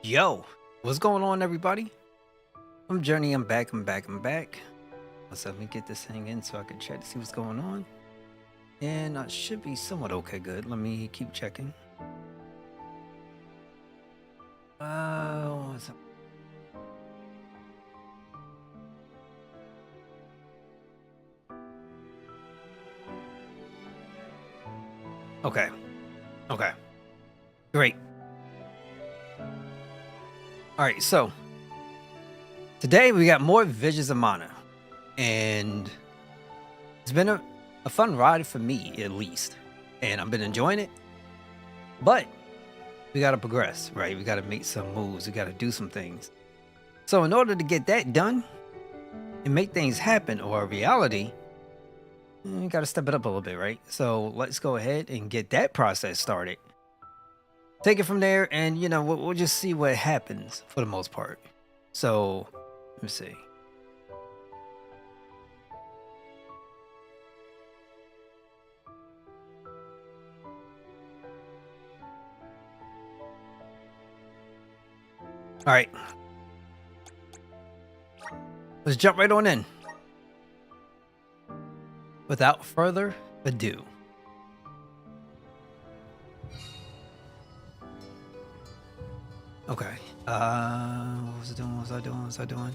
Yo, what's going on, everybody? I'm Journey. I'm back. Let's let me get this thing in so I can check to see what's going on. And I should be somewhat okay. Good. Let me keep checking. What's up? Okay. Okay. Great. All right. So today we got more Visions of Mana, and it's been a fun ride for me, at least, and I've been enjoying it. But we got to progress, right? We got to make some moves. We got to do some things. So in order to get that done and make things happen, or a reality, we got to step it up a little bit, right? So let's go ahead and get that process started. Take it from there, and we'll just see what happens for the most part. So let me see. All right, let's jump right on in. Without further ado. Okay. What was I doing? What was I doing?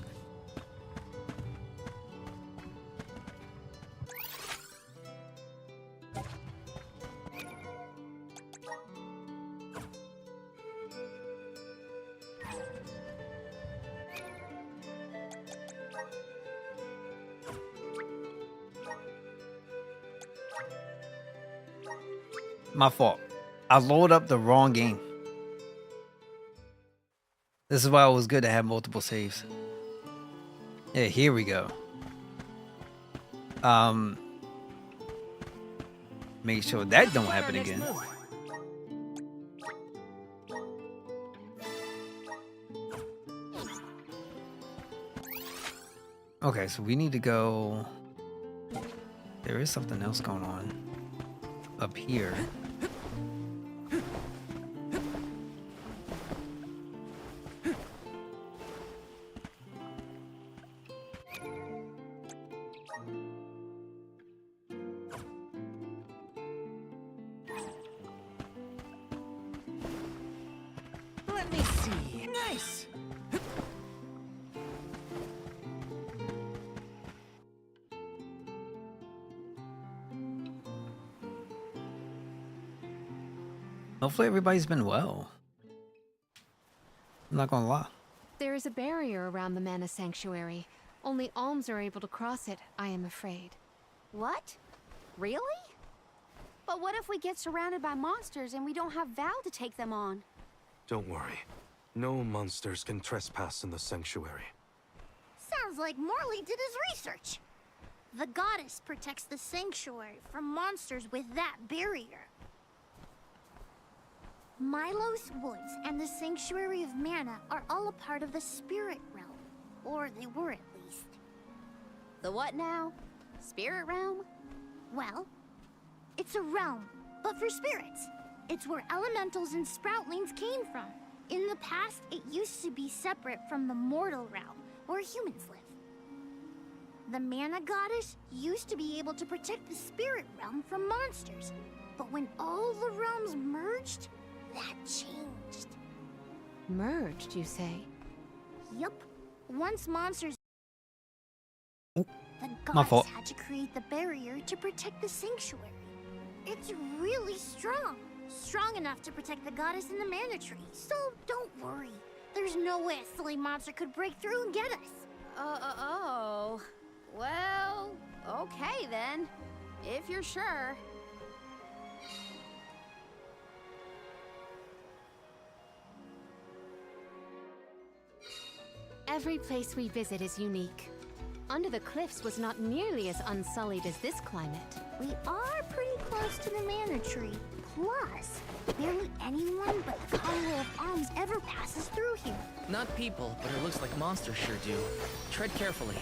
My fault. I loaded up the wrong game. This is why it was good to have multiple saves. Yeah, here we go. Make sure that don't happen again. Okay, so we need to go. There is something else going on up here. Let me see. Nice. Hopefully everybody's been well. I'm not gonna lie. There is a barrier around the Mana Sanctuary. Only alms are able to cross it, I am afraid. What? Really? But what if we get surrounded by monsters and we don't have Val to take them on? Don't worry. No monsters can trespass in the sanctuary. Sounds like Morley did his research. The goddess protects the sanctuary from monsters with that barrier. Milos Woods and the Sanctuary of Mana are all a part of the spirit realm. Or they were at least. The what now? Spirit realm? Well, it's a realm, but for spirits. It's where elementals and sproutlings came from. In the past, it used to be separate from the mortal realm, where humans live. The Mana Goddess used to be able to protect the spirit realm from monsters. But when all the realms merged, that changed. Merged, you say? Yup. Once monsters... Oh, the my fault. goddess had to create the barrier to protect the sanctuary. It's really strong. Strong enough to protect the goddess and the mana tree. So don't worry. There's no way a silly monster could break through and get us. Oh. Well, okay then. If you're sure. Every place we visit is unique. Under the Cliffs was not nearly as unsullied as this climate. We are pretty close to the mana tree. Plus, barely anyone but the Conway of Alms ever passes through here. Not people, but it looks like monsters sure do. Tread carefully.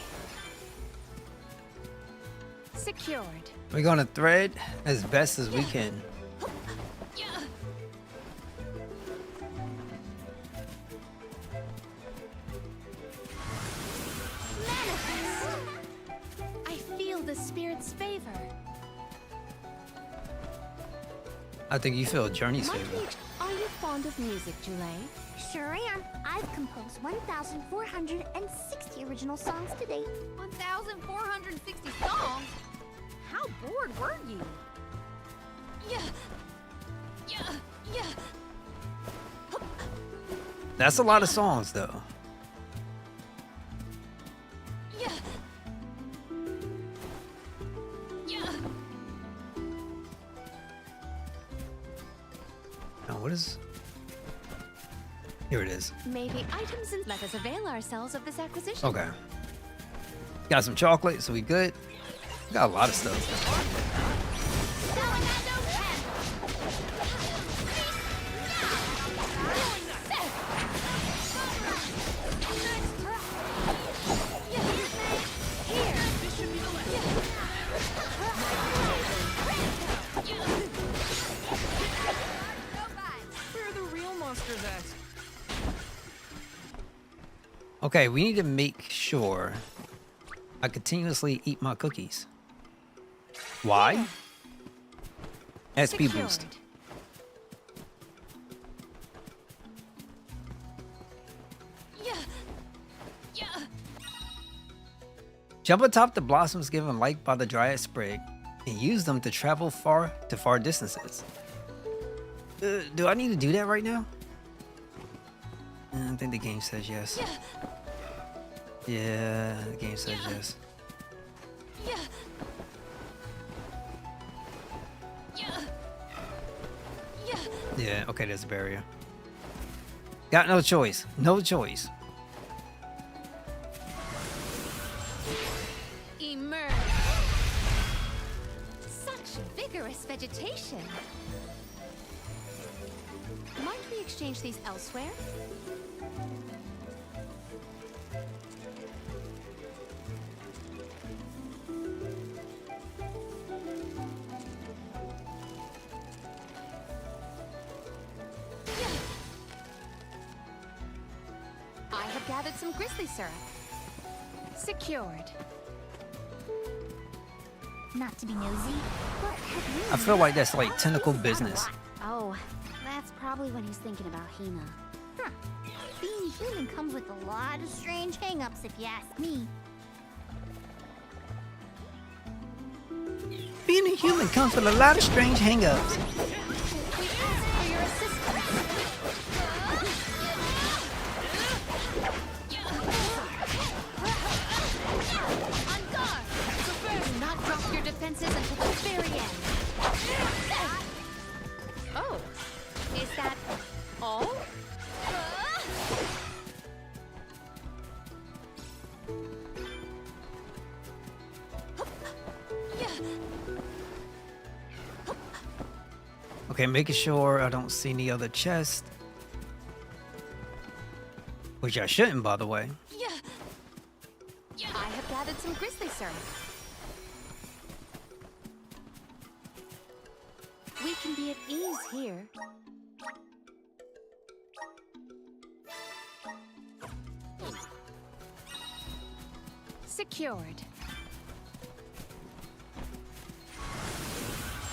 Secured. We're gonna thread as best as we can. its favor. I think you feel Journey's Might favor. we are you fond of music, Jule? Sure am. I've composed 1,460 original songs to date. 1,460 songs? How bored were you? Yeah. That's a lot of songs, though. Yeah. Now, what is... Here it is. Maybe items and let us avail ourselves of this acquisition. Okay. Got some chocolate, so we good. Got a lot of stuff. Where are the real monsters at? Okay, we need to make sure I continuously eat my cookies. Why? SP boost. Secured. Jump atop the blossoms given light by the dryad sprig and use them to travel far distances. Do I need to do that right now? I think the game says yes. Yeah, the game says yes. Yeah, okay, there's a barrier. Got no choice. No choice. Emerge. Such vigorous vegetation. Might we exchange these elsewhere? I have gathered some grizzly syrup. Secured. Not to be nosy, but have you I feel like that's like noticed tentacle that business. a lot? Oh, that's probably when he's thinking about Hina. Huh. Being human comes with a lot of strange hang-ups, if you ask me. Being a human comes with a lot of strange hangups. We ask for your assistance. On guard! Do not drop your defenses until the very end. Oh, is that all? Okay, making sure I don't see any other chests. Which I shouldn't, by the way. I have gathered some grizzly syrup. We can be at ease here. Secured.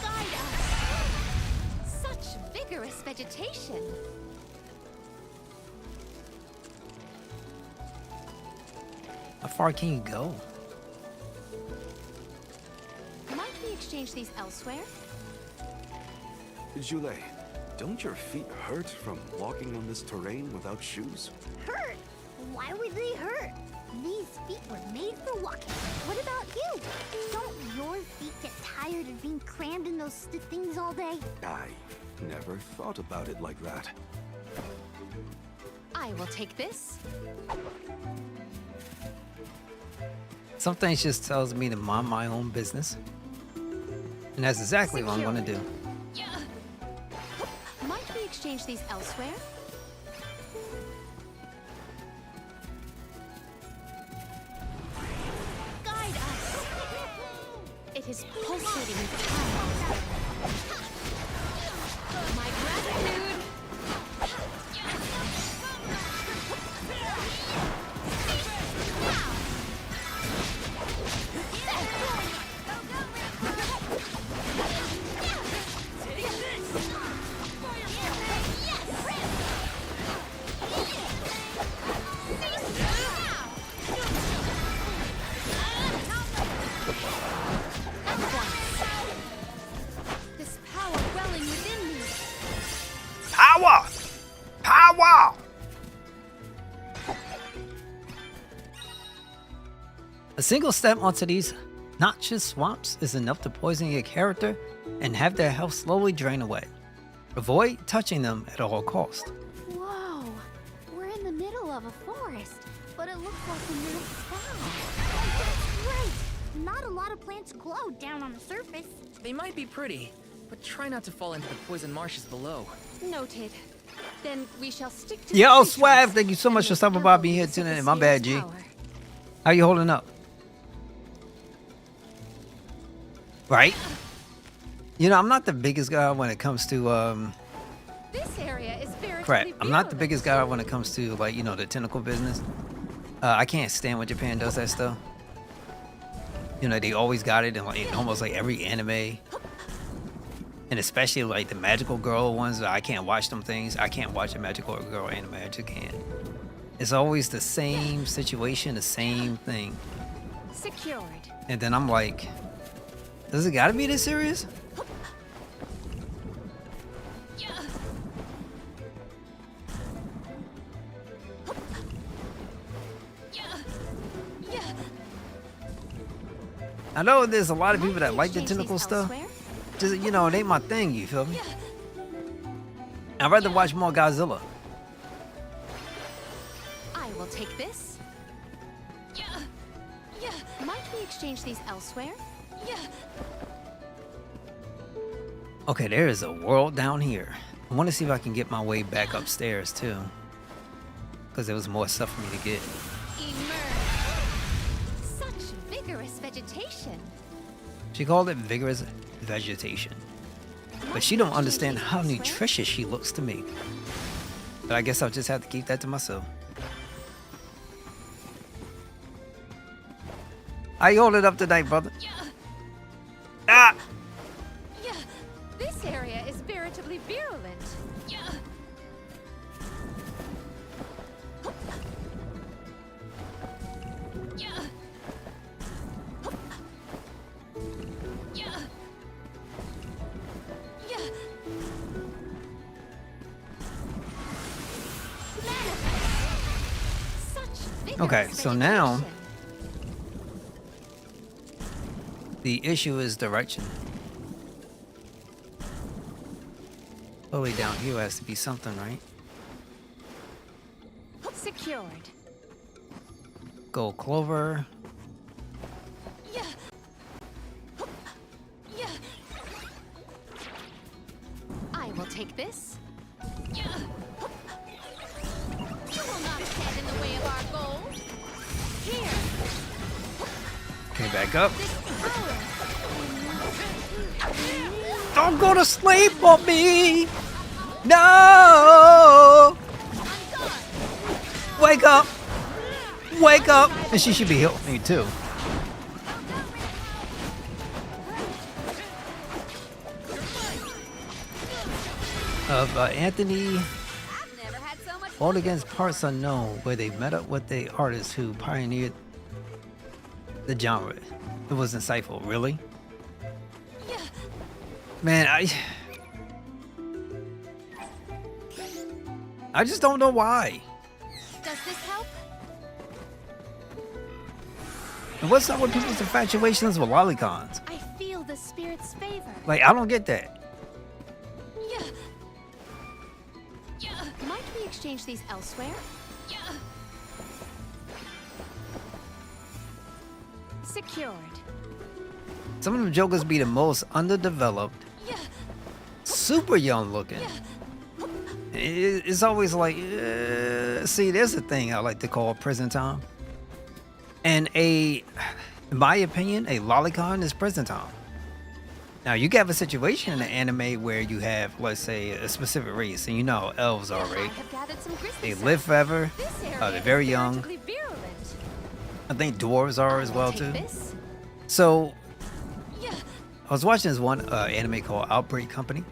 Guide us. Such vigorous vegetation. How far can you go? Might we exchange these elsewhere? Jule, don't your feet hurt from walking on this terrain without shoes? Hurt? Why would they hurt? These feet were made for walking. What about you? Don't your feet get tired of being crammed in those things all day? I never thought about it like that. I will take this. Some things just tells me to mind my own business. And that's exactly what I'm gonna do. Might we exchange these elsewhere? Guide us. It is pulsating with time. My gratitude. A single step onto these noxious swamps is enough to poison your character and have their health slowly drain away. Avoid touching them at all costs. Whoa! We're in the middle of a forest, but it looks like a night sky. That's right. Not a lot of plants glow down on the surface. They might be pretty, but try not to fall into the poison marshes below. Noted. Then we shall stick to Yo, the Swav, creatures thank you so and much for make stopping by herbal being here use of the tonight. My bad, sphere's G. power. How you holding up? Right? You know, I'm not the biggest guy when it comes to This area is crap. veritably I'm not the virulent. biggest guy when it comes to, like, you know, the tentacle business. I can't stand when Japan does that stuff. You know, they always got it in, like, in almost like every anime. And especially like the magical girl ones. I can't watch them things. I can't watch a magical girl anime. I just can't. It's always the same situation, the same thing. Secured. And then I'm like, does it gotta be this serious? I know there's a lot of people that like the tentacle stuff. Just, you know, it ain't my thing, you feel me? I'd rather watch more Godzilla. I will take this. Might we exchange these elsewhere? Okay, there is a world down here. I want to see if I can get my way back upstairs too. Because there was more stuff for me to get. Emerge. Such vigorous vegetation. She called it vigorous vegetation. But she don't understand how nutritious she looks to me. But I guess I'll just have to keep that to myself. How you hold it up tonight, brother? Ah! This area is veritably virulent. Okay, so now the issue is direction. Slowly down here has to be something, right? Secured. Gold clover. I will take this. You will not stand in the way of our goal. Here. Okay, back up. This power. Don't go to sleep on me! No! Wake up! Wake up! And she should be healing me too. Of Anthony I've never had so much fought against Parts Unknown, where they met up with the artist who pioneered the genre. It was insightful, really. Man, I just don't know why. Does this help? And what's up with people's infatuations with lolicons? I feel the spirit's favor. Like, I don't get that. Might we exchange these elsewhere? Secured. Some of them jokers be the most underdeveloped, super young looking. It's always like, see, there's a thing I like to call prison time. And in my opinion, a lolicon is prison time. Now, you can have a situation in the anime where you have, let's say, a specific race, and you know how elves are, I right? have gathered some grizzly They sap. live forever. This area They're is very young. veritably virulent. I think dwarves are I as will well, take too. this. So, I was watching this one anime called Outbreak Company,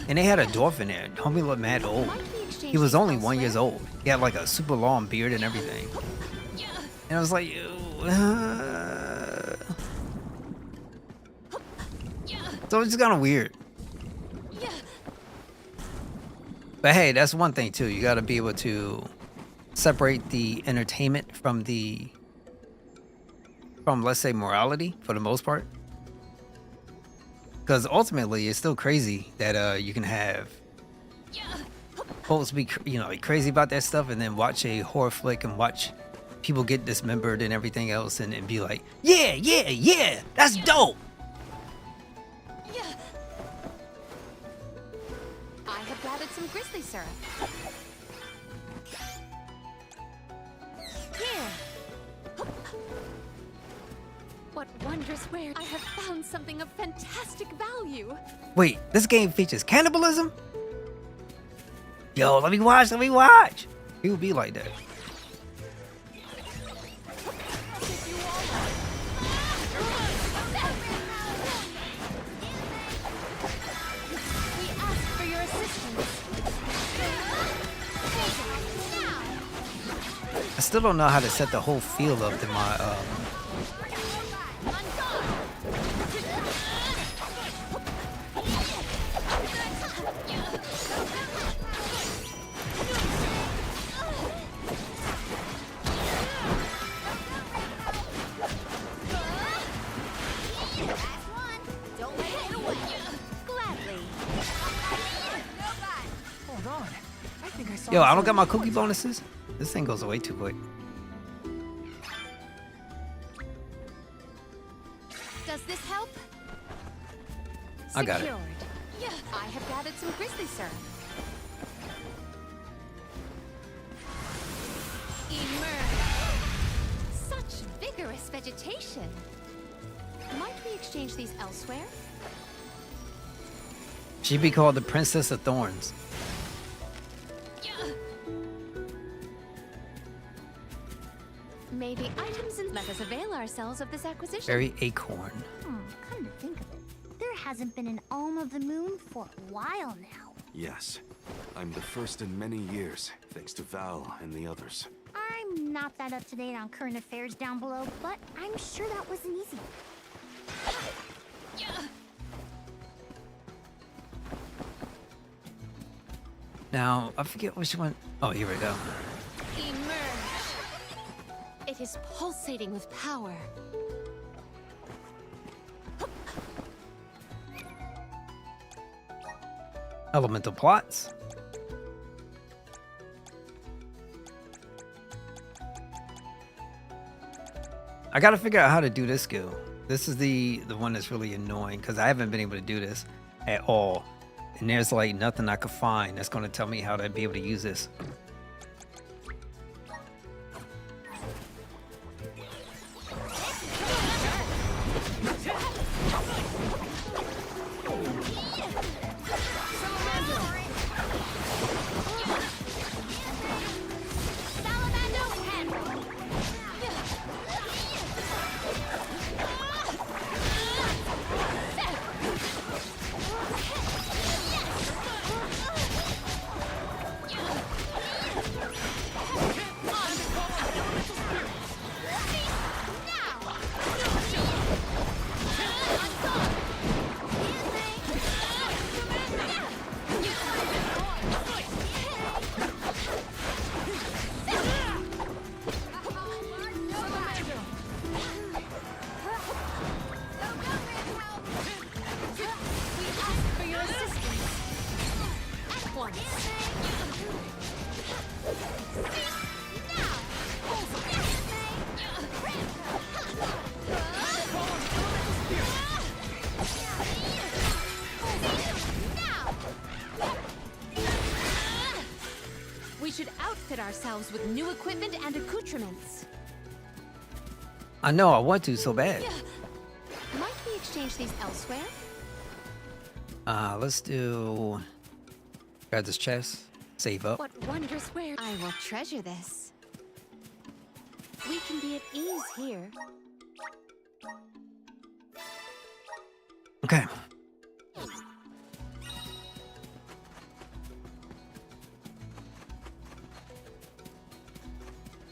and they had a dwarf in there. Homie looked mad old. Might we exchange He was these only 1 year elsewhere? old. He had like a super long beard and everything. And I was like, so it's just kind of weird. But hey, that's one thing too. You got to be able to separate the entertainment from the from, let's say, morality for the most part. Because ultimately, it's still crazy that you can have folks be, like crazy about that stuff, and then watch a horror flick and watch people get dismembered and everything else, and be like, yeah, that's dope. I have gathered some grizzly syrup. Here. What wondrous wares! I have found something of fantastic value. Wait, this game features cannibalism? Yo, let me watch. People be like that. We ask for your assistance. I still don't know how to set the whole feel up to my Don't let it get away. Gladly. Hold on. I think I saw. Yo, I don't got my cookie bonuses. This thing goes away too quick. Does this help? I got it. Secured. Yeah. I have gathered some grizzly syrup. Emerge. Such vigorous vegetation. Might we exchange these elsewhere? She'd be called the Princess of Thorns. Maybe items and let us avail ourselves of this acquisition. Berry acorn. Come to think of it, there hasn't been an Alm of the Moon for a while now. Yes. I'm the first in many years, thanks to Val and the others. I'm not that up to date on current affairs down below, but I'm sure that wasn't easy. Now, I forget which one. Oh, here we go. Emerge. It is pulsating with power. Elemental plots. I gotta figure out how to do this skill. This is the one that's really annoying because I haven't been able to do this at all. And there's like nothing I could find that's gonna tell me how to be able to use this. We should outfit ourselves with new equipment and accoutrements. I know, I want to so bad. Might we exchange these elsewhere? Let's do. Grab this chest. Save up. What wondrous wares! I will treasure this. We can be at ease here. Okay.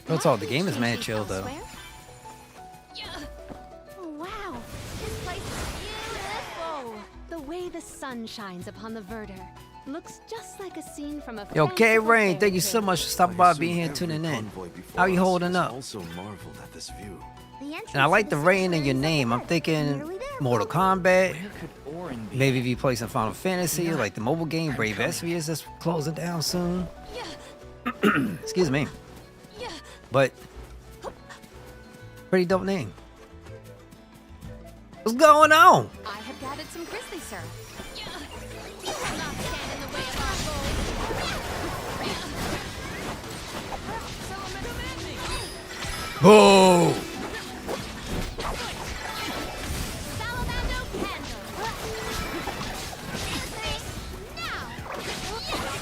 That's all. The game is mad chill though. Oh, wow, this place is beautiful. The way the sun shines upon the verdure. Looks just like a scene from a Yo, K fanciful Rain, fairy thank you so tale. much for stopping I by, assume being here, every tuning in. convoy before How you us holding has up? Also marveled at this view. The entrance And I to like the the rain in your sanctuary is up name. I'm ahead. thinking Nearly there, Mortal folks. Kombat. Where could Orin be? Maybe if you play some Final Fantasy, Yeah. like the mobile game, I'm Brave coming. Exvius that's closing down soon. Yeah, Excuse me. yeah. But pretty dope name. What's going on? I have gathered some grizzly syrup. Yeah. You will not stand in the way of our goals. Boo! Salamander candle. Now.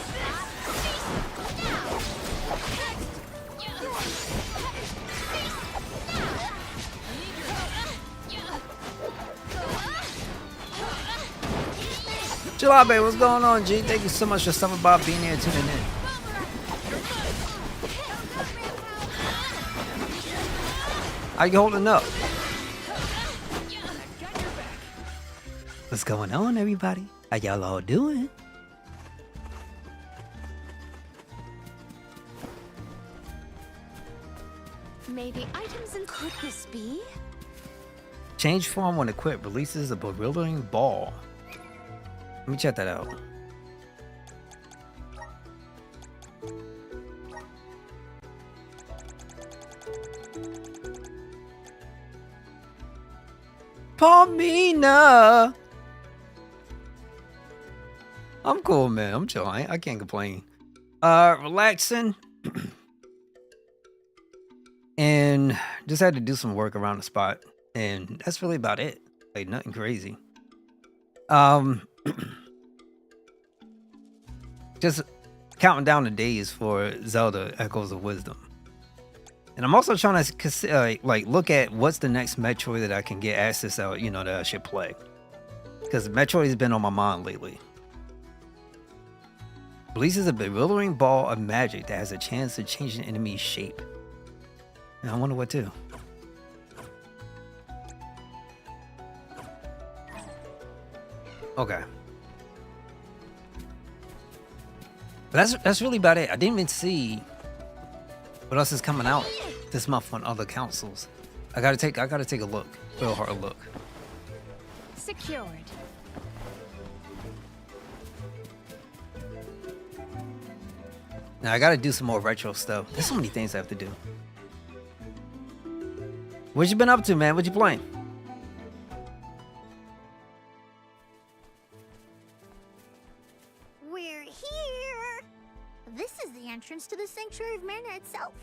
Jalabe, what's going on, G? Thank you so much for stopping by, being here, tuning in. How you holding up? What's going on, everybody? How y'all all doing? Maybe items and could this be? Change form when equipped releases a bewildering ball. Let me check that out. Palmina! I'm cool, man. I'm chilling. I can't complain. Relaxing. And just had to do some work around the spot. And that's really about it. Like, nothing crazy. Just counting down the days for Zelda Echoes of Wisdom. And I'm also trying to like look at what's the next Metroid that I can get access out, you know, that I should play. Because Metroid has been on my mind lately. Releases a bewildering ball of magic that has a chance to change an enemy's shape. And I wonder what to. Okay. But that's really about it. I didn't even see what else is coming out this month on other consoles. I gotta take a look. Real hard look. Secured. Now I gotta do some more retro stuff. There's so many things I have to do. What you been up to, man? What you playing? We're here. This is the entrance to the Sanctuary of Mana itself.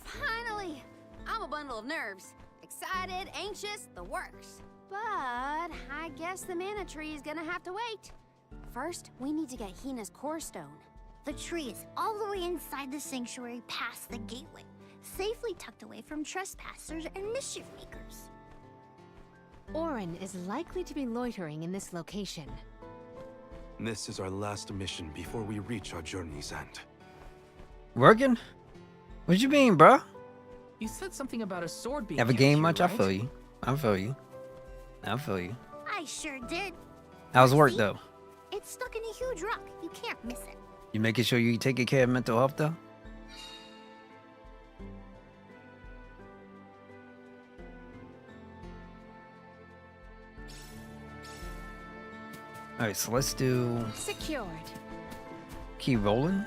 Finally! I'm a bundle of nerves. Excited, anxious, the works. But I guess the mana tree is gonna have to wait. First, we need to get Hina's core stone. The tree is all the way inside the sanctuary past the gateway, safely tucked away from trespassers and mischief makers. Orin is likely to be loitering in this location. This is our last mission before we reach our journey's end. Working? What you mean, bro? You said something about a sword being Have a kept game here, much? I right? feel you. I feel you. I feel you. I sure did. How's work See? though? It's stuck in a huge rock. You can't miss it. You making sure you taking care of mental health though? All right, so let's do Secured. keep rolling.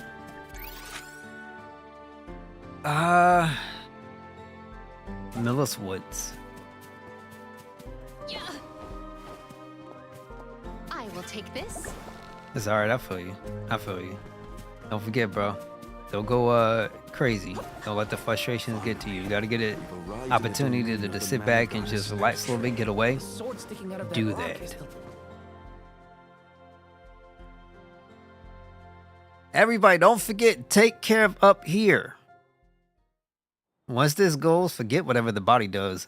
Millis Woods. I will take this. It's alright, I feel you. I feel you. Don't forget, bro. Don't go crazy. Don't let the frustrations get to you. You gotta get an We've arrived at the opportunity domain to of the sit Mana back and Goddess just relax a little bit, get away. The sword sticking out of that Do rock that. is the- Everybody, don't forget, take care of up here. Once this goes, forget whatever the body does.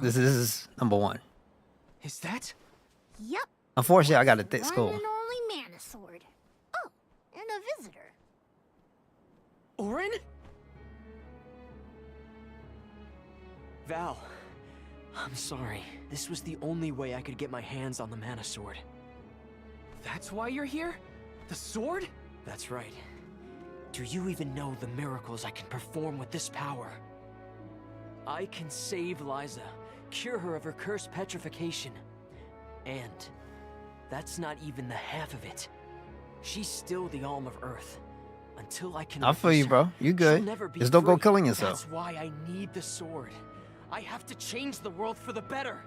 This is number one. Is that? Yep. Unfortunately, I got a thick One skull. and only mana sword. Oh, and a visitor. Orin? Val, I'm sorry. This was the only way I could get my hands on the mana sword. That's why you're here? The sword? That's right. Do you even know the miracles I can perform with this power? I can save Liza, cure her of her cursed petrification. And that's not even the half of it. She's still the Alm of Earth. Until I can I feel you, release her, bro. You she'll good. never be Just don't go free. killing yourself. That's why I need the sword. I have to change the world for the better.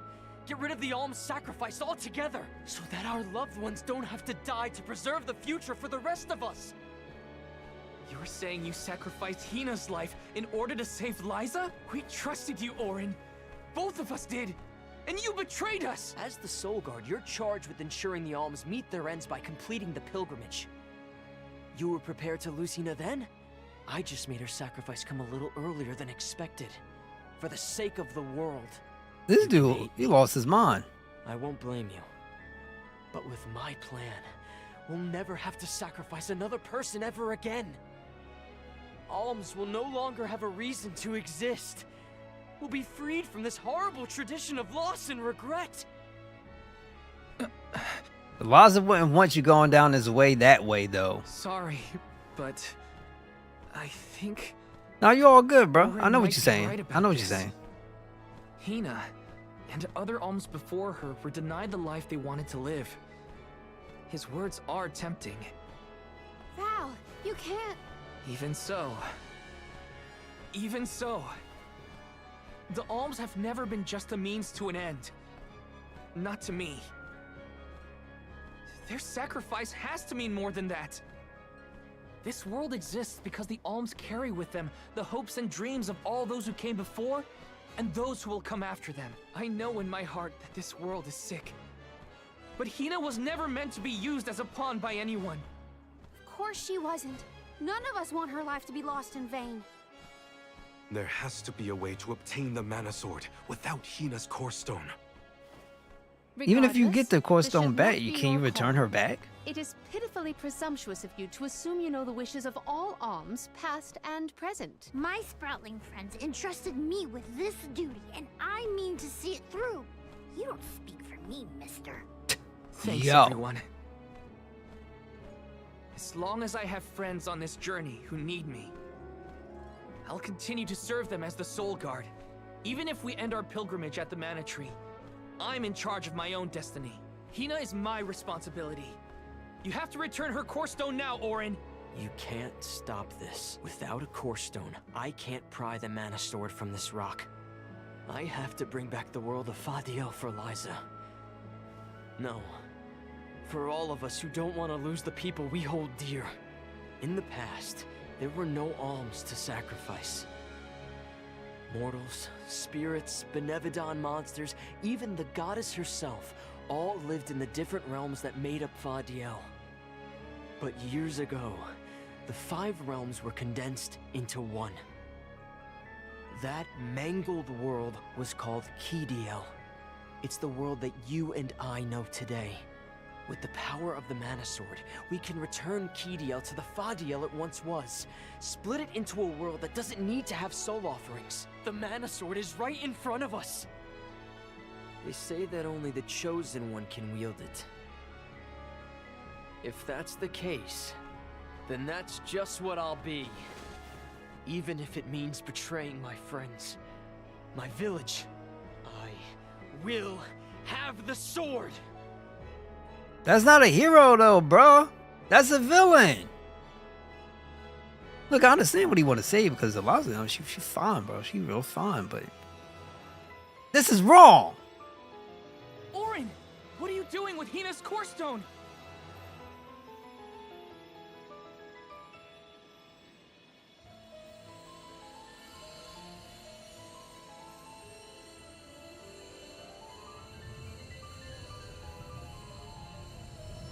Get rid of the Alm's sacrifice altogether, so that our loved ones don't have to die to preserve the future for the rest of us. You're saying you sacrificed Hina's life in order to save Liza? We trusted you, Orin. Both of us did. And you betrayed us! As the Soul Guard, you're charged with ensuring the Alms meet their ends by completing the pilgrimage. You were prepared to lose Hina then? I just made her sacrifice come a little earlier than expected. For the sake of the world. This dude, he lost his mind. I won't blame you. But with my plan, we'll never have to sacrifice another person ever again. Alms will no longer have a reason to exist. We'll be freed from this horrible tradition of loss and regret. Liza wouldn't want you going down his way that way, though. Sorry, but I think No, you all good, bro. Orin I know what might you're be saying. right I know about what you're this. saying. Hina and other alms before her were denied the life they wanted to live. His words are tempting. Val, you can't. Even so, the alms have never been just a means to an end. Not to me. Their sacrifice has to mean more than that. This world exists because the alms carry with them the hopes and dreams of all those who came before and those who will come after them. I know in my heart that this world is sick. But Hina was never meant to be used as a pawn by anyone. Of course she wasn't. None of us want her life to be lost in vain. There has to be a way to obtain the Mana Sword without Hina's Core Stone. Even if you get the core this stone should back, not be can you your return call. her back? It is pitifully presumptuous of you to assume you know the wishes of all alms, past and present. My Sproutling friends entrusted me with this duty, and I mean to see it through. You don't speak for me, mister. Thanks, Yo. everyone. As long as I have friends on this journey who need me, I'll continue to serve them as the Soul Guard. Even if we end our pilgrimage at the Mana Tree, I'm in charge of my own destiny. Hina is my responsibility. You have to return her core stone now, Orin. You can't stop this. Without a Core Stone, I can't pry the Mana Sword from this rock. I have to bring back the world of Fadiel for Liza. No. For all of us who don't want to lose the people we hold dear. In the past, there were no alms to sacrifice. Mortals, spirits, Benevodon monsters, even the goddess herself, all lived in the different realms that made up Fadiel. But years ago, the 5 realms were condensed into one. That mangled world was called Kidiel. It's the world that you and I know today. With the power of the Mana Sword, we can return Kidiel to the Fadiel it once was. Split it into a world that doesn't need to have soul offerings. The Mana Sword is right in front of us. They say that only the Chosen One can wield it. If that's the case, then that's just what I'll be. Even if it means betraying my friends, my village, I will have the sword! That's not a hero, though, bro. That's a villain. Look, I understand what he want to say because Eliza, she fine, bro. She real fine, but this is wrong. Orin, what are you doing with Hina's core stone?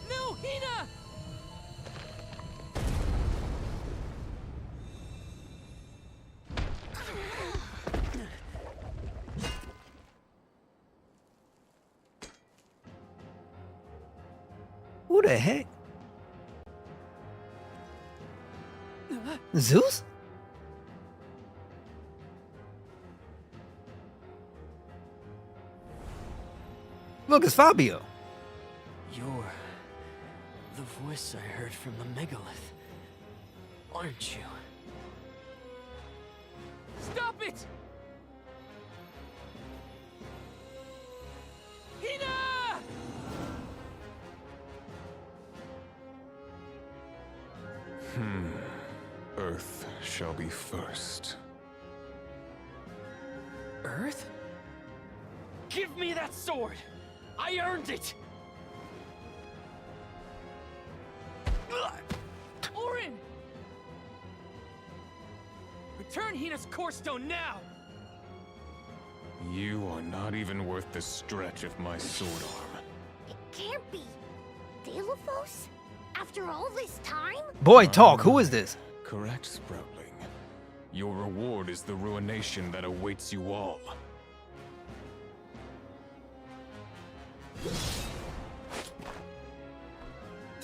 No, Hina! Who the heck? Zeus? Look, it's Fabio. You're voice I heard from the megalith. Aren't you? Stop it! Hina! Earth shall be first. Earth? Give me that sword! I earned it! Orin! Return Hina's core stone now! You are not even worth the stretch of my sword arm. It can't be. Delophos? After all this time? Boy, talk. Who is this? Correct, Sproutling. Your reward is the ruination that awaits you all.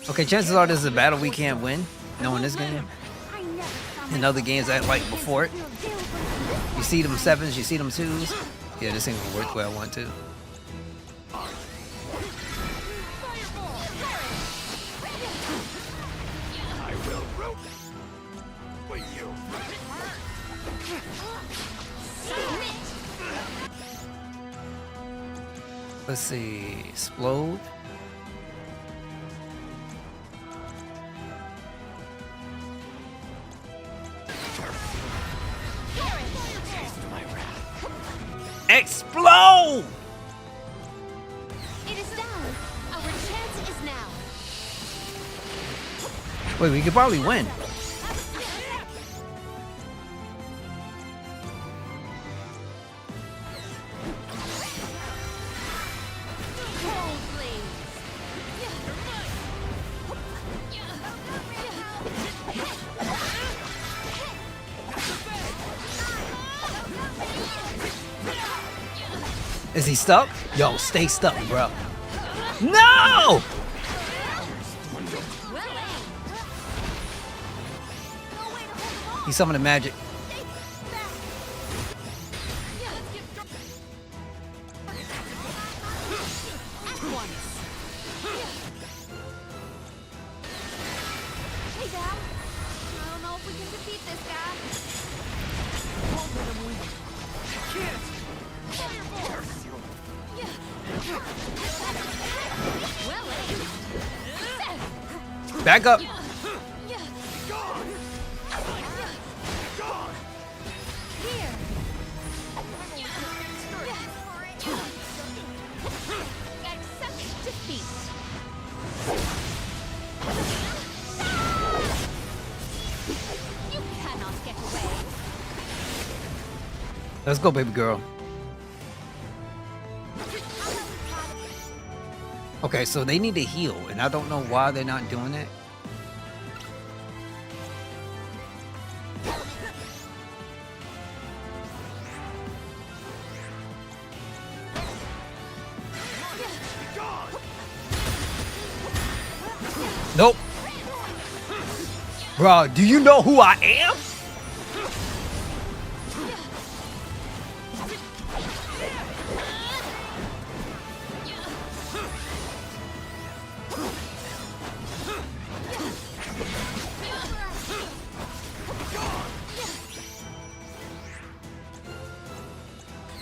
Okay, chances are this is a battle we can't win, knowing this game. I never saw In other games that like before it. You see them 7s, you see them 2s. Yeah, this ain't gonna work where I want to. I will rope for you. Let's see, explode. Explode! It is done. Our chance is now. Wait, we could probably win. Cold blaze. Is he stuck? Yo, stay stuck, bro. No! He's summoning magic. Hey, Val. I don't know if we can defeat this guy. Won't let him win. Can't! Well aimed. Back up. Here. Accept defeat. You cannot get away. Let's go, baby girl. Okay, so they need to heal, and I don't know why they're not doing it. Nope. Bro, do you know who I am?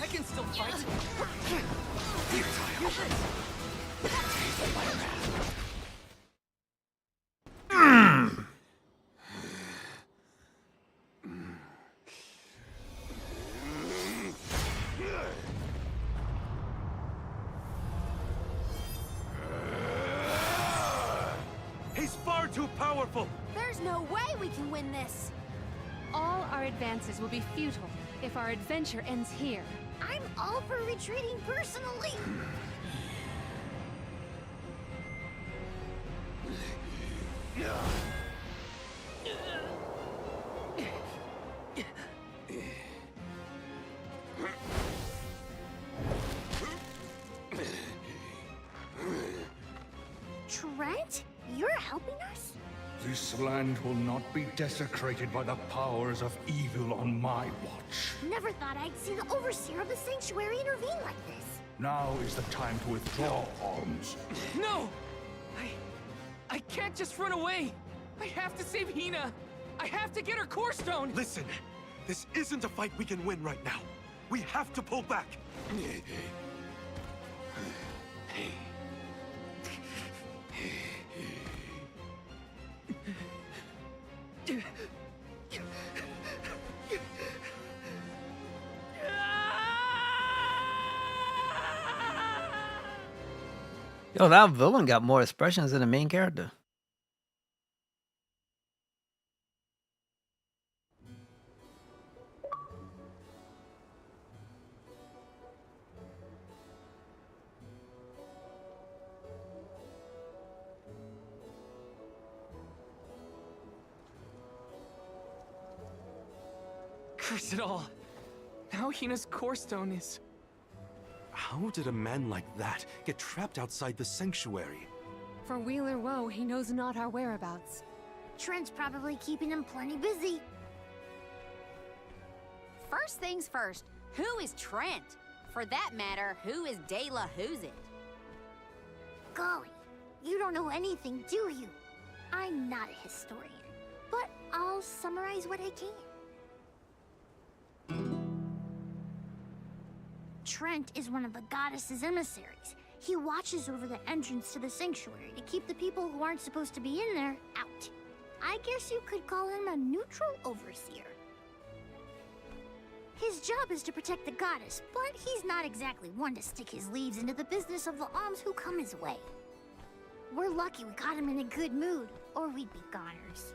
I can still fight. He's far too powerful. There's no way we can win this. All our advances will be futile if our adventure ends here. I'm all for retreating personally. Trent, you're helping us? This land will not be desecrated by the powers of evil on my watch. Never thought I'd see the overseer of the sanctuary intervene like this. Now is the time to withdraw, Arms. No! I I can't just run away! I have to save Hina! I have to get her core stone! Listen, this isn't a fight we can win right now. We have to pull back. Yo, that villain got more expressions than the main character. Curse it all! Now Hina's core stone is... How did a man like that get trapped outside the sanctuary? For Wheeler Woe, he knows not our whereabouts. Trent's probably keeping him plenty busy. First things first, who is Trent? For that matter, who is De La Who's It? Golly, you don't know anything, do you? I'm not a historian, but I'll summarize what I can. Trent is one of the goddess's emissaries. He watches over the entrance to the sanctuary to keep the people who aren't supposed to be in there out. I guess you could call him a neutral overseer. His job is to protect the goddess, but he's not exactly one to stick his leaves into the business of the alms who come his way. We're lucky we caught him in a good mood, or we'd be goners.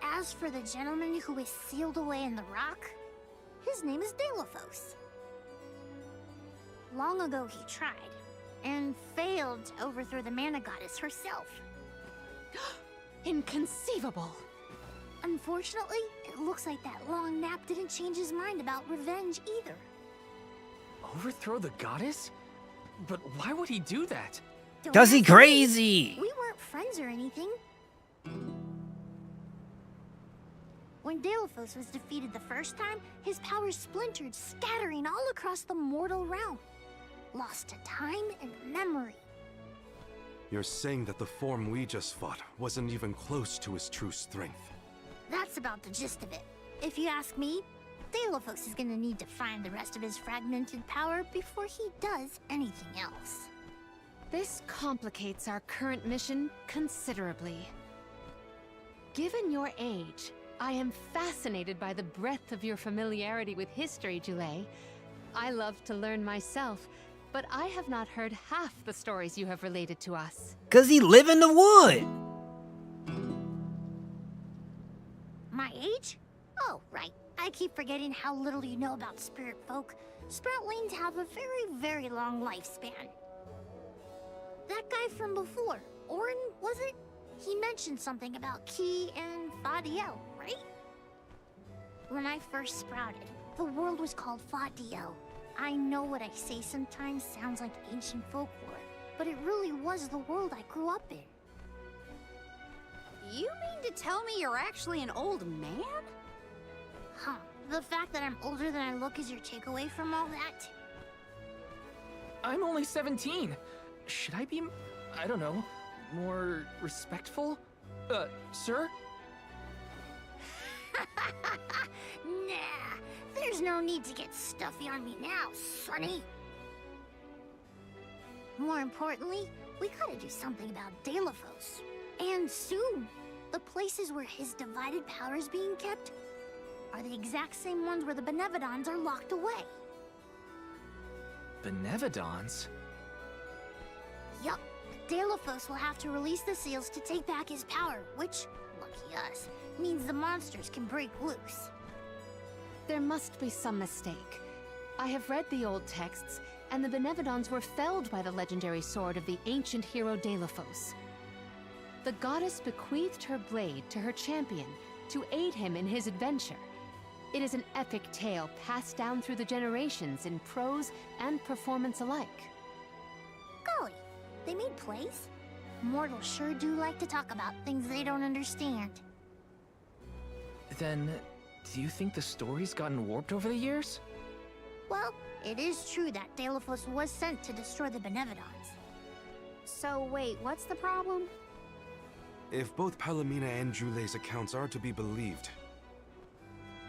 As for the gentleman who is sealed away in the rock, his name is Delaphos. Long ago he tried, and failed to overthrow the mana goddess herself. Inconceivable! Unfortunately, it looks like that long nap didn't change his mind about revenge either. Overthrow the goddess? But why would he do that? Don't Cause he ask me. crazy! We weren't friends or anything. When Delaphos was defeated the first time, his powers splintered, scattering all across the mortal realm. Lost to time and memory. You're saying that the form we just fought wasn't even close to his true strength. That's about the gist of it. If you ask me, Delaphos is gonna need to find the rest of his fragmented power before he does anything else. This complicates our current mission considerably. Given your age, I am fascinated by the breadth of your familiarity with history, Jule. I love to learn myself, but I have not heard half the stories you have related to us. Cause he live in the wood. My age? Oh, right. I keep forgetting how little you know about spirit folk. Sproutlings have a very, very long lifespan. That guy from before, Orin, was it? He mentioned something about Key and Fadiel, right? When I first sprouted, the world was called Fadiel. I know what I say sometimes sounds like ancient folklore, but it really was the world I grew up in. You mean to tell me you're actually an old man? Huh. The fact that I'm older than I look is your takeaway from all that? I'm only 17. Should I be, I don't know, more respectful? Sir? Nah, there's no need to get stuffy on me now, sonny. More importantly, we gotta do something about Delaphos. And soon. The places where his divided power is being kept are the exact same ones where the Benevodons are locked away. Benevodons? Yup. Delaphos will have to release the seals to take back his power, which, lucky us, means the monsters can break loose. There must be some mistake. I have read the old texts, and the Benevodons were felled by the legendary sword of the ancient hero Delaphos. The goddess bequeathed her blade to her champion to aid him in his adventure. It is an epic tale passed down through the generations in prose and performance alike. Golly, they made plays? Mortals sure do like to talk about things they don't understand. Then, do you think the story's gotten warped over the years? Well, it is true that Delaphos was sent to destroy the Benevodons. So wait, what's the problem? If both Palomina and Jule's accounts are to be believed,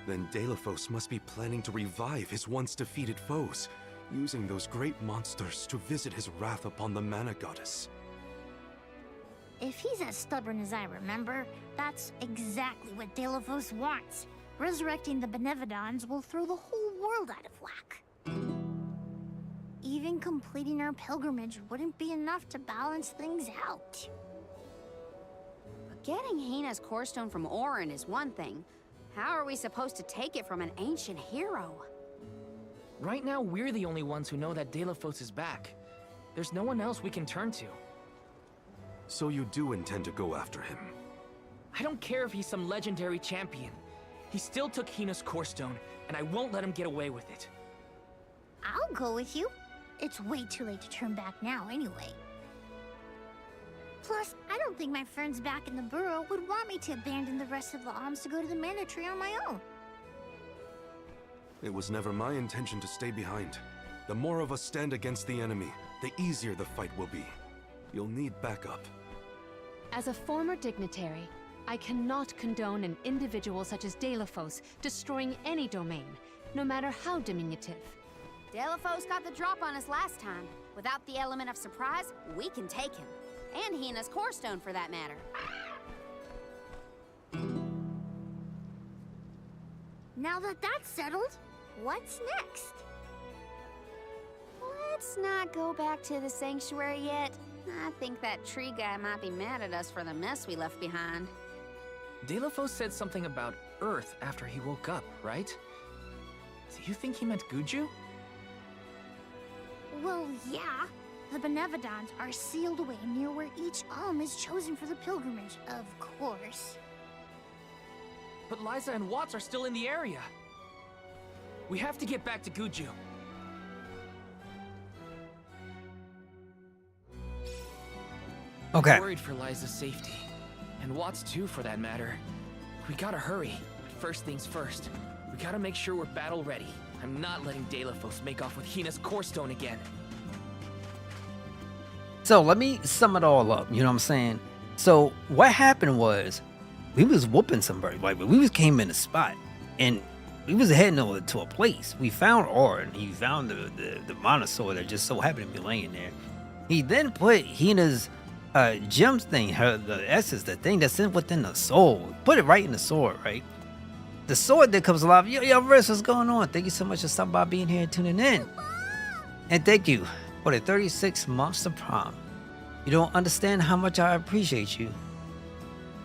then Delphos must be planning to revive his once defeated foes, using those great monsters to visit his wrath upon the Mana Goddess. If he's as stubborn as I remember, that's exactly what Delphos wants. Resurrecting the Benevodons will throw the whole world out of whack. Even completing our pilgrimage wouldn't be enough to balance things out. But getting Hina's core stone from Orin is one thing. How are we supposed to take it from an ancient hero? Right now, we're the only ones who know that Delphos is back. There's no one else we can turn to. So you do intend to go after him? I don't care if he's some legendary champion. He still took Hina's core stone, and I won't let him get away with it. I'll go with you. It's way too late to turn back now anyway. Plus, I don't think my friends back in the burrow would want me to abandon the rest of the alms to go to the Mana Tree on my own. It was never my intention to stay behind. The more of us stand against the enemy, the easier the fight will be. You'll need backup. As a former dignitary, I cannot condone an individual such as Delphos destroying any domain, no matter how diminutive. Delphos got the drop on us last time. Without the element of surprise, we can take him. And Hina's core stone, for that matter. Now that that's settled, what's next? Let's not go back to the sanctuary yet. I think that tree guy might be mad at us for the mess we left behind. Delphos said something about Earth after he woke up, right? Do you think he meant Guju? Well, yeah. The Benevodons are sealed away near where each alm is chosen for the pilgrimage, of course. But Liza and Watts are still in the area. We have to get back to Guju. Okay. I'm worried for Liza's safety. And Watts too, for that matter. We gotta hurry. But first things first. We gotta make sure we're battle ready. I'm not letting Delphos make off with Hina's core stone again. So let me sum it all up. You know what I'm saying? So what happened was, we was whooping somebody. Like we was came in a spot, and we was heading over to a place. We found Orin. He found the Monosaur that just so happened to be laying there. He then put Hina's gems thing, the essence, the thing that's within the soul. Put it right in the sword, right? The sword that comes alive. Yo, Riz, what's going on? Thank you so much for stopping by, being here and tuning in. And thank you for the 36 months of prom. You don't understand how much I appreciate you.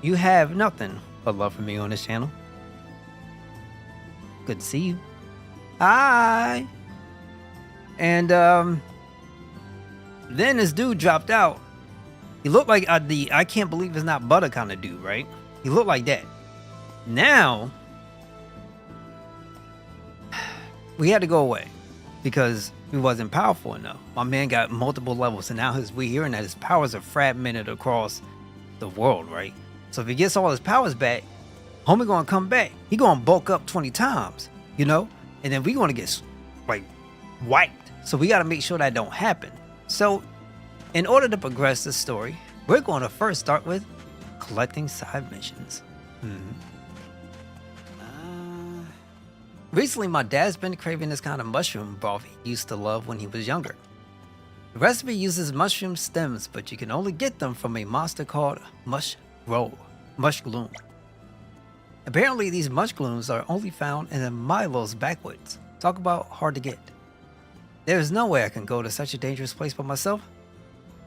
You have nothing but love for me on this channel. Good to see you. Hi. And then this dude dropped out. He looked like the I can't believe it's not butter kind of dude, right? He looked like that. Now we had to go away because he wasn't powerful enough. My man got multiple levels, and now we're hearing that his powers are fragmented across the world, right? So if he gets all his powers back, homie gonna come back. He gonna bulk up 20 times, you know? And then we gonna get like wiped. So we gotta make sure that don't happen. So in order to progress this story, we're gonna first start with collecting side missions. Recently, my dad's been craving this kind of mushroom broth he used to love when he was younger. The recipe uses mushroom stems, but you can only get them from a monster called Mushgloom. Apparently, these Mushglooms are only found in the Milo's backwoods. Talk about hard to get. There is no way I can go to such a dangerous place by myself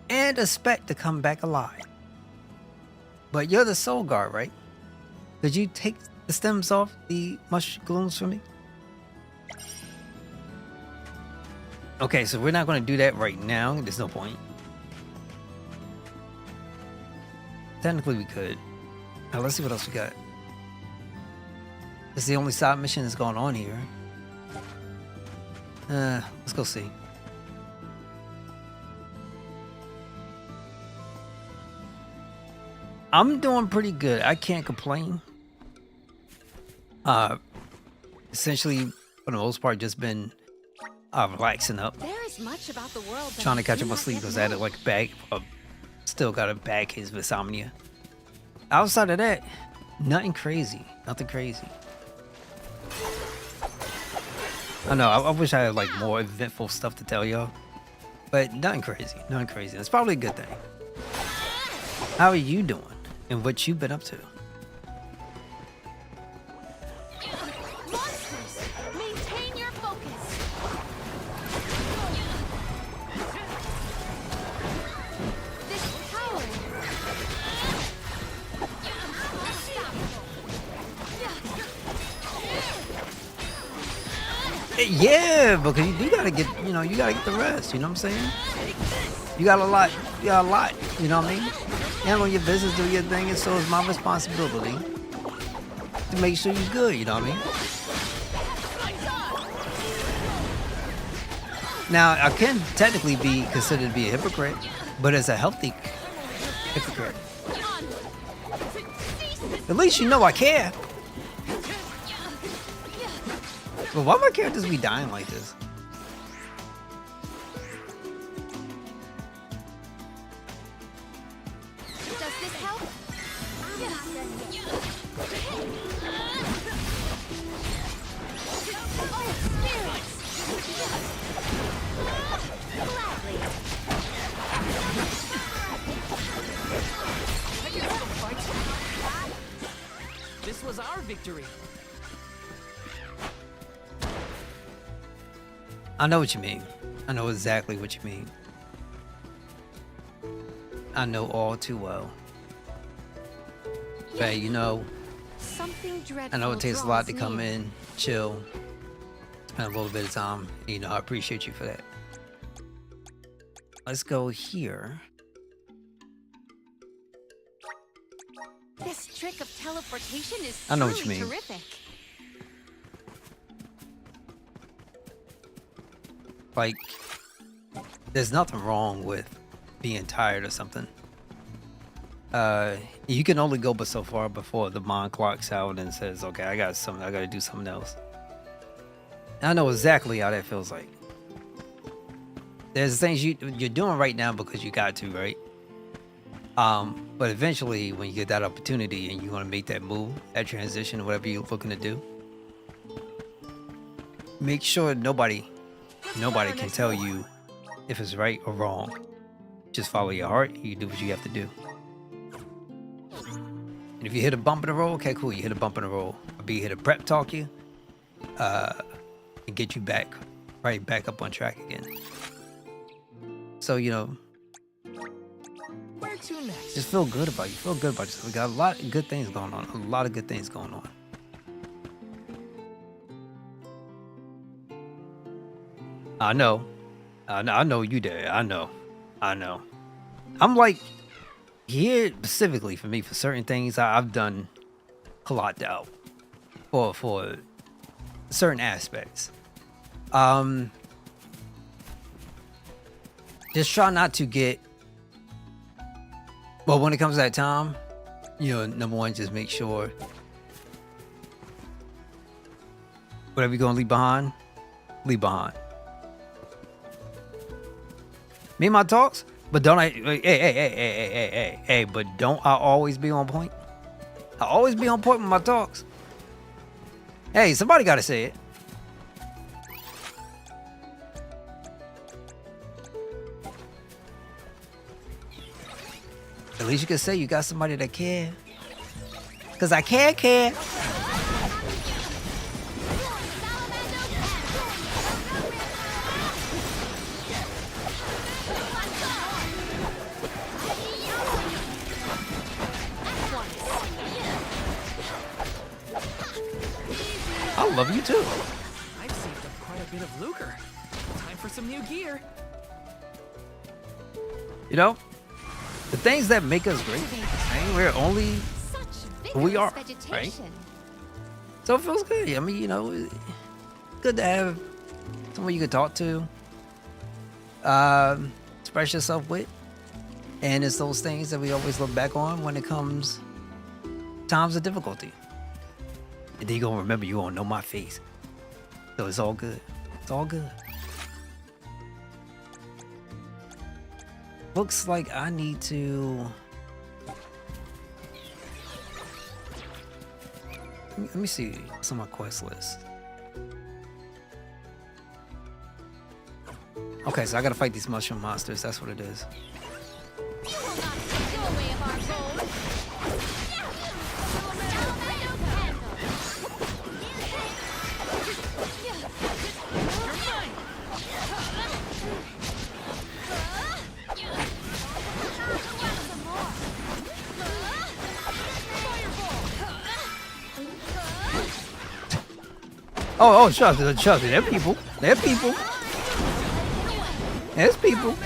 and expect to come back alive. But you're the soul guard, right? Could you take the stems off the Mushglooms for me? Okay, so we're not going to do that right now. There's no point. Technically, we could. Now, let's see what else we got. This is the only side mission that's going on here. Let's go see. I'm doing pretty good. I can't complain. Essentially, for the most part, just been relaxing up. There is much about the world Trying to catch up my sleep because I had like a still gotta bag his Insomnia. Outside of that, nothing crazy. Nothing crazy. I know, I wish I had like more eventful stuff to tell y'all. But nothing crazy. Nothing crazy. It's probably a good thing. How are you doing? And what you been up to? Monsters, maintain your focus. This power. Yeah, because you gotta get, you know, you gotta get the rest. You know what I'm saying? You got a lot. You got a lot. You know what I mean? Handle your business, do your thing, and so is my responsibility to make sure you're good. You know what I mean? Now, I can technically be considered to be a hypocrite, but as a healthy hypocrite. At least you know I care. But why my characters be dying like this? Does this help? This was our victory. I know what you mean. I know exactly what you mean. I know all too well. But you know, Something dreadful I know it takes a lot to draws come near. in, chill, spend a little bit of time. You know, I appreciate you for that. Let's go here. This trick of teleportation is I know what truly you mean. terrific. Like, there's nothing wrong with being tired or something. You can only go but so far before the mind clocks out and says, okay, I gotta do something else. And I know exactly how that feels like. There's things you're doing right now because you got to, right? But eventually when you get that opportunity and you want to make that move, that transition, whatever you're looking to do, make sure nobody can tell you if it's right or wrong. Just follow your heart. You do what you have to do. And if you hit a bump in the road, okay, cool. You hit a bump in the road. Or be here to prep talk you, and get you back up on track again. So you know, Where to next? just feel good about you. Feel good about yourself. We got a lot of good things going on. A lot of good things going on. I know you there. I know. I'm like, here specifically for me, for certain things, I've done clocked out for certain aspects. Just try not to get. Well, when it comes to that time, you know, number one, just make sure whatever you're gonna leave behind, leave behind. Me and my talks, but don't I? Hey! But don't I always be on point? I always be on point with my talks. Hey, somebody gotta say it. At least you can say you got somebody that care. Cause I care. I love you too. I've saved up quite a bit of lucre. Time for some new gear. You know, the things that make us great, right? We're only Such who we are, vigorous right? vegetation. So it feels good. I mean, you know, good to have someone you can talk to, express yourself with. And it's those things that we always look back on when it comes times of difficulty. And then you're going to remember, you're going to know my face. So it's all good. It's all good. looks like I need to. Let me see what's on my quest list. Okay, so I gotta fight these mushroom monsters. That's what it is. You will not take your way of our gold. Oh, trust me, they're people. They're people. There's people.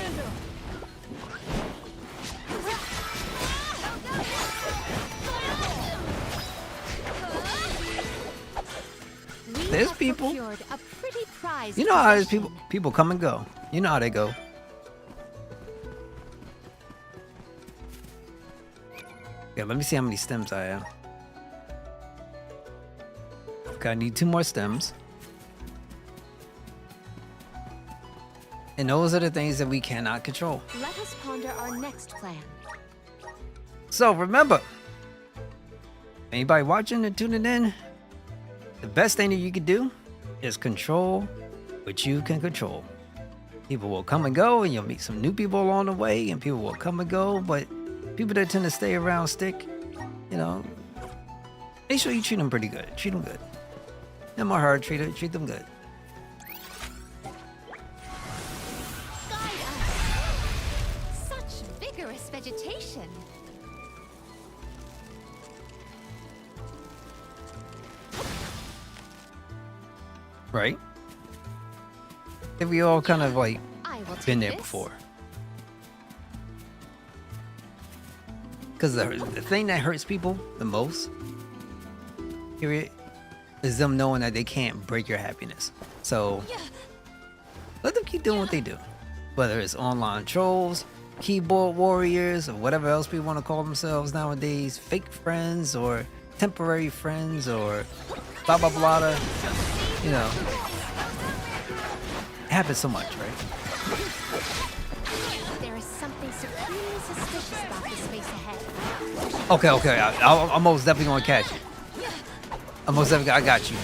There's people. A pretty prize You know how there's possession. people come and go. You know how they go. Yeah, let me see how many stems I have. Okay, I need 2 more stems. And those are the things that we cannot control. Let us ponder our next plan. So remember, anybody watching and tuning in, the best thing that you can do is control what you can control. People will come and go, and you'll meet some new people along the way, and people will come and go, but people that tend to stay around stick, you know, make sure you treat them pretty good. Treat them good. Them are hard, treat them good. Guide us. Such vigorous vegetation. Right? If we all kind of like I will been take there this. before. Because the thing that hurts people the most, period, is them knowing that they can't break your happiness. So let them keep doing what they do. Whether it's online trolls, keyboard warriors, or whatever else people want to call themselves nowadays, fake friends or temporary friends or blah blah blah. You know, it happens so much, right? There is something supremely suspicious about this space ahead. Okay, I'm most definitely gonna catch you. I'm most definitely, I got you.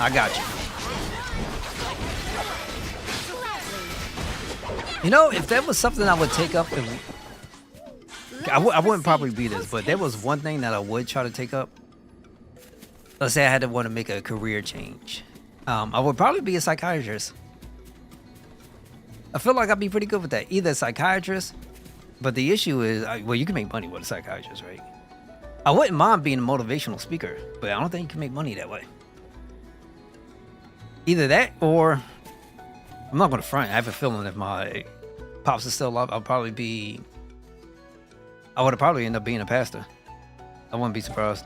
I got you. You know, if that was something I would take up, I wouldn't probably be this, but there was one thing that I would try to take up. Let's say I had to want to make a career change. I would probably be a psychiatrist. I feel like I'd be pretty good with that. Either a psychiatrist, but the issue is, well, you can make money with a psychiatrist, right? I wouldn't mind being a motivational speaker, but I don't think you can make money that way. Either that, or I'm not gonna front. I have a feeling if my pops is still alive, I would probably end up being a pastor. I wouldn't be surprised.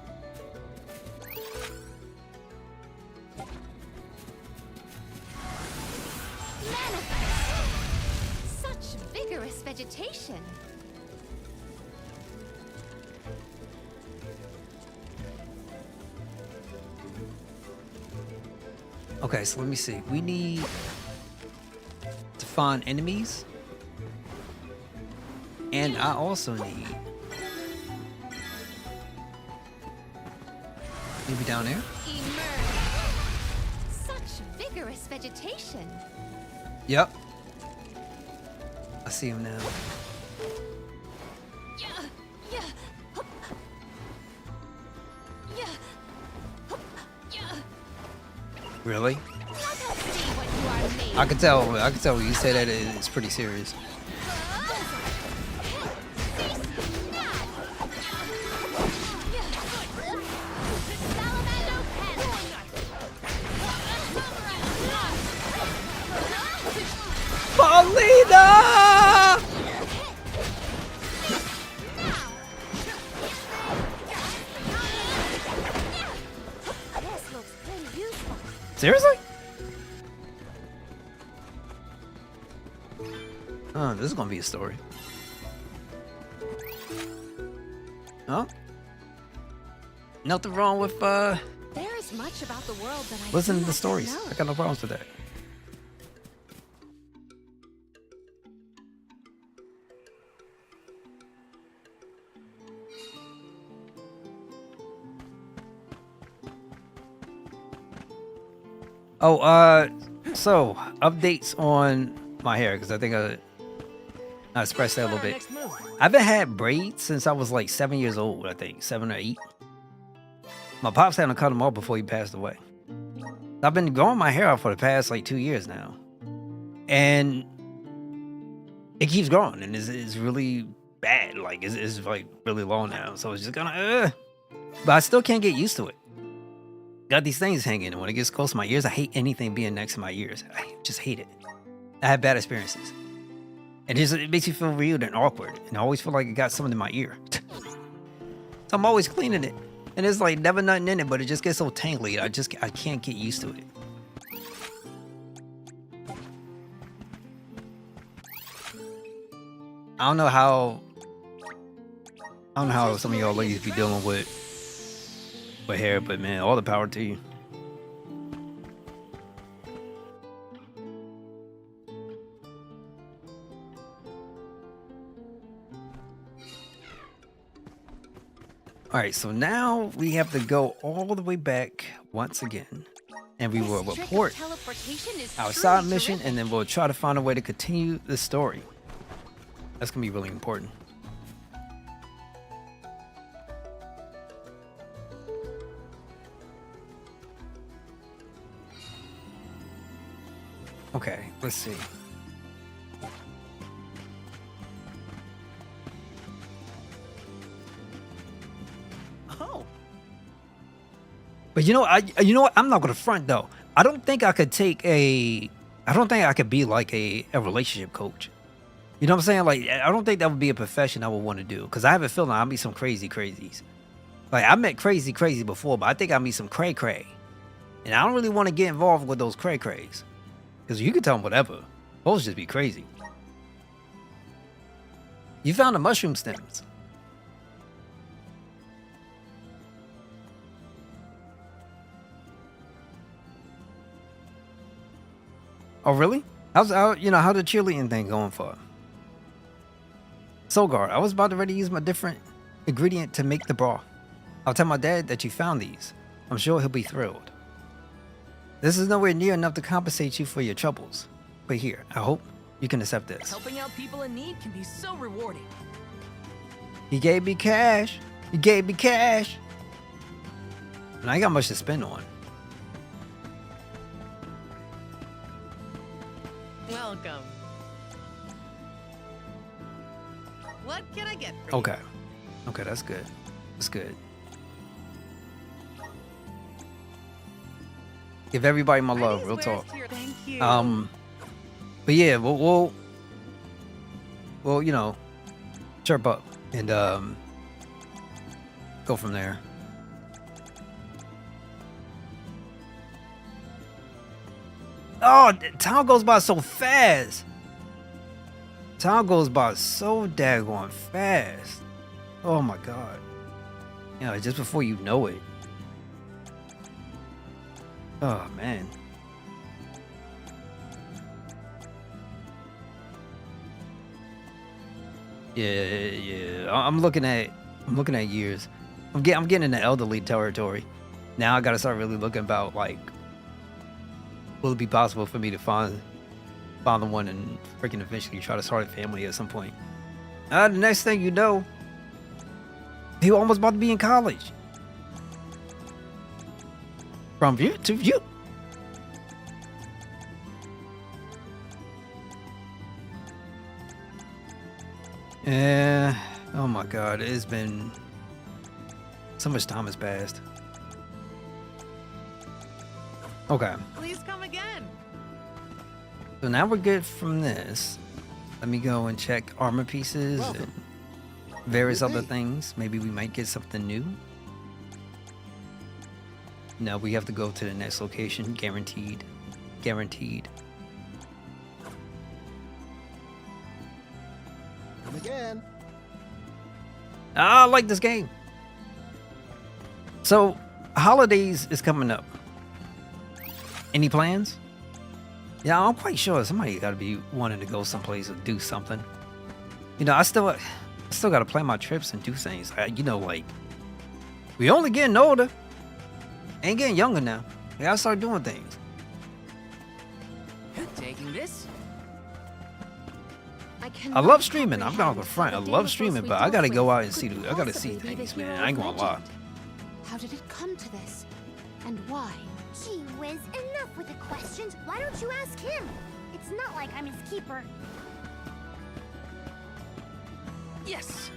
Such vigorous vegetation. Okay, so let me see. We need to find enemies. And I also need... maybe down there? Emerge. Such vigorous vegetation. Yep. I see him now. Really? I could tell when you say that it's pretty serious. Paulina! This looks pretty useful. Seriously? Oh, this is gonna be a story. Oh, nothing wrong with There is much about the world that I listen do to the not stories. know. I got no problems with that. Oh, so updates on my hair because I think I expressed that a little bit. Next move. I haven't had braids since I was like 7 years old. I think 7 or 8. My pops had to cut them off before he passed away. I've been growing my hair out for the past like 2 years now, and it keeps growing, and it's really bad. Like it's like really long now, so it's just gonna. But I still can't get used to it. Got these things hanging, and when it gets close to my ears, I hate anything being next to my ears. I just hate it. I have bad experiences. And it makes you feel weird and awkward. And I always feel like it got something in my ear. So I'm always cleaning it. And there's like never nothing in it, but it just gets so tangly. I can't get used to it. I don't know how some of y'all ladies be dealing with hair, but man, all the power to you. All right, so now we have to go all the way back once again, and we will report our side mission, and then we'll try to find a way to continue the story. That's gonna be really important. Okay, let's see. But you know what? I'm not gonna front though. I don't think I could be like a relationship coach. You know what I'm saying? Like, I don't think that would be a profession I would want to do. Because I have a feeling I'll meet some crazies. Like, I met crazy before, but I think I'll meet some cray. And I don't really want to get involved with those crays. Because you can tell them whatever. Those just be crazy. You found the mushroom stems. Oh, really? How the cheerleading thing going for? Solgar, I was about to ready to use my different ingredient to make the bra. I'll tell my dad that you found these. I'm sure he'll be thrilled. This is nowhere near enough to compensate you for your troubles. But here, I hope you can accept this. Helping out people in need can be so rewarding. He gave me cash. And I ain't got much to spend on. Welcome. What can I get for you? Okay, that's good. That's good. Give everybody my love, real talk. Thank you. But yeah, we'll chirp up and go from there. Oh, time goes by so fast. Time goes by so daggone fast. Oh my god. Just before you know it. Oh man. Yeah. I'm looking at years. I'm getting in the elderly territory. Now I gotta start really looking about like, will it be possible for me to find the one and freaking eventually try to start a family at some point? The next thing you know, he almost about to be in college. From view to view. Oh my god, it's been so much time has passed. Okay. Please come again. So now we're good from this. Let me go and check armor pieces and various other things. Maybe we might get something new. No, we have to go to the next location. Guaranteed. Come again. I like this game. So, holidays is coming up. Any plans? Yeah, I'm quite sure somebody got to be wanting to go someplace or do something. I still got to plan my trips and do things. Like, we only getting older. Ain't getting younger now. We gotta start doing things. making this. I love streaming. I'm not gonna front. I love streaming, but I gotta go out and see. I gotta see things, man. I ain't gonna lie. How did it come to this? And why? Gee whiz, enough with the questions. Why don't you ask him? It's not like I'm his keeper. Yes.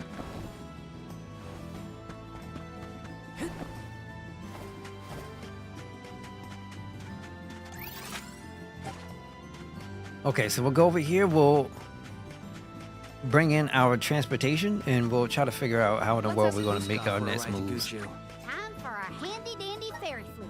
Okay, so we'll go over here. We'll bring in our transportation, and we'll try to figure out how in the world we're gonna make our next moves. Time for a handy dandy fairy fleet.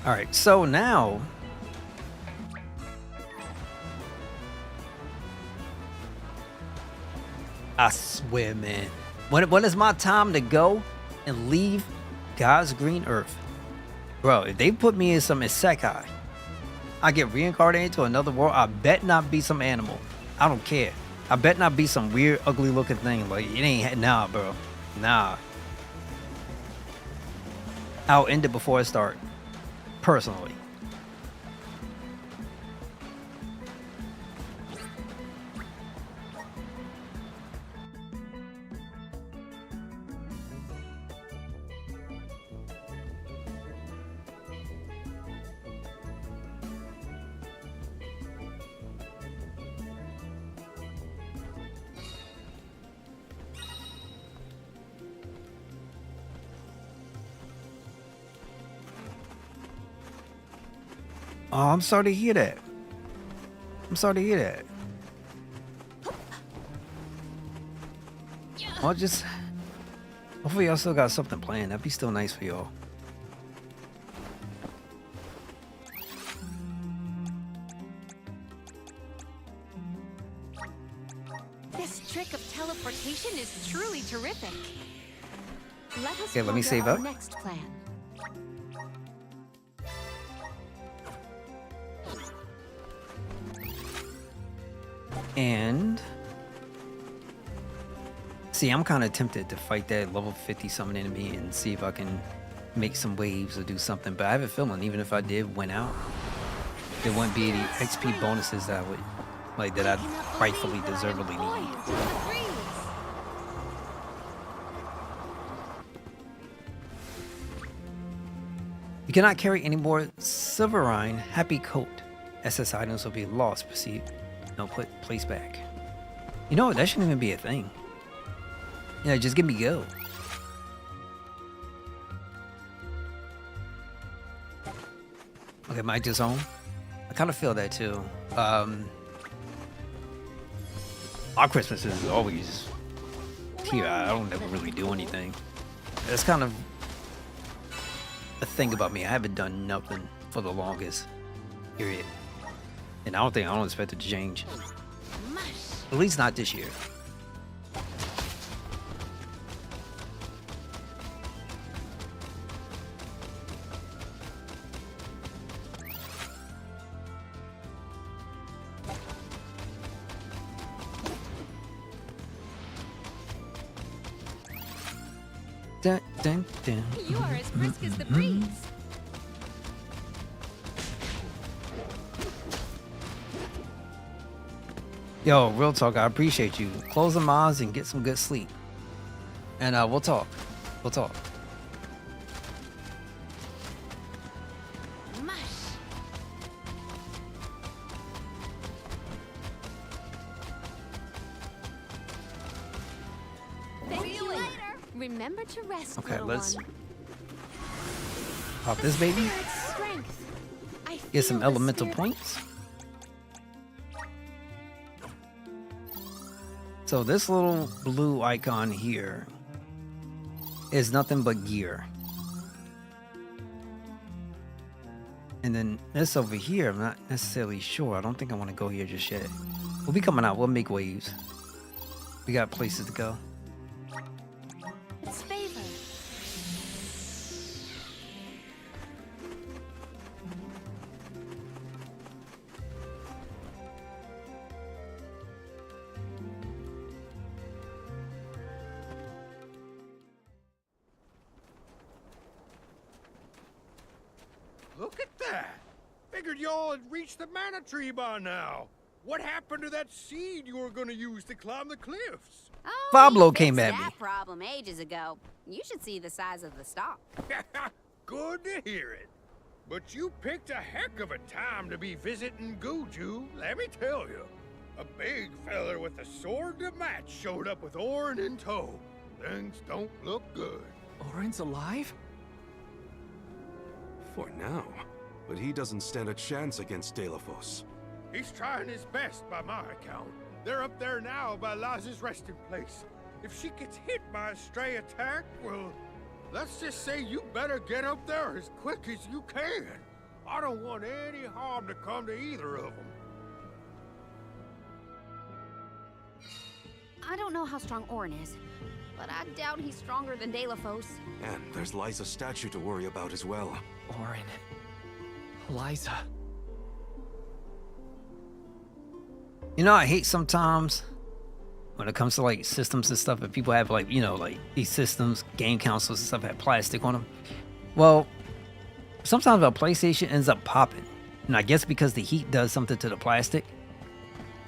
All right, so now I swear, man, when is my time to go and leave God's green earth? Bro, if they put me in some isekai, I get reincarnated to another world, I bet not be some animal. I don't care. I bet not be some weird, ugly looking thing. Like, it ain't, nah, bro. Nah. I'll end it before I start. Personally. Oh, I'm sorry to hear that. I'm sorry to hear that. I'll just... Hopefully y'all still got something planned. That'd be still nice for y'all. This trick of teleportation is truly terrific. Let us Okay, let me ponder save our up. next plan. And... See, I'm kind of tempted to fight that level 50 something enemy and see if I can make some waves or do something. But I have a feeling even if I did win out, there wouldn't be any XP bonuses that I would, like, that I rightfully deservedly need. You cannot carry any more Silverine Happy Coat. SS items will be lost. Proceed. No, place back. You know what? That shouldn't even be a thing. Yeah, just give me go. Okay, Mike just home. I kind of feel that too. Our Christmas is always here. I don't ever really do anything. That's kind of a thing about me. I haven't done nothing for the longest period. And I don't expect it to change. At least not this year. Dun, dun, dun. You are as brisk as the breeze. Yo, real talk, I appreciate you. Close them eyes and get some good sleep. And we'll talk. We'll talk. Remember to rest. Okay, little let's one. pop this baby. Spirit's strength. I Get some feel the elemental spirit- points. So this little blue icon here is nothing but gear. And then this over here, I'm not necessarily sure. I don't think I want to go here just yet. We'll be coming out. We'll make waves. We got places to go. It's Look at that. Figured y'all had reached the mana tree by now. What happened to that seed you were gonna use to climb the cliffs? Oh, Pablo we came fixed at me. that problem ages ago. You should see the size of the stalk. Good to hear it. But you picked a heck of a time to be visiting Guju, let me tell you. A big feller with a sword to match showed up with Orin in tow. Things don't look good. Orin's alive? For now. But he doesn't stand a chance against Delafos. He's trying his best by my account. They're up there now by Liza's resting place. If she gets hit by a stray attack, well, let's just say you better get up there as quick as you can. I don't want any harm to come to either of them. I don't know how strong Orin is, but I doubt he's stronger than Delafos. And there's Liza's statue to worry about as well. Orin. Liza. You know, I hate sometimes when it comes to like systems and stuff, and people have like, you know, like these systems, game consoles and stuff have plastic on them. Well, sometimes a PlayStation ends up popping. And I guess because the heat does something to the plastic.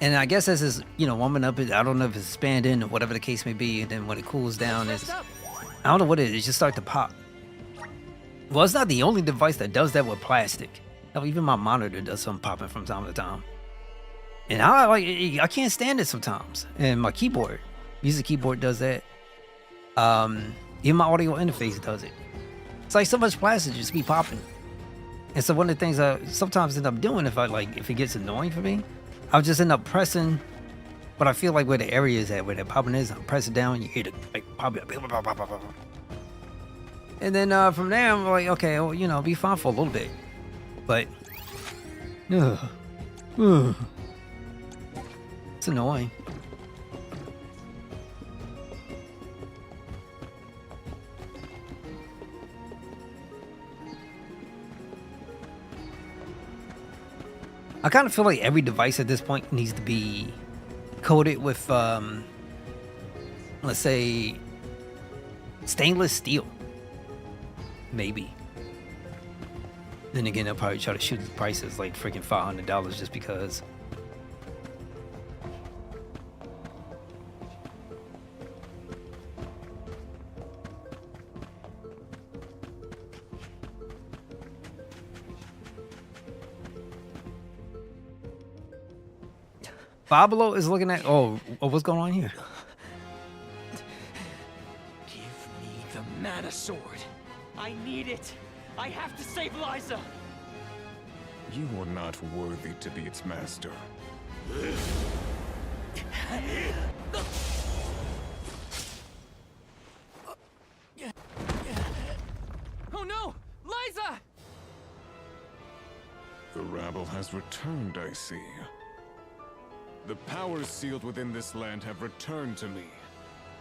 And I guess as it's, you know, warming up, I don't know if it's expanding or whatever the case may be. And then when it cools down, I don't know what it is, it just starts to pop. Well, it's not the only device that does that with plastic. Hell, even my monitor does some popping from time to time. And I can't stand it sometimes. And my keyboard, music keyboard does that. Even my audio interface does it. It's like so much plastic just be popping. And so one of the things I sometimes end up doing if it gets annoying for me, I'll just end up pressing what I feel like where the area is at, where that popping is. I'll press it down, you hear it like pop. And then from there, I'm like, okay, well, you know, be fine for a little bit. But, it's annoying. I kind of feel like every device at this point needs to be coated with, let's say, stainless steel. Maybe. Then again, they'll probably try to shoot the prices like freaking $500 just because. Pablo is looking at. Oh, what's going on here? Give me the mana sword. I need it. I have to save Liza. You are not worthy to be its master. Oh no! Liza! The rabble has returned, I see. The powers sealed within this land have returned to me.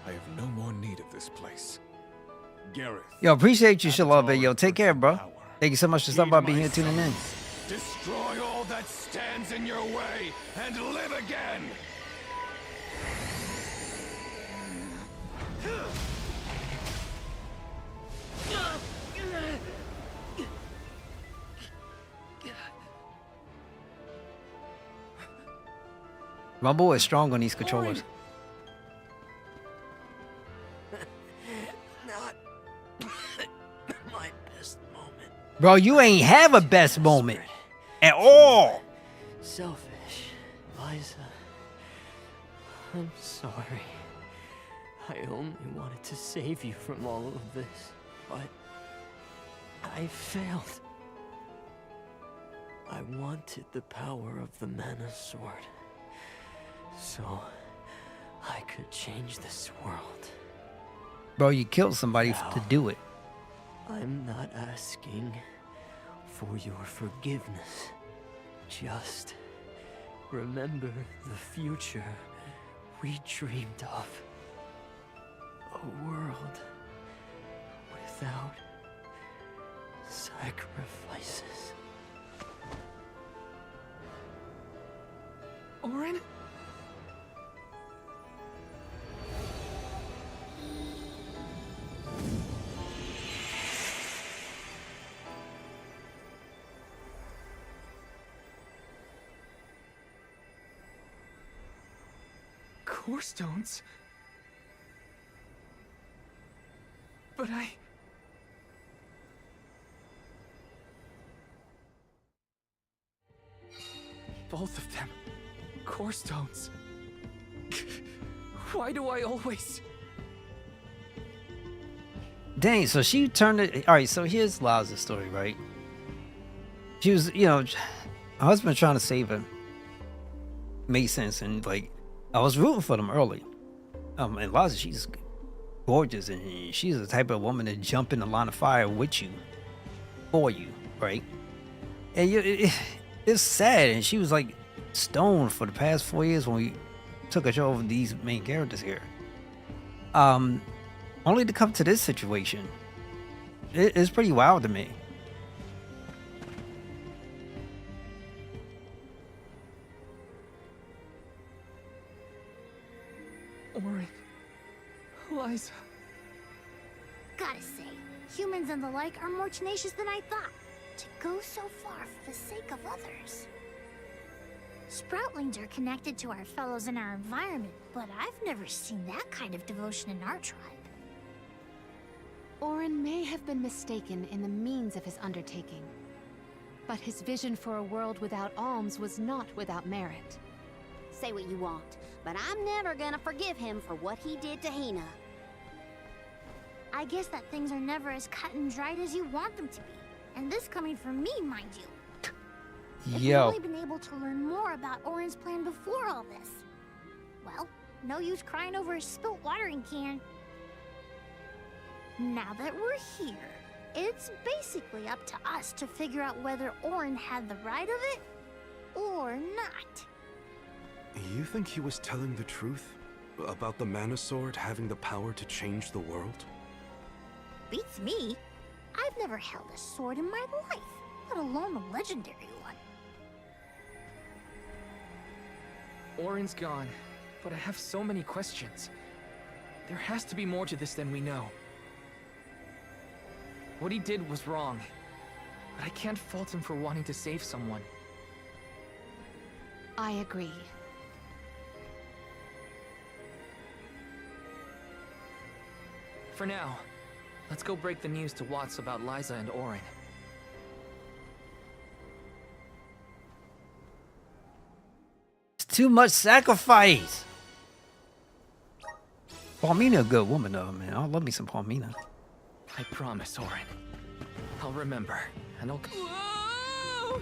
I have no more need of this place. Gareth. Yo, appreciate you, Shalom. Yo, take care, bro. Thank you so much for stopping by, being here, tuning in. Destroy all that stands in your way and live again. Rumble is strong on these controllers. Not my best moment. Bro, you ain't have a best moment at all. Selfish, Liza. I'm sorry. I only wanted to save you from all of this, but I failed. I wanted the power of the mana sword, so I could change this world. Bro, you killed somebody to do it. I'm not asking for your forgiveness. Just remember the future we dreamed of. A world without sacrifices. Orin? Core stones? But both of them. Core stones. Why do I always... Dang, so she turned it. All right, so here's Liza's story, right? She was, you know, her husband trying to save her. Made sense, and like, I was rooting for them early. And Liza, she's gorgeous, and she's the type of woman to jump in the line of fire with you, for you, right? And it's sad, and she was like stoned for the past 4 years when we took a show of these main characters here. Only to come to this situation. It's pretty wild to me. Auron. Liza. Gotta say, humans and the like are more tenacious than I thought. To go so far for the sake of others. Sproutlings are connected to our fellows in our environment, but I've never seen that kind of devotion in our tribe. Auron may have been mistaken in the means of his undertaking, but his vision for a world without alms was not without merit. Say what you want, but I'm never gonna forgive him for what he did to Hina. I guess that things are never as cut and dried as you want them to be. And this coming from me, mind you. If we'd only been able to learn more about Auron's plan before all this. Well, no use crying over a spilt watering can. Now that we're here, it's basically up to us to figure out whether Auron had the right of it or not. You think he was telling the truth about the Mana Sword having the power to change the world? Beats me. I've never held a sword in my life, let alone a legendary one. Auron's gone, but I have so many questions. There has to be more to this than we know. What he did was wrong, but I can't fault him for wanting to save someone. I agree. For now, let's go break the news to Watts about Liza and Auron. It's too much sacrifice. Palmina, a good woman though, man. I love me some Palmina. I promise, Auron. I'll remember, and I'll... Whoa!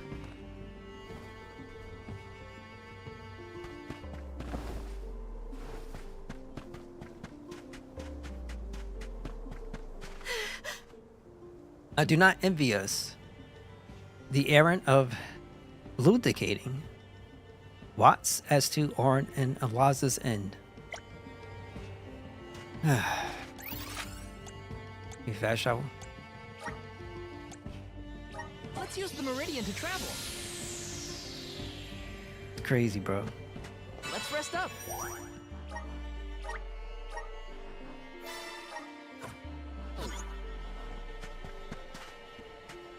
I do not envy us. The errand of ludicating Watts as to Auron and Liza's end. You fast travel? Let's use the Meridian to travel. It's crazy, bro. Let's rest up.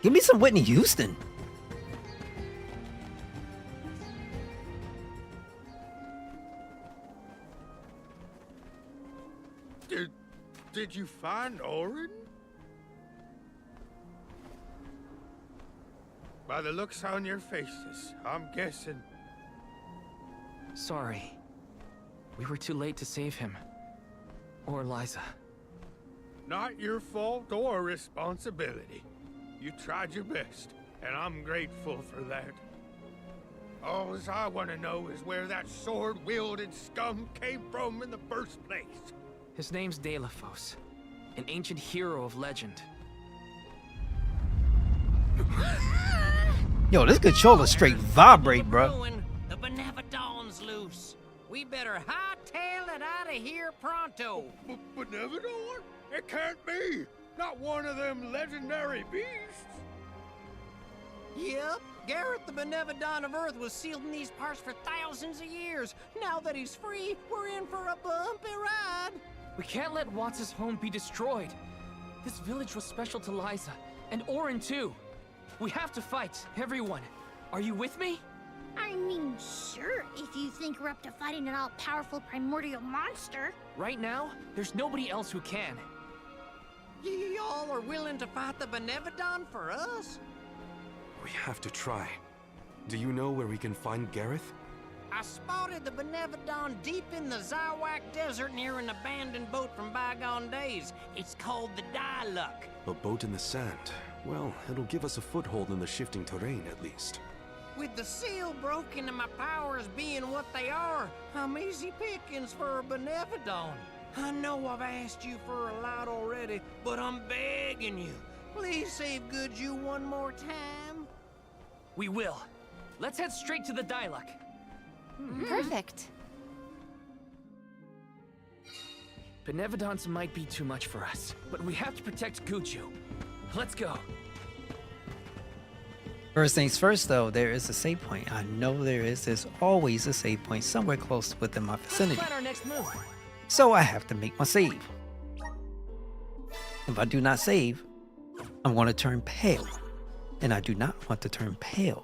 Give me some Whitney Houston. Did you find Auron? By the looks on your faces, I'm guessing. Sorry. We were too late to save him. Or Liza. Not your fault or responsibility. You tried your best, and I'm grateful for that. All I want to know is where that sword-wielded scum came from in the first place. His name's Deilephos, an ancient hero of legend. Yo, this controller straight vibrate, bro. The Benevodon's loose. We better hightail it out of here pronto. Benevodon? It can't be. Not one of them legendary beasts. Yep. Gareth the Benevodon of Earth was sealed in these parts for thousands of years. Now that he's free, we're in for a bumpy ride. We can't let Watts' home be destroyed. This village was special to Liza, and Auron too. We have to fight, everyone. Are you with me? I mean, sure, if you think we're up to fighting an all-powerful primordial monster. Right now, there's nobody else who can. Y'all are willing to fight the Benevodon for us? We have to try. Do you know where we can find Gareth? I spotted the Benevodon deep in the Zawak Desert near an abandoned boat from bygone days. It's called the Diluc. A boat in the sand. Well, it'll give us a foothold in the shifting terrain, at least. With the seal broken and my powers being what they are, I'm easy pickings for a Benevodon. I know I've asked you for a lot already, but I'm begging you. Please save Goodju one more time. We will. Let's head straight to the Diluc. Perfect. Benevodons might be too much for us, but we have to protect Goodju. Let's go. First things first, though, there is a save point. I know there is. There's always a save point somewhere close within my vicinity. Plan our next move. So I have to make my save. If I do not save, I'm going to turn pale. And I do not want to turn pale.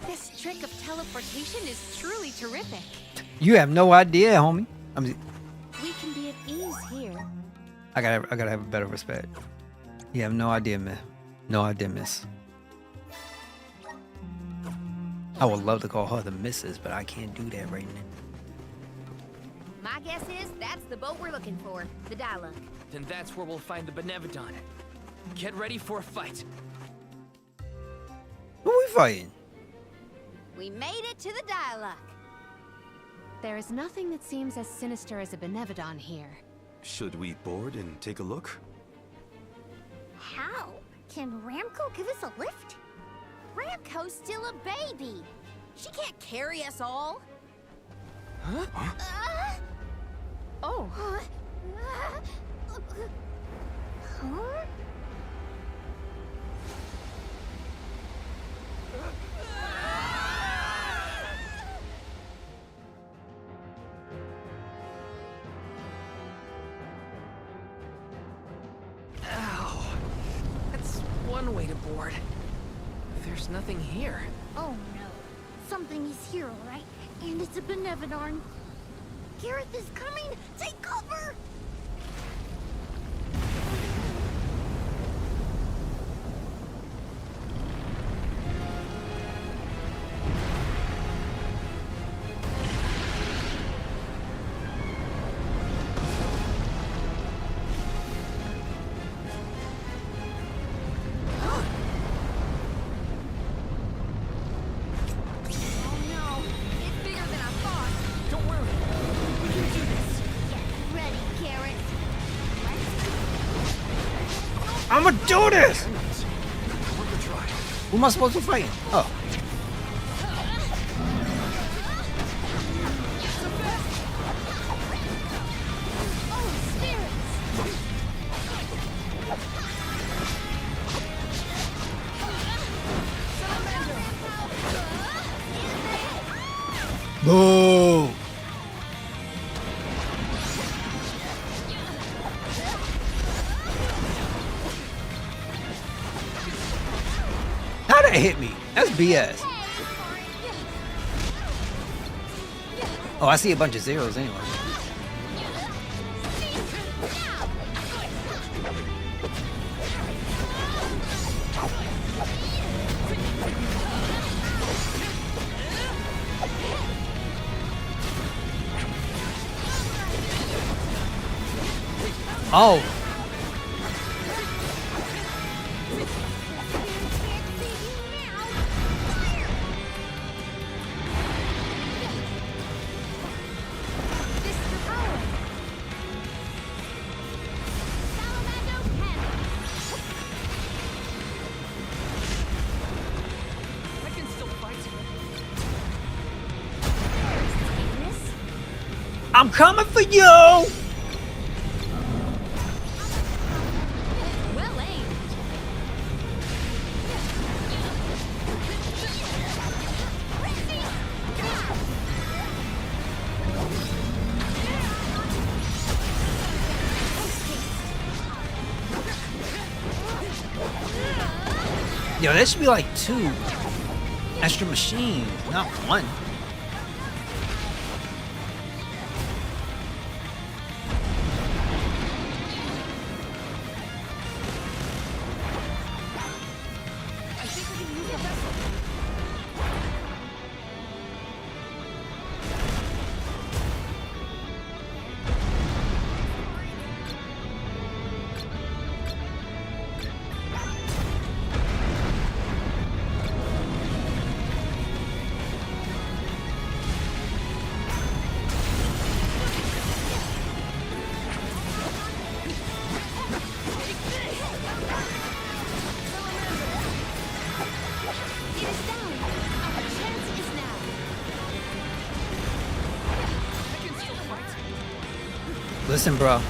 This trick of teleportation is truly terrific. You have no idea, homie. We can be at ease here. I gotta have a better respect. You have no idea, man. No idea, miss. I would love to call her the missus, but I can't do that right now. My guess is that's the boat we're looking for, the Diluc. Then that's where we'll find the Benevodon. Get ready for a fight. Who we fighting? We made it to the Diluc. There is nothing that seems as sinister as a Benevodon here. Should we board and take a look? How? Can Ramco give us a lift? Ramco's still a baby. She can't carry us all. Huh? Oh. Huh? Ow. That's one way to board. There's nothing here. Oh no. Something is here, alright? And it's a Benevodon. Gareth is coming! Take cover! I'ma do this! Who am I supposed to fight? Oh. Boo! How did it hit me? That's BS. Oh, I see a bunch of zeros anyway. Oh. I'm coming for you! Yo, there should be like 2 extra machines, not 1. Listen, bro.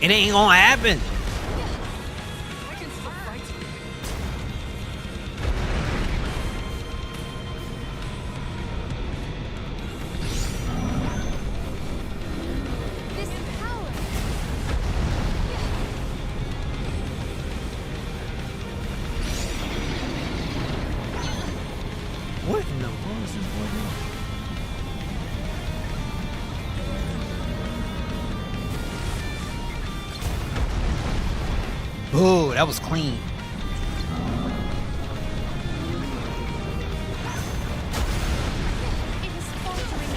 It ain't gonna happen. What in the world is this boy doing? Oh, that was clean.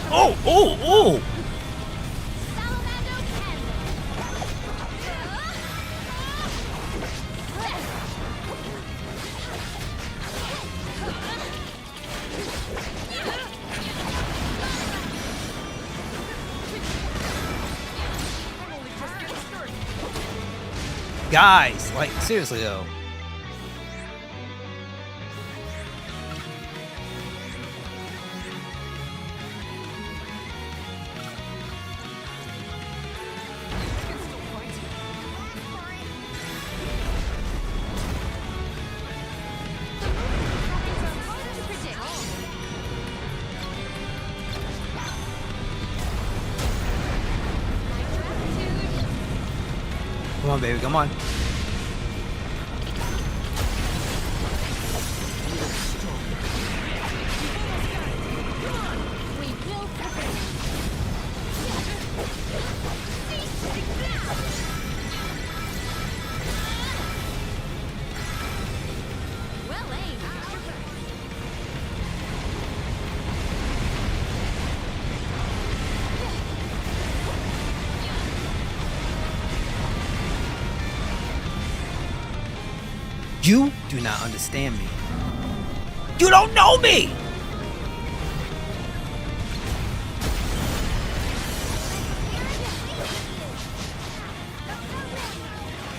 Oh, oh, oh! Guys, like, seriously though. Come on, baby, come on. You do not understand me. You don't know me!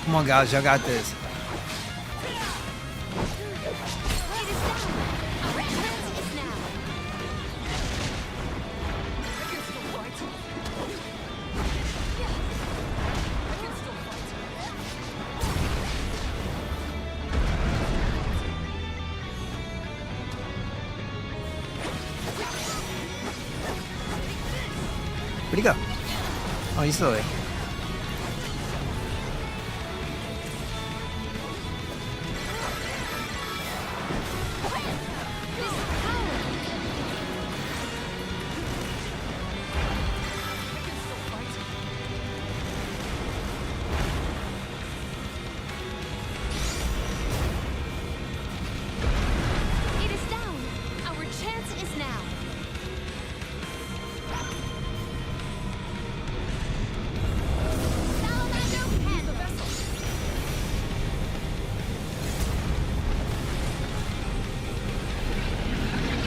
Come on, guys, y'all got this. Where'd he go? Oh, he's still there.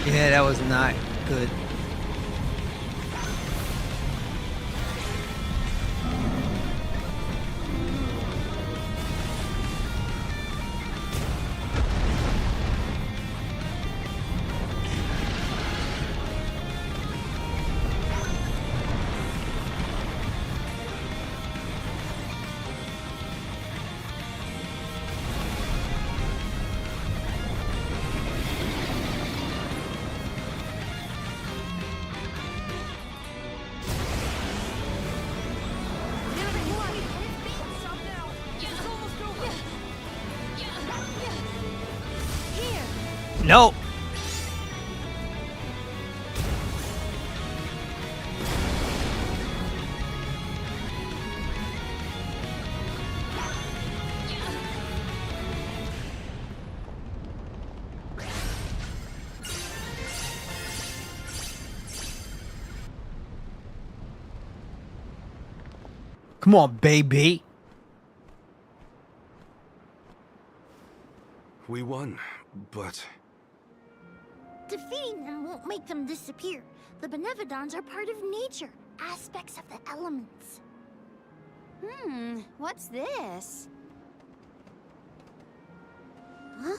Yeah, that was not good. No. Come on, baby. We won, but Defeating them won't make them disappear. The Benevodons are part of nature, aspects of the elements. What's this? Huh?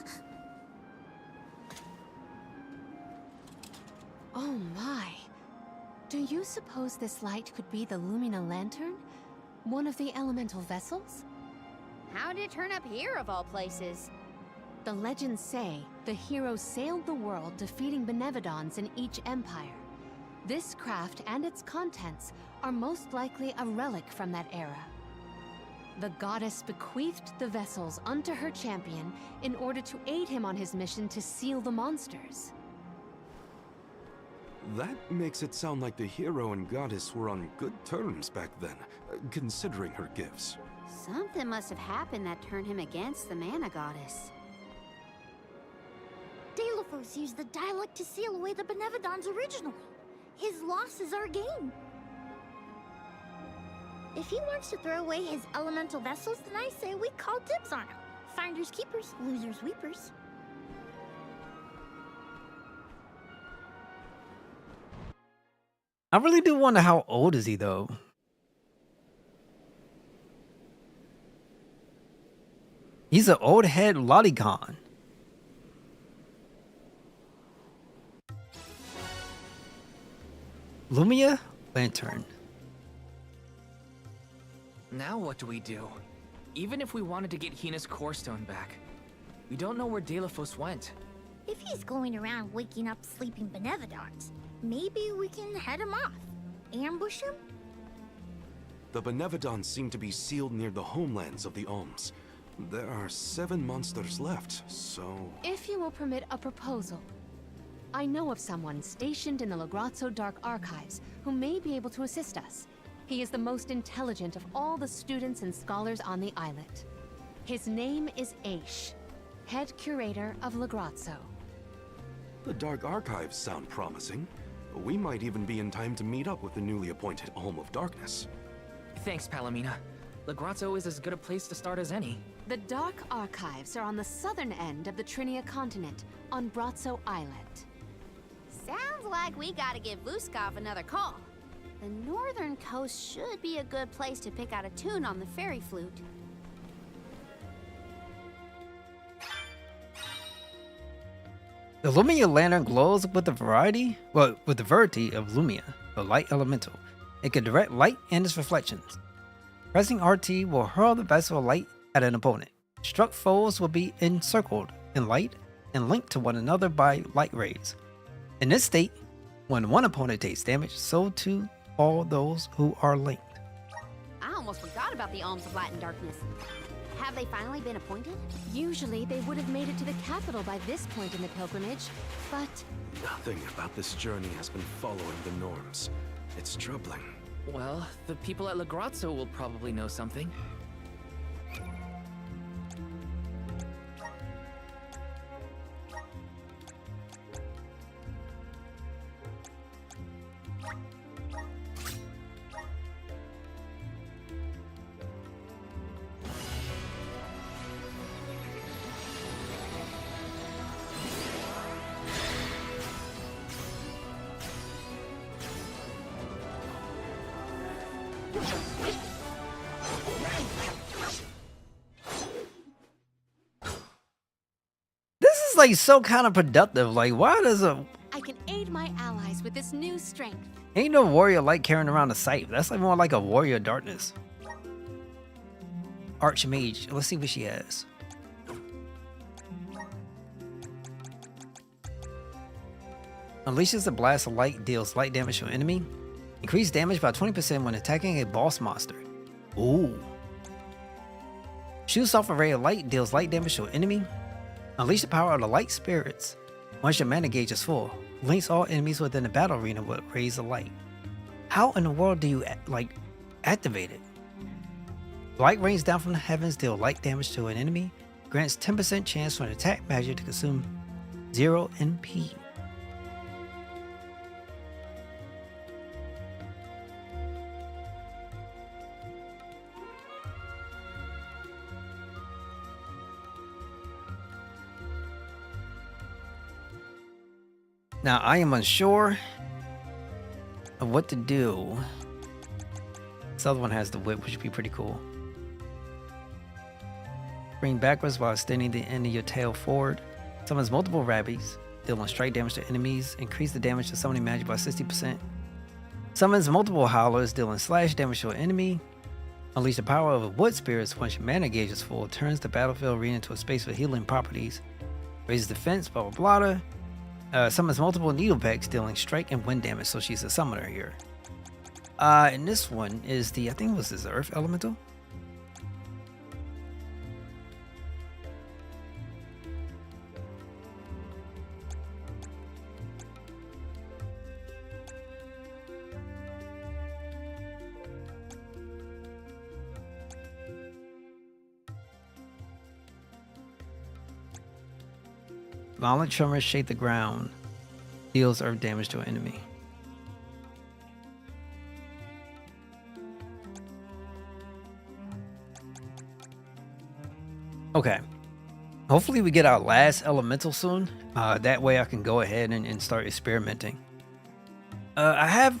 Oh my. Do you suppose this light could be the Lumina Lantern? One of the elemental vessels? How did it turn up here of all places? The legends say the heroes sailed the world defeating Benevodons in each empire. This craft and its contents are most likely a relic from that era. The goddess bequeathed the vessels unto her champion in order to aid him on his mission to seal the monsters. that makes it sound like the hero and goddess were on good terms back then, considering her gifts. Something must have happened that turned him against the Mana Goddess. Deilophos used the dialect to seal away the Benevodons originally. His loss is our gain. If he wants to throw away his elemental vessels, then I say we call dibs on him. Finders keepers, losers weepers. I really do wonder how old is he though. He's an old head lolicon. Lumina Lantern. Now what do we do? Even if we wanted to get Hina's core stone back, we don't know where Deilophos went. If he's going around waking up sleeping Benevodons, maybe we can head him off. Ambush him? The Benevodons seem to be sealed near the homelands of the Alms. There are 7 monsters left, so... If you will permit a proposal. I know of someone stationed in the Legrazzo Dark Archives who may be able to assist us. He is the most intelligent of all the students and scholars on the islet. His name is Aish, head curator of Legrazzo. The Dark Archives sound promising. We might even be in time to meet up with the newly appointed Alm of Darkness. Thanks, Palomina. Legrazzo is as good a place to start as any. The Dark Archives are on the southern end of the Trinia continent, on Brazzo Islet. Sounds like we gotta give Vuskov another call. The northern coast should be a good place to pick out a tune on the fairy flute. The Lumina Lantern glows with the variety of Lumia, the light elemental. It can direct light and its reflections. Pressing RT will hurl the vessel of light at an opponent. Struck foes will be encircled in light and linked to one another by light rays. In this state, when one opponent takes damage, so too all those who are linked. I almost forgot about the Alms of Light and Darkness. Have they finally been appointed? Usually they would have made it to the capital by this point in the pilgrimage, but... Nothing about this journey has been following the norms. It's troubling. Well, the people at Legrazzo will probably know something. This is like so counterproductive. Like, why does a I can aid my allies with this new strength. ain't no warrior light carrying around a scythe? That's like more like a warrior of darkness. Archmage. Let's see what she has. Unleashes a blast of light, deals light damage to an enemy. Increase damage by 20% when attacking a boss monster. Ooh. Shoots off a ray of light, deals light damage to an enemy. Unleash the power of the light spirits. Once your mana gauge is full, links all enemies within the battle arena with rays of light. How in the world do you activate it? Light rains down from the heavens, deal light damage to an enemy, grants 10% chance for an attack magic to consume 0 NP. Now, I am unsure of what to do. This other one has the whip, which would be pretty cool. Spring backwards while extending the end of your tail forward. Summons multiple rabbies, dealing strike damage to enemies. Increase the damage to summoning magic by 60%. Summons multiple howlers, dealing slash damage to an enemy. Unleash the power of a wood spirits once your mana gauge is full. Turns the battlefield arena into a space with healing properties. Raises defense, blah blah blah. Summons multiple needle pecks, dealing strike and wind damage, so she's a summoner here. And this one is the, I think it was this Earth Elemental. Violent tremors shake the ground. Deals earth damage to an enemy. Okay. Hopefully we get our last elemental soon. That way I can go ahead and start experimenting. I have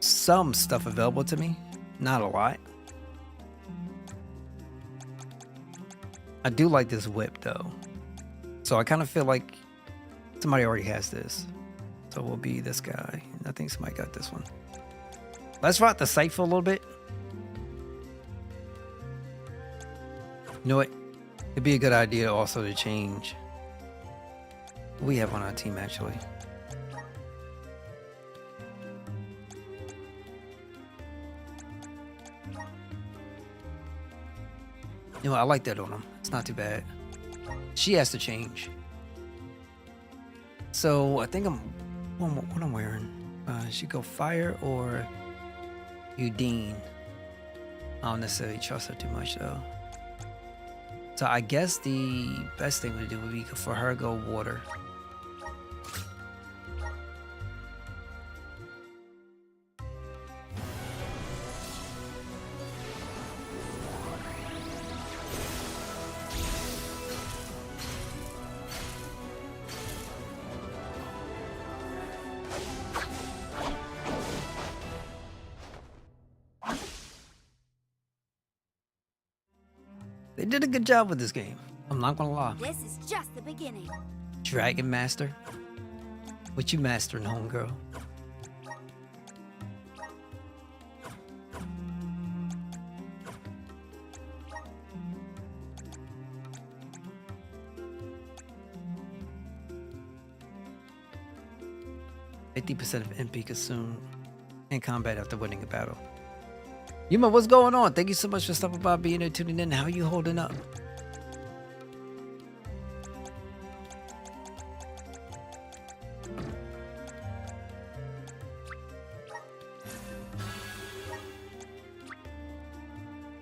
some stuff available to me. Not a lot. I do like this whip though. So I kind of feel like somebody already has this. So we'll be this guy. I think somebody got this one. Let's rock the site for a little bit. You know what? It'd be a good idea also to change. We have on our team actually. You know, I like that on him. It's not too bad. She has to change. So I think what I'm wearing. She go fire or Udine. I don't necessarily trust her too much though. So I guess the best thing to do would be for her go water. They did a good job with this game. I'm not gonna lie. This is just the beginning. Dragon Master? What you mastering, homegirl? %50 of MP consumed in combat after winning a battle. Yuma, what's going on? Thank you so much for stopping by, being there, tuning in. How are you holding up?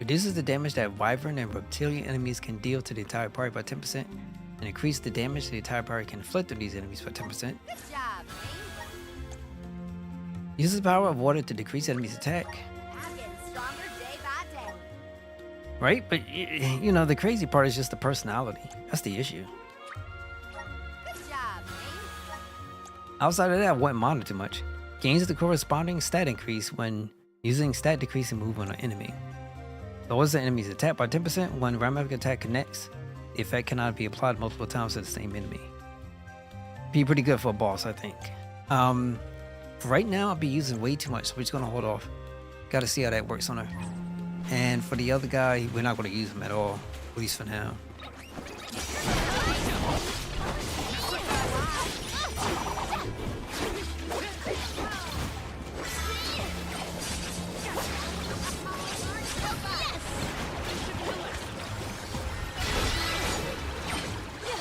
Reduces the damage that Wyvern and Reptilian enemies can deal to the entire party by 10%, and increase the damage the entire party can inflict on these enemies by 10%. Good job, Uses the power of water to decrease enemies' attack. I'm getting stronger day by day. Right? But, you know, the crazy part is just the personality. That's the issue. Good job, Outside of that, I wouldn't monitor too much. Gains the corresponding stat increase when using stat decreasing move on an enemy. Lowers the enemy's attack by 10% when Ramic attack connects. The effect cannot be applied multiple times to the same enemy. Be pretty good for a boss, I think. Right now, I'll be using way too much, so we're just gonna hold off. Gotta see how that works on her. And for the other guy, we're not gonna use him at all, at least for now.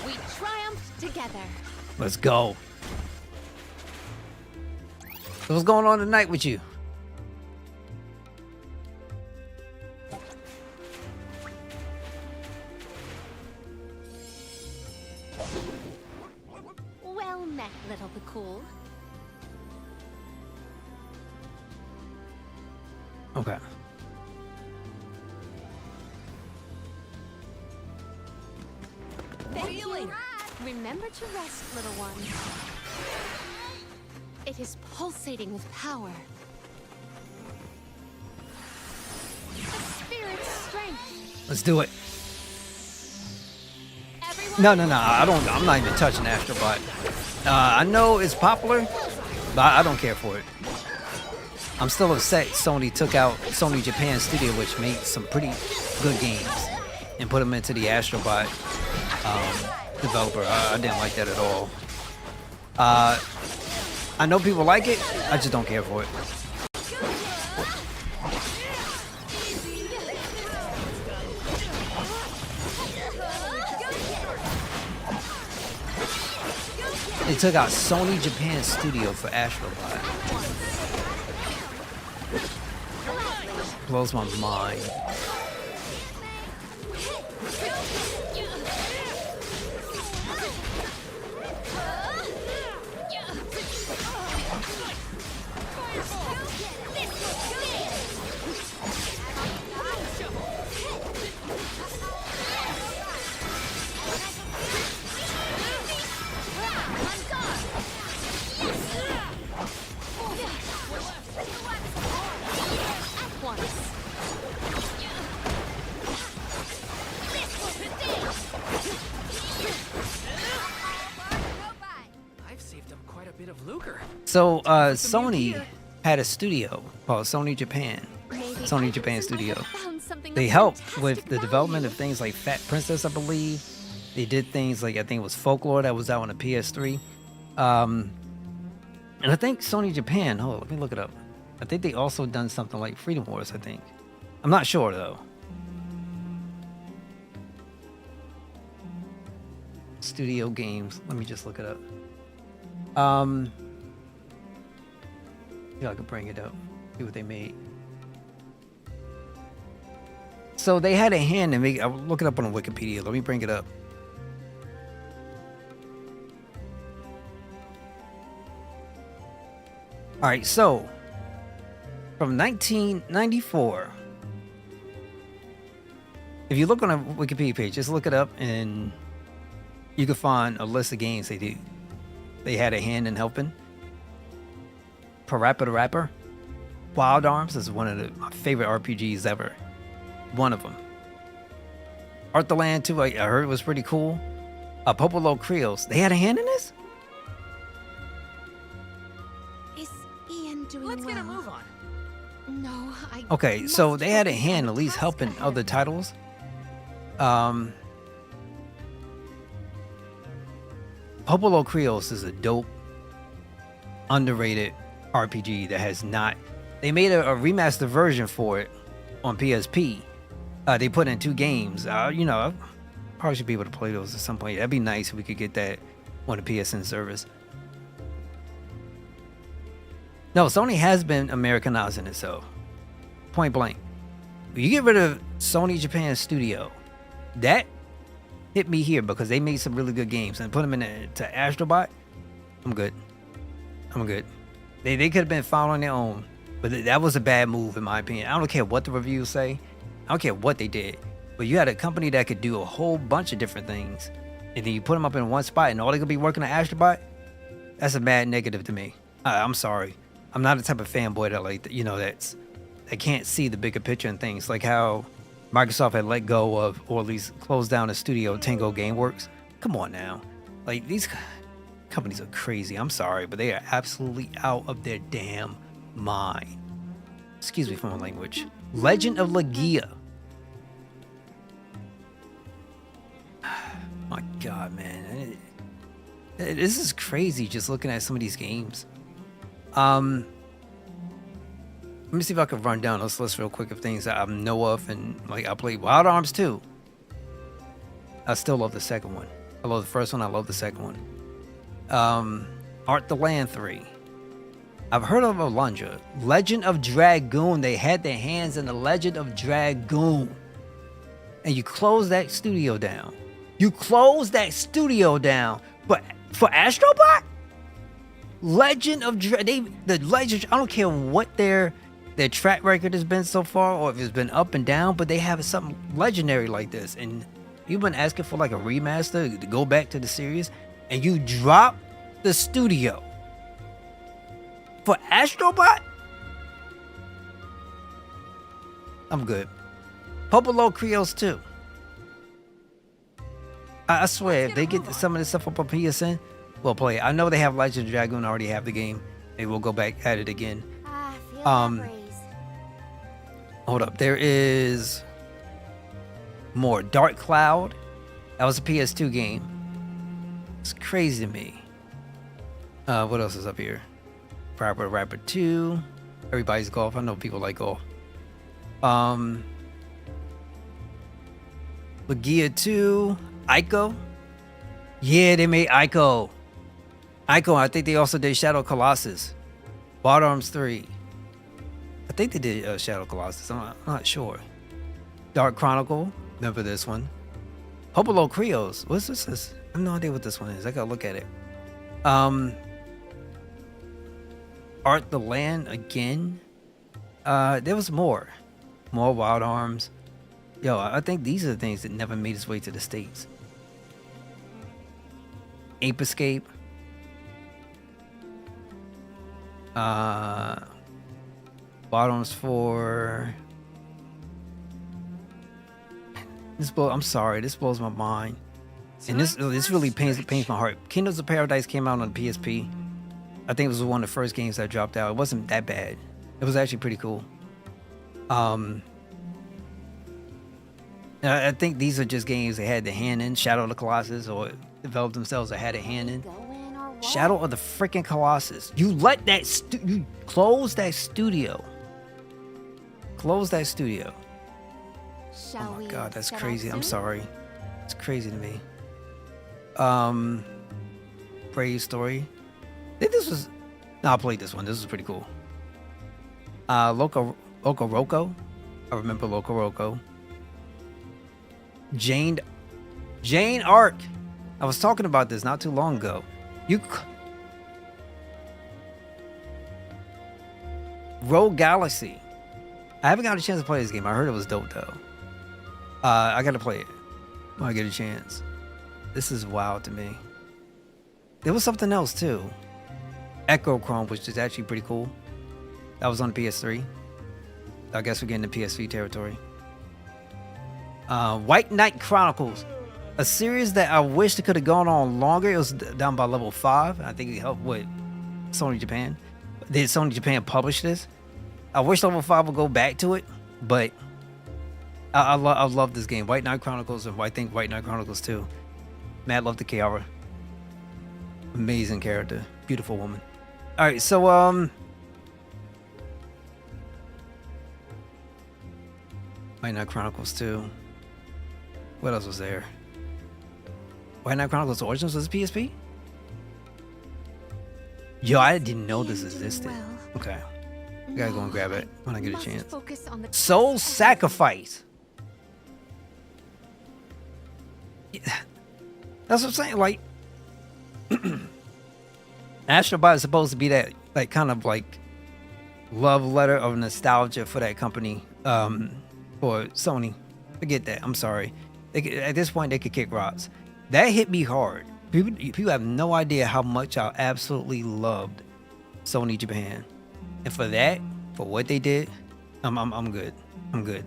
We triumphed together. Let's go. So what's going on tonight with you? Well met, little Bakul. Okay. Thank you. Remember to rest, little one. It is pulsating with power. A spirit's strength. Let's do it. Everyone No. I'm not even touching Astrobot. I know it's popular, but I don't care for it. I'm still upset Sony took out Sony Japan Studio, which made some pretty good games, and put them into the Astrobot developer. I didn't like that at all. I know people like it, I just don't care for it. They took out Sony Japan Studio for Astrobot. Blows my mind. I've saved him quite a bit of lucre. So, Sony had a studio called Sony Japan. Sony Japan Studio. They helped with the development of things like Fat Princess, I believe. They did things like, I think it was Folklore that was out on the PS3. And I think Sony Japan, hold on, let me look it up. I think they also done something like Freedom Wars, I think. I'm not sure though. Studio games, let me just look it up. Yeah, I could bring it up, see what they made. So they had a hand in make. I'll look it up on Wikipedia. Let me bring it up. All right, so from 1994, if you look on a Wikipedia page, just look it up and you can find a list of games they do. They had a hand in helping. Parappa the Rapper, Wild Arms is one of my favorite RPGs ever. One of them. Arthurland 2, I heard it was pretty cool. Popolo Creoles, they had a hand in this? Is Ian doing Let's well? get a move on. No, I. Okay, so they had a hand at least helping other titles. Popolo Creoles is a dope, underrated RPG that has not. They made a remastered version for it on PSP. They put in 2 games. You know, I probably should be able to play those at some point. That'd be nice if we could get that on the PSN service. No, Sony has been Americanizing itself. Point blank. When you get rid of Sony Japan Studio, that hit me here because they made some really good games and put them into Astrobot. I'm good. I'm good. They could have been found on their own, but that was a bad move in my opinion. I don't care what the reviews say. I don't care what they did. But you had a company that could do a whole bunch of different things, and then you put them up in one spot and all they could be working on Astrobot. That's a bad negative to me. I'm sorry. I'm not the type of fanboy that like, you know, that can't see the bigger picture and things. Like how Microsoft had let go of, or at least closed down the studio Tango Gameworks. Come on now. Like, these companies are crazy. I'm sorry, but they are absolutely out of their damn mind. Excuse me for my language. Legend of Legaia. My God, man. This is crazy just looking at some of these games. Let me see if I can run down this list real quick of things that I know of, and like I played Wild Arms 2. I still love the second one. I love the first one, I love the second one. Art the Land 3. I've heard of Alundra. Legend of Dragoon. They had their hands in the Legend of Dragoon. And you close that studio down. You close that studio down for Astrobot? Legend of the Legend. I don't care what their track record has been so far, or if it's been up and down, but they have something legendary like this. And you've been asking for like a remaster to go back to the series, and you drop the studio for Astrobot? I'm good. Popolo Creos too. I swear, if they get some of this stuff up on PSN, we'll play it. I know they have Legend of Dragoon, already have the game. Maybe we'll go back at it again. Hold up, there is more. Dark Cloud. That was a PS2 game. It's crazy to me. What else is up here? Rapper 2. Everybody's Golf. I know people like golf. Legia 2. Ico. Yeah, they made Ico. Ico, I think they also did Shadow Colossus. Wild Arms 3. I think they did Shadow Colossus. I'm not sure. Dark Chronicle. Remember this one. Popolo Creos. What's this? I have no idea what this one is. I gotta look at it. Art the Land again. There was more. More Wild Arms. Yo, I think these are the things that never made its way to the States. Ape Escape. Bottoms 4. I'm sorry, this blows my mind. And this really pains my heart. Kingdoms of Paradise came out on PSP. I think it was one of the first games that dropped out. It wasn't that bad. It was actually pretty cool. I think these are just games they had their hand in. Shadow of the Colossus, or developed themselves or had a hand in. Shadow of the freaking Colossus. You let that you close that studio. Close that studio. Oh my god, that's crazy. I'm sorry. It's crazy to me. Brave Story. I think this was... No, I played this one. This was pretty cool. Loco Roco. I remember Loco Roco. Jane Arc. I was talking about this not too long ago. Rogue Galaxy. I haven't got a chance to play this game. I heard it was dope though. I gotta play it when I get a chance. This is wild to me. There was something else too. Echo Chrome, which is actually pretty cool. That was on PS3. I guess we're getting the PSV territory. White Knight Chronicles, a series that I wish it could have gone on longer. It was down by level 5. I think it helped with Sony Japan. Did Sony Japan publish this? I wish level 5 would go back to it, but I love this game. White Knight Chronicles, and I think White Knight Chronicles 2. Mad love to Kiara. Amazing character. Beautiful woman. Alright, so White Knight Chronicles 2. What else was there? White Knight Chronicles Origins was PSP? Yo, I didn't know this existed. Okay. I gotta go and grab it when I get a chance. Soul Sacrifice. Yeah. That's what I'm saying. Like, Astrobot is supposed to be that, like, kind of like love letter of nostalgia for that company. For Sony. Forget that. I'm sorry. At this point, they could kick rocks. That hit me hard. People have no idea how much I absolutely loved Sony Japan. And for that, for what they did, I'm good. I'm good.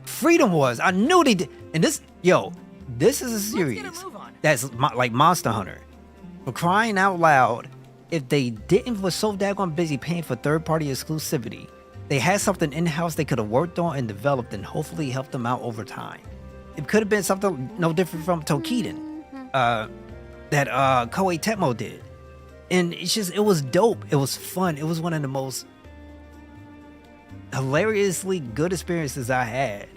Freedom Wars. I knew they did. And this is a series that's like Monster Hunter. For crying out loud, if they didn't was so daggone busy paying for third-party exclusivity, they had something in-house they could have worked on and developed and hopefully helped them out over time. It could have been something no different from Tokiden that Koei Tecmo did. And it was dope. It was fun. It was one of the most hilariously good experiences I had.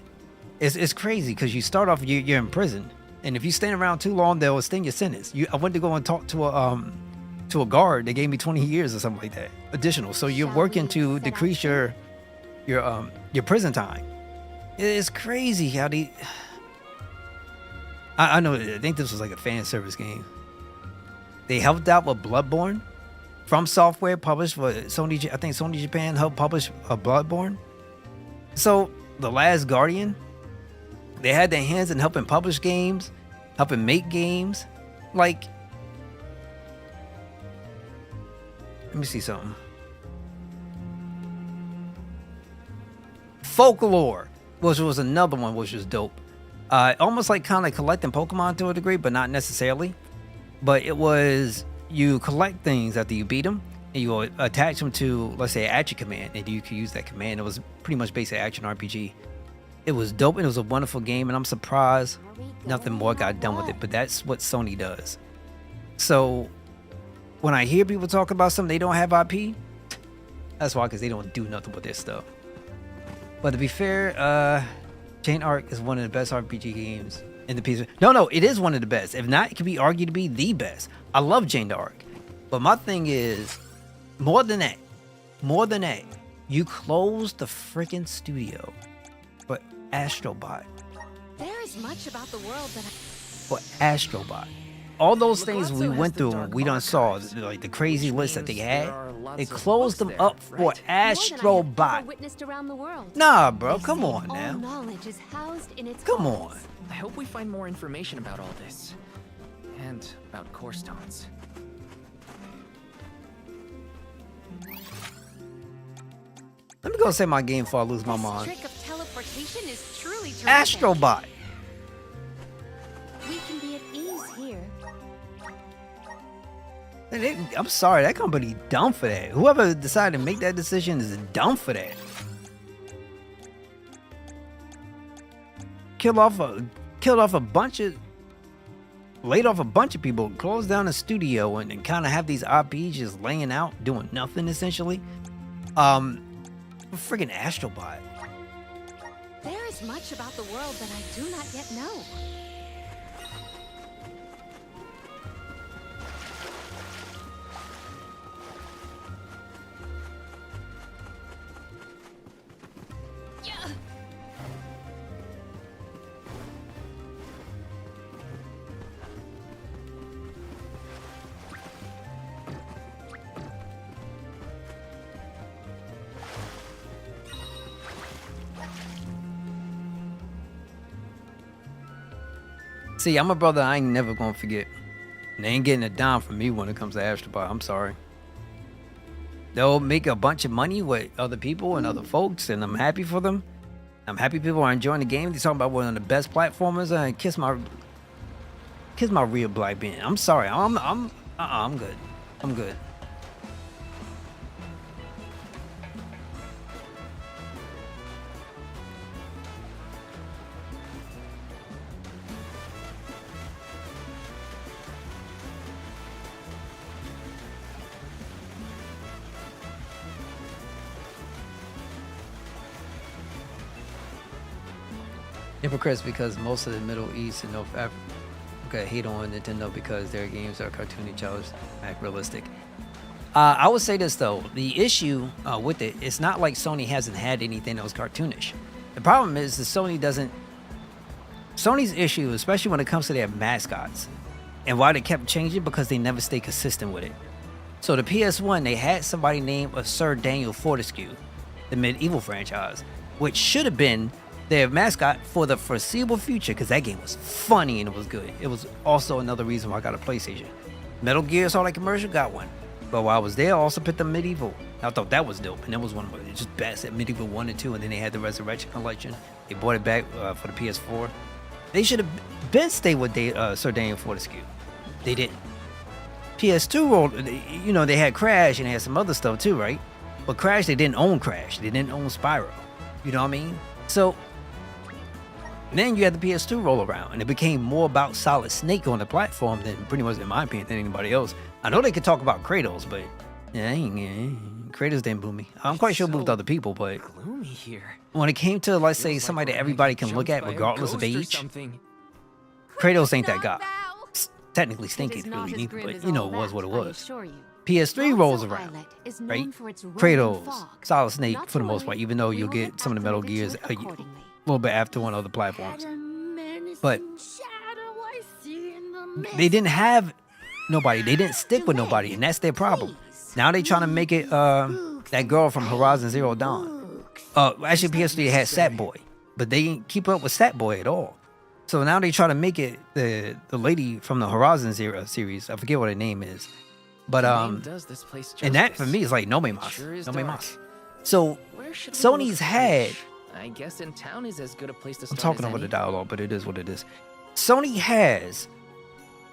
It's crazy because you start off, you're in prison and if you stand around too long, they'll extend your sentence. I went to go and talk to a guard. They gave me 20 years or something like that, additional. So you're working to decrease your prison time. It's crazy how they. I know. I think this was like a fan service game. They helped out with Bloodborne. From Software published for Sony. I think Sony Japan helped publish Bloodborne. So The Last Guardian, they had their hands in helping publish games, helping make games. Like, let me see something. Folklore, which was another one, which was dope. Almost like kind of collecting Pokemon to a degree, but not necessarily. But it was, you collect things after you beat them, and you attach them to, let's say, an action command, and you can use that command. It was pretty much basic action RPG. It was dope, and it was a wonderful game, and I'm surprised nothing more got done with it, but that's what Sony does. So when I hear people talk about something they don't have IP, that's why, because they don't do nothing with their stuff. But to be fair, Chain Arc is one of the best RPG games in the PS. No, it is one of the best. If not, it could be argued to be the best. I love Chain Arc. But my thing is, more than that, you closed the freaking studio for Astrobot. There is much about the world that For Astrobot. All those things we went through and we done saw, like the crazy list that they had, they closed them up for Astrobot. Witnessed around the world. Nah, bro, come on All now. knowledge is housed in its Come halls. on. I hope we find more information about all this. And about core stones. Let me go save my game before I lose my this mind. trick of teleportation is truly terrific. Astrobot. We can be at ease here. I'm sorry, that company dumb for that. Whoever decided to make that decision is dumb for that. Laid off a bunch of people, closed down a studio, and kind of have these IPs just laying out, doing nothing essentially. Friggin' Astrobot. There is much about the world that I do not yet know. See, I'm a brother I ain't never gonna forget. And they ain't getting a dime from me when it comes to Astrobot. I'm sorry. They'll make a bunch of money with other people and other folks, and I'm happy for them. I'm happy people are enjoying the game. They're talking about one of the best platformers, and kiss my real black being. I'm sorry. I'm good. I'm good. Hypocrites because most of the Middle East and North Africa hate on Nintendo because their games are cartoony, childish, act realistic. I would say this though, the issue with it, it's not like Sony hasn't had anything that was cartoonish. The problem is that Sony's issue, especially when it comes to their mascots, and why they kept changing, because they never stay consistent with it. So the PS1, they had somebody named Sir Daniel Fortescue, the Medieval franchise, which should have been their mascot for the foreseeable future, because that game was funny and it was good. It was also another reason why I got a PlayStation. Metal Gear saw that commercial, got one. But while I was there, I also picked up Medieval. I thought that was dope, and that was one of the just best at Medieval 1 and 2, and then they had the Resurrection Collection. They brought it back for the PS4. They should have been stayed with Sir Daniel Fortescue. They didn't. PS2 rolled, you know, they had Crash and they had some other stuff too, right? But Crash, they didn't own Crash. They didn't own Spyro. You know what I mean? So then you had the PS2 roll around, and it became more about Solid Snake on the platform than, pretty much in my opinion, than anybody else. I know they could talk about Kratos, but Kratos didn't boo me. I'm quite sure it moved other people, but gloomy here. When it came to, let's say, somebody that everybody can look at regardless of age, Kratos ain't that guy. Val. Technically, It Stinky is didn't not really as need, grim but as you know, all it was that, what it I was. assure you. PS3 Lonzo rolls around, Islet is known right? for its rolling Kratos, fog. Solid Snake Not for the to most worry, part, even though we you'll will get some of the Metal acclimated Gears to a it accordingly. little bit after on other platforms. That a menacing But shadow I see in the mist. they didn't have nobody. They didn't stick with nobody, and that's their problem. Now they trying to make it that girl from Horizon Zero Dawn. Actually, PS3 had Sackboy, but they didn't keep up with Sackboy at all. So now they try to make it the lady from the Horizon Zero series. I forget what her name is, but Does this place and that for justice. me is like no me mas, Sure is no me dark. mas. So Where should we Sony's look had. first? I guess in town is as good a place to I'm start talking as over the any. dialogue, but it is what it is. Sony has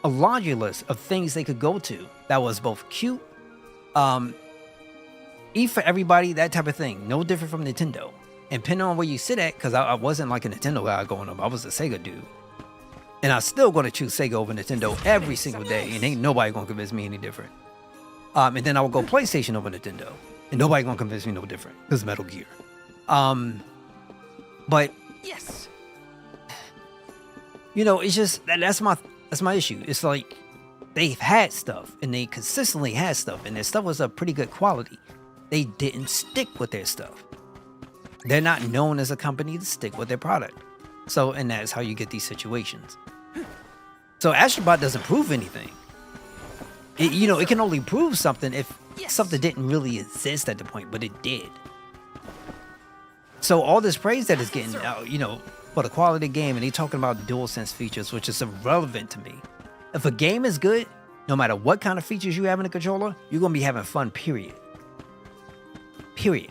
a laundry list of things they could go to that was both cute, eat for everybody, that type of thing. No different from Nintendo. And depending on where you sit at, because I wasn't like a Nintendo guy growing up, I was a Sega dude. And I'm still going to choose Sega over Nintendo every single day, and ain't nobody going to convince me any different. And then I would go PlayStation over Nintendo, and nobody going to convince me no different, because Metal Gear. But Yes. you know, it's just that's my issue. It's like they've had stuff and they consistently had stuff, and their stuff was of pretty good quality. They didn't stick with their stuff. They're not known as a company to stick with their product. So, and that's how you get these situations. So Astrobot doesn't prove anything. It can only prove something if something didn't really exist at the point, but it did. So all this praise that is getting out, for the quality of the game, and they talking about DualSense features, which is irrelevant to me. If a game is good, no matter what kind of features you have in the controller, you're gonna be having fun, period. Period.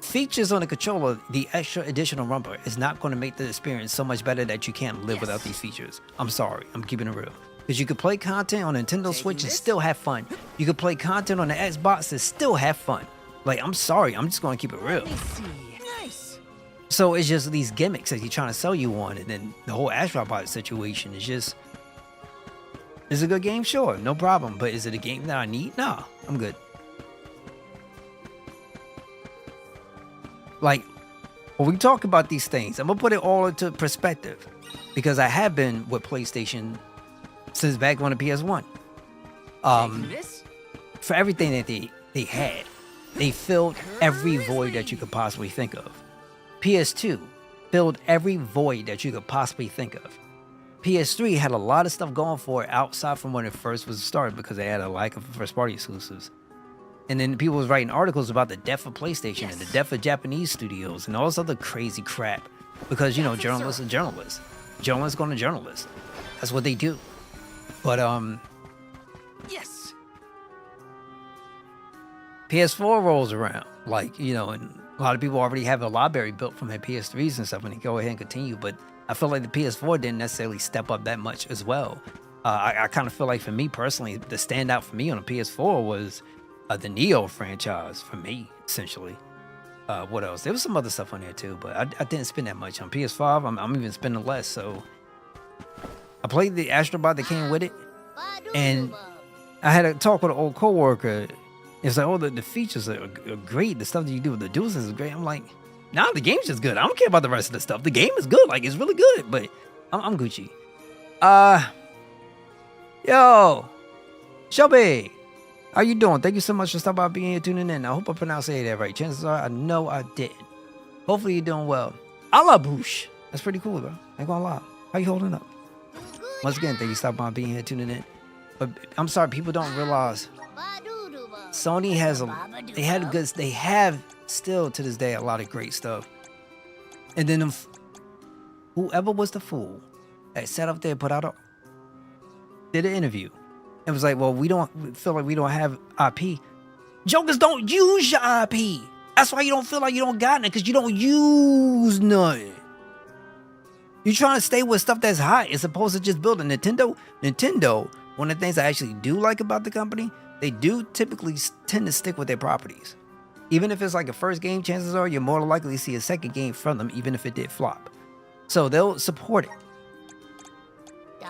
Features on the controller, the extra additional rumble, is not going to make the experience so much better that you can't live without these features. I'm sorry, I'm keeping it real. Because you could play content on Nintendo Switch and still have fun. You could play content on the Xbox and still have fun. Like, I'm sorry, I'm just going to keep it real. Nice. So it's just these gimmicks that he's trying to sell you on, and then the whole Astrobot situation is just... Is it a good game? Sure, no problem. But is it a game that I need? No, I'm good. Like, when we talk about these things, I'm gonna put it all into perspective, because I have been with PlayStation since back on the PS1. For everything that they had, they filled every void that you could possibly think of. PS2 filled every void that you could possibly think of. PS3 had a lot of stuff going for it outside from when it first was started, because they had a lack of first-party exclusives. And then people was writing articles about the death of PlayStation and the death of Japanese studios and all this other crazy crap. Because, journalists are journalists. Journalists going to journalists. That's what they do. But, Yes. PS4 rolls around. Like, and a lot of people already have a library built from their PS3s and stuff, and they go ahead and continue. But I feel like the PS4 didn't necessarily step up that much as well. I kind of feel like, for me personally, the standout for me on a PS4 was... the Neo franchise for me, essentially. What else? There was some other stuff on there too, but I didn't spend that much. On PS5, I'm even spending less, so... I played the Astrobot that came with it, and I had a talk with an old coworker. It's like, the features are great. The stuff that you do with the DualSense is great. I'm like, nah, the game's just good. I don't care about the rest of the stuff. The game is good. Like, it's really good, but I'm Gucci. Yo, Shelby. How you doing? Thank you so much for stopping by, being here, tuning in. I hope I pronounced that right. Chances are, I know I didn't. Hopefully you're doing well. A la bouche. That's pretty cool, bro. Ain't gonna lie. How you holding up? Once again, thank you for stopping by, being here, tuning in. But I'm sorry, people don't realize Sony has they have still to this day a lot of great stuff. And then whoever was the fool that sat up there, did an interview. It was like, well, we feel like we don't have IP. Jokers don't use your IP. That's why you don't feel like you don't got it, because you don't use none. You're trying to stay with stuff that's hot as opposed to just building. Nintendo, one of the things I actually do like about the company, they do typically tend to stick with their properties. Even if it's like a first game, chances are you're more likely to see a second game from them, even if it did flop. So they'll support it.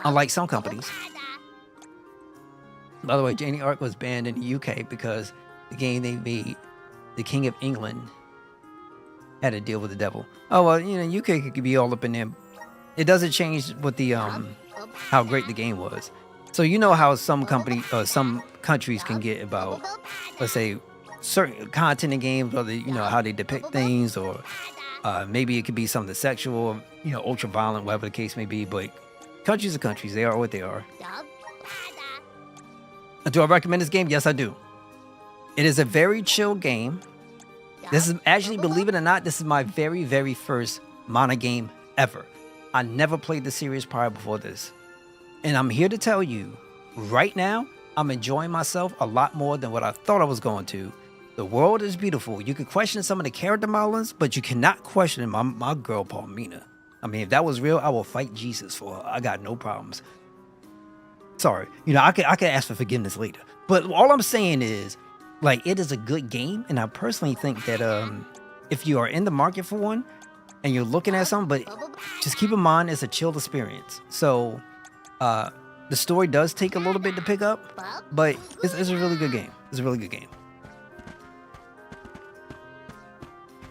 Unlike some companies. By the way, Janie Arc was banned in the UK because the game they made, The King of England, had to deal with the devil. Oh, well, UK could be all up in there. It doesn't change what the how great the game was. So you know how some countries can get about, let's say, certain content in games, or how they depict things, or maybe it could be something sexual, ultra violent, whatever the case may be. But countries are countries; they are what they are. Do I recommend this game? Yes, I do. It is a very chill game. This is actually, believe it or not, this is my very, very first mana game ever. I never played the series prior before this. And I'm here to tell you, right now, I'm enjoying myself a lot more than what I thought I was going to. The world is beautiful. You can question some of the character modelings, but you cannot question my girl, Palmina. I mean, if that was real, I will fight Jesus for her. I got no problems. Sorry. I could ask for forgiveness later. But all I'm saying is, like, it is a good game, and I personally think that if you are in the market for one and you're looking at something, but just keep in mind it's a chilled experience. So the story does take a little bit to pick up, but it's a really good game. It's a really good game.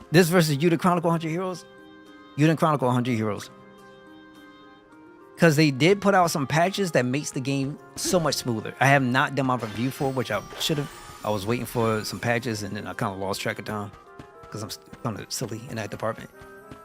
This versus Eiyuden Chronicle 100 Heroes. Eiyuden Chronicle 100 Heroes. Because they did put out some patches that makes the game so much smoother. I have not done my review for it, which I should have. I was waiting for some patches, and then I kind of lost track of time because I'm kind of silly in that department.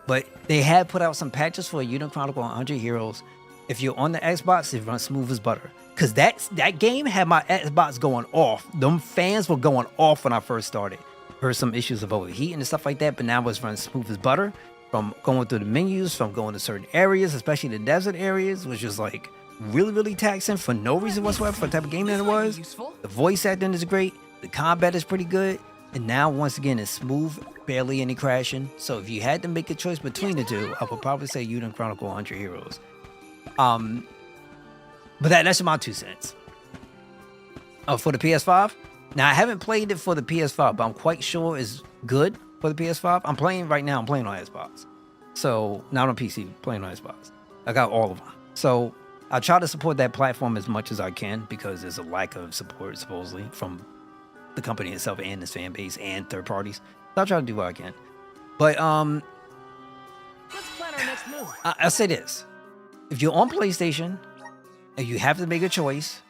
But they had put out some patches for Eiyuden Chronicle 100 Heroes. If you're on the Xbox, it runs smooth as butter. Because that game had my Xbox going off. Them fans were going off when I first started. Heard some issues of overheating and stuff like that, but now it's running smooth as butter. From going through the menus, from going to certain areas, especially the desert areas, which is like really, really taxing for no reason whatsoever for the type of game that it was. The voice acting is great. The combat is pretty good. And now, once again, it's smooth, barely any crashing. So if you had to make a choice between the two, I would probably say Eiyuden Chronicle 100 Heroes. But that's my 2 cents. For the PS5. Now, I haven't played it for the PS5, but I'm quite sure it's good for the PS5. I'm playing right now. I'm playing on Xbox. So, not on PC, playing on Xbox. I got all of them. So, I try to support that platform as much as I can because there's a lack of support, supposedly, from the company itself and its fan base and third parties. So, I try to do what I can. But, Let's plan our next move. I'll say this. If you're on PlayStation and you have to make a choice,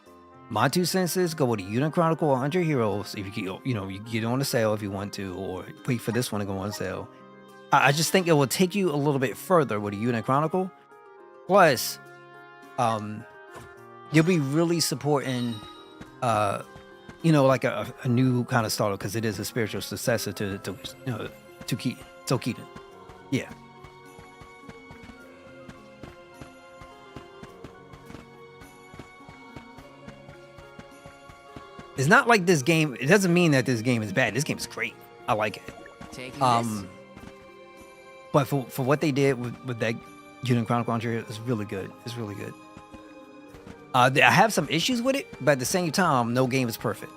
my 2 cents is go with the Eiyuden Chronicle 100 Heroes. If you get it on the sale if you want to, or wait for this one to go on sale. I just think it will take you a little bit further with the Eiyuden Chronicle. Plus, you'll be really supporting, like a new kind of starter because it is a spiritual successor to Toukiden. Yeah. It's not like this game. It doesn't mean that this game is bad. This game is great. I like it. But for what they did with that Eiyuden Chronicle 100, it's really good. It's really good. I have some issues with it, but at the same time, no game is perfect.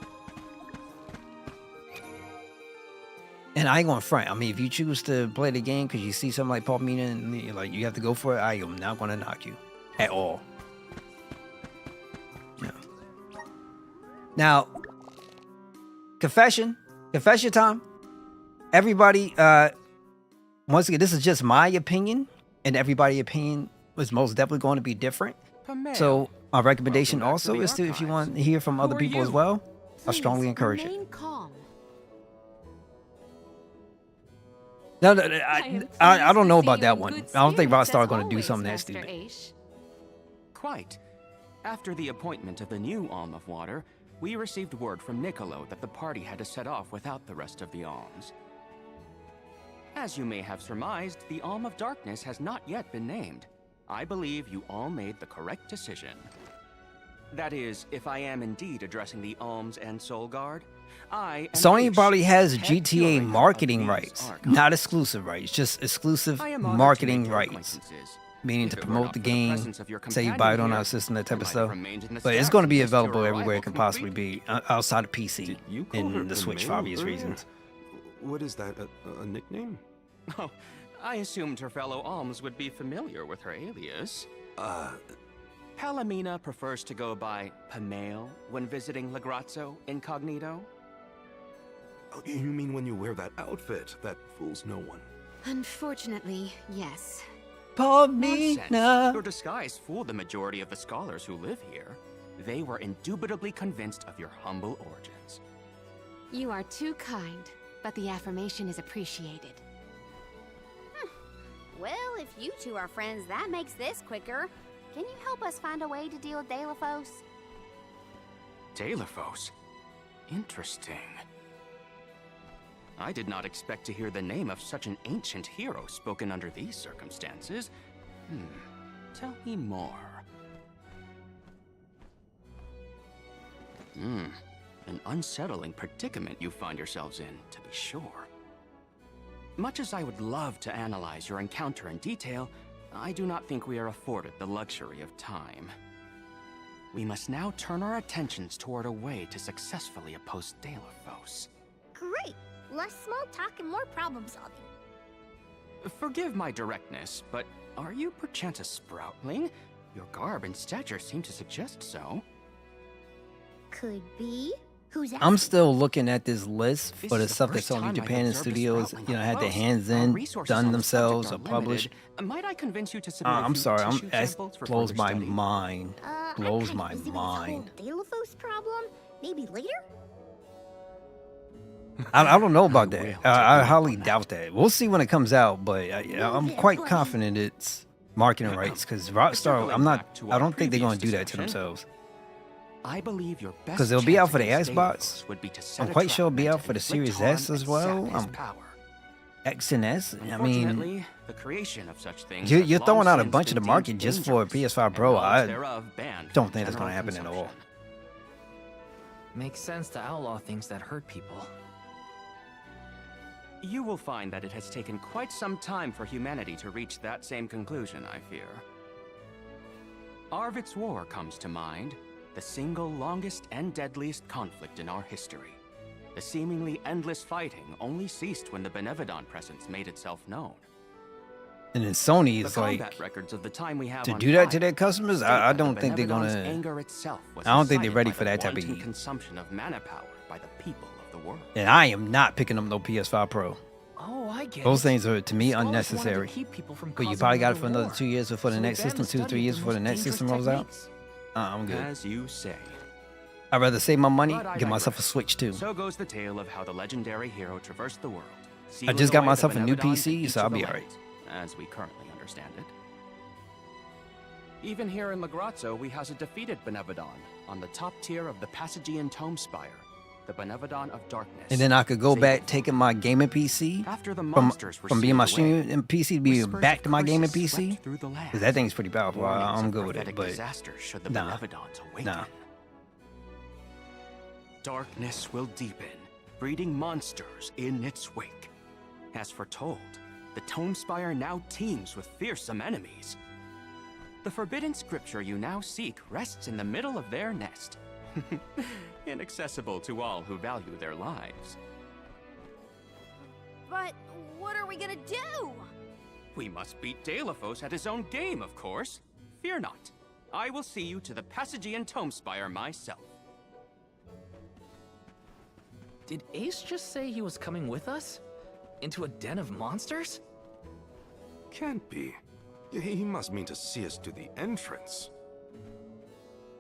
And I ain't gonna front. I mean, if you choose to play the game because you see something like Palmina and you have to go for it, I am not gonna knock you at all. Now, confession time. Everybody, once again, this is just my opinion, and everybody's opinion is most definitely going to be different. So, my recommendation also is to, if you want to hear from other people as well, I strongly encourage it. No, I don't know about that one. I don't think Rockstar are going to do something that stupid. Quite. After the appointment of the new Alm of Water, we received word from Niccolo that the party had to set off without the rest of the alms. As you may have surmised, the Alm of Darkness has not yet been named. I believe you all made the correct decision. That is, if I am indeed addressing the alms and Soul Guard, Sony probably has GTA marketing rights, not exclusive rights, just exclusive marketing rights. Meaning to promote the game, say you buy it on our system, that type of stuff. But it's going to be available everywhere it can possibly be, outside of PC and the Switch for obvious reasons. What is that, a nickname? Oh, I assumed her fellow alms would be familiar with her alias. Palomina prefers to go by Pamail when visiting Legrazzo incognito. Oh, you mean when you wear that outfit that fools no one? Unfortunately, yes. Nonsense. Palmina. Your disguise fooled the majority of the scholars who live here. They were indubitably convinced of your humble origins. You are too kind, but the affirmation is appreciated. Well, if you two are friends, that makes this quicker. Can you help us find a way to deal with Deilophos? Deilophos? Interesting. I did not expect to hear the name of such an ancient hero spoken under these circumstances. Tell me more. An unsettling predicament you find yourselves in, to be sure. Much as I would love to analyze your encounter in detail, I do not think we are afforded the luxury of time. We must now turn our attentions toward a way to successfully oppose Deilophos. Great! Less small talk and more problem solving. Forgive my directness, but are you perchance a Sproutling? Your garb and stature seem to suggest so. Could be. Who's asking? I'm still looking at this list for the is the stuff that's first on time the I've Japan observed a Studios, Sproutling you know, up had their close. hands Our in, resources done on the themselves, or subject are published. limited. Might I convince you to submit a I'm few sorry, tissue that samples for blows further my study? mind. Blows my mind. Deilophos problem? Maybe later? I don't know about that. I highly doubt that. We'll see when it comes out, but I'm quite confident it's marketing rights because Rockstar. I don't think they're going to do that to themselves. I believe your best Because it'll be out chance for the against Xbox. Deilophos would be to set I'm a quite trap sure it'll be meant out to for the inflict Series harm S as and well. sap his power. X and S. I mean, Unfortunately, the creation of such things you're has throwing long out a since bunch of been the market deemed just for dangerous, PS5 Pro. and I knowledge thereof banned don't from think that's going to general happen at all. consumption. Makes sense to outlaw things that hurt people. You will find that it has taken quite some time for humanity to reach that same conclusion, I fear. Arvid's War comes to mind, the single longest and deadliest conflict in our history. The seemingly endless fighting only ceased when the Benevodon presence made itself known. And then Sony The is like, combat records of the time we have to on do that to file their customers, state I that the don't think they're Benevodon's gonna. anger itself was I don't think they're incited ready by for the that type of wanton heat. consumption of mana power by the people of the world. And I am not picking up no PS5 Pro. Oh, I get Those it. things are to me Scholars wanted to unnecessary. keep people from But you causing probably got it another for another war. 2 years before the So next they banned system, the 2 to 3 study years of before the next most system dangerous rolls out. techniques. I'm good. As you say. I'd rather save my money, But I get myself a digress. Switch too. So goes the tale of how the legendary hero traversed the world. I sealing just got away the myself a new Benevodon PC, in each so I'll of the be alright. lands, as we currently understand it. Even here in Lagrazzo, we house a defeated Benevodon on the top tier of the Passagian Tome Spire, the Benevodon of Darkness. And then I could go Saber back Form. taking my gaming PC After the from, monsters were from being my sealed away, streaming PC to being whispers back of to my gaming curses PC. swept through the land, Because that thing's pretty powerful. warnings I'm of good with it, prophetic but disaster should the nah. Benevodons awaken. Nah. Darkness will deepen, breeding monsters in its wake. As foretold, the Tome Spire now teems with fearsome enemies. The forbidden scripture you now seek rests in the middle of their nest, inaccessible to all who value their lives. But what are we gonna do? We must beat Deilophos at his own game, of course. Fear not. I will see you to the Passagian Tome Spire myself. Did Ace just say he was coming with us? Into a den of monsters? Can't be. He must mean to see us to the entrance.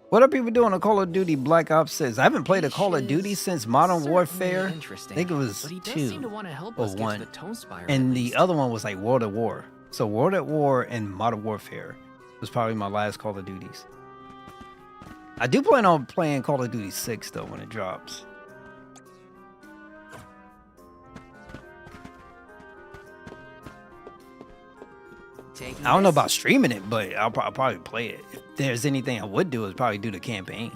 what are people doing on Call of Duty Black Ops 6? I haven't played a Call of Duty since Modern Warfare. I think it was But he does seem 2 to want to help or us get to 1. the Tome Spire. And at the least. other one was like World at War. So World at War and Modern Warfare was probably my last Call of Duties. I do plan on playing Call of Duty 6 though when it drops. I don't know about streaming it, but I'll probably play it. If there's anything I would do, is probably do the campaign.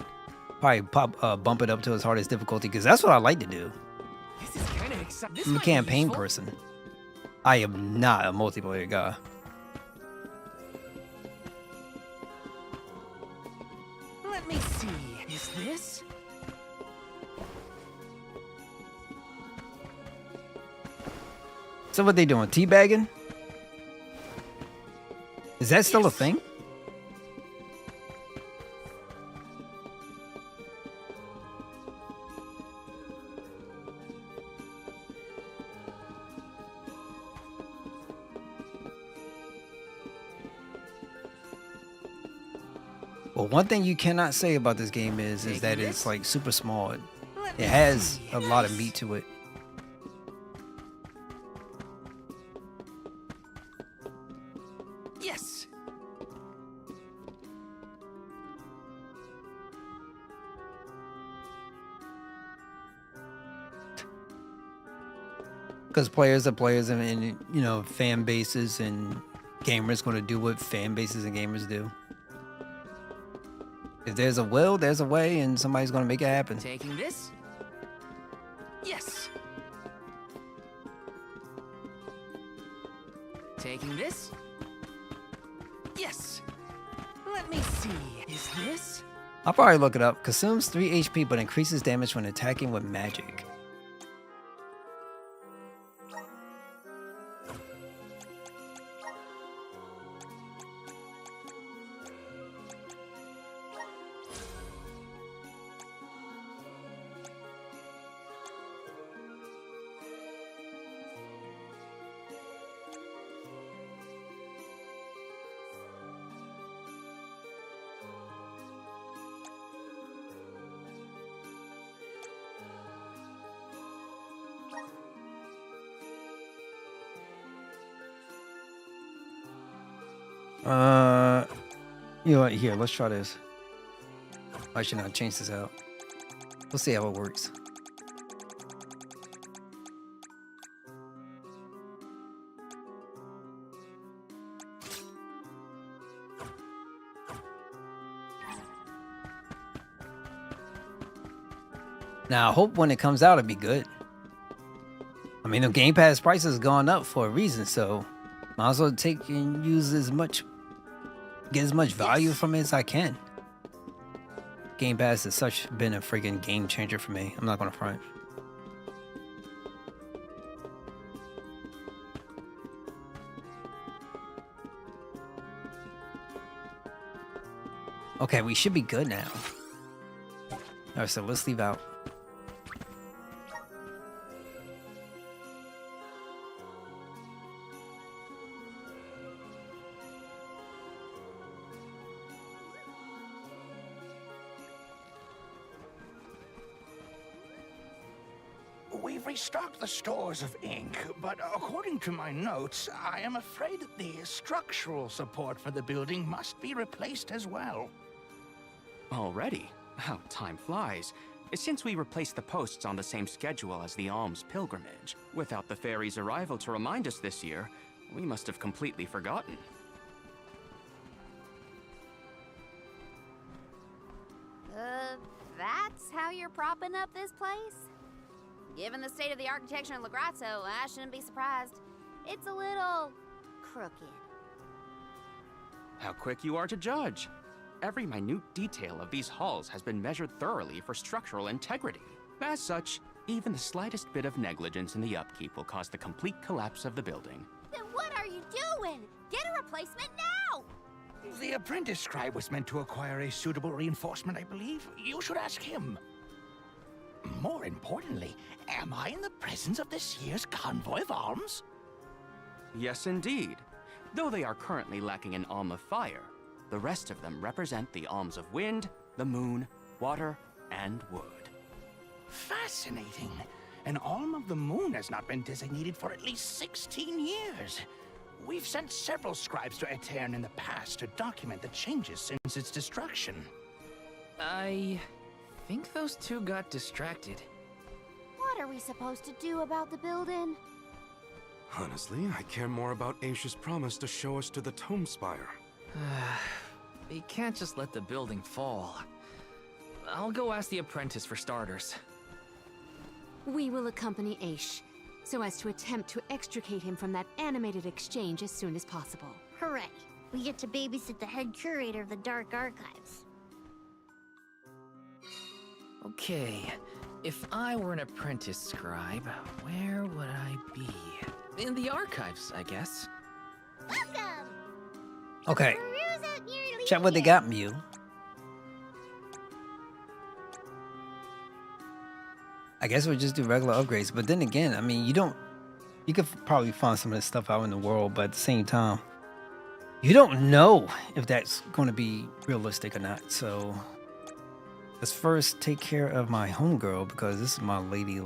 Probably bump it up to its hardest difficulty because that's what I like to do. This is kind of exciting. I'm a campaign person. I am not a multiplayer guy. Let me see. Is this? So what they doing? Teabagging? Is that still a thing? But one thing you cannot say about this game is that it's like super small. It has a lot of meat to it. Yes. Because players are players, and you know, fan bases and gamers going to do what fan bases and gamers do. If there's a will, there's a way, and somebody's going to make it happen. Taking this? Yes. Taking this? Yes. Let me see. Is this? I'll probably look it up. Consumes 3 HP but increases damage when attacking with magic. You know what? Here, let's try this. I should not change this out. We'll see how it works. Now, I hope when it comes out, it'll be good. I mean, the Game Pass price has gone up for a reason, so might as well take and use as much, get as much value from it as I can. Game Pass has been a freaking game changer for me. I'm not gonna front. Okay, we should be good now. Alright, so let's leave out. We've restocked the stores of ink, but according to my notes, I am afraid that the structural support for the building must be replaced as well. Already? How time flies. Since we replaced the posts on the same schedule as the Alms pilgrimage, without the fairy's arrival to remind us this year, we must have completely forgotten. That's how you're propping up this place? Given the state of the architecture in Lagrazzo, I shouldn't be surprised. It's a little crooked. How quick you are to judge. Every minute detail of these halls has been measured thoroughly for structural integrity. As such, even the slightest bit of negligence in the upkeep will cause the complete collapse of the building. Then what are you doing? Get a replacement now! The apprentice scribe was meant to acquire a suitable reinforcement, I believe. You should ask him. More importantly, am I in the presence of this year's Convoy of Alms? Yes, indeed. Though they are currently lacking an Alm of Fire, the rest of them represent the Alms of Wind, the Moon, Water, and Wood. Fascinating. An Alm of the Moon has not been designated for at least 16 years. We've sent several scribes to Aetern in the past to document the changes since its destruction. I think those two got distracted. What are we supposed to do about the building? Honestly, I care more about Aisha's promise to show us to the Tome Spire. We can't just let the building fall. I'll go ask the apprentice for starters. We will accompany Aish, so as to attempt to extricate him from that animated exchange as soon as possible. Hooray! We get to babysit the head curator of the Dark Archives. Okay, if I were an apprentice scribe, where would I be? In the archives, I guess. Welcome! Okay. Peruse out your Check what they got, Mew. I guess we'll just do regular upgrades, but then again, I mean, you could probably find some of this stuff out in the world, but at the same time, You don't know if that's going to be realistic or not. So let's first take care of my homegirl because this is my lady.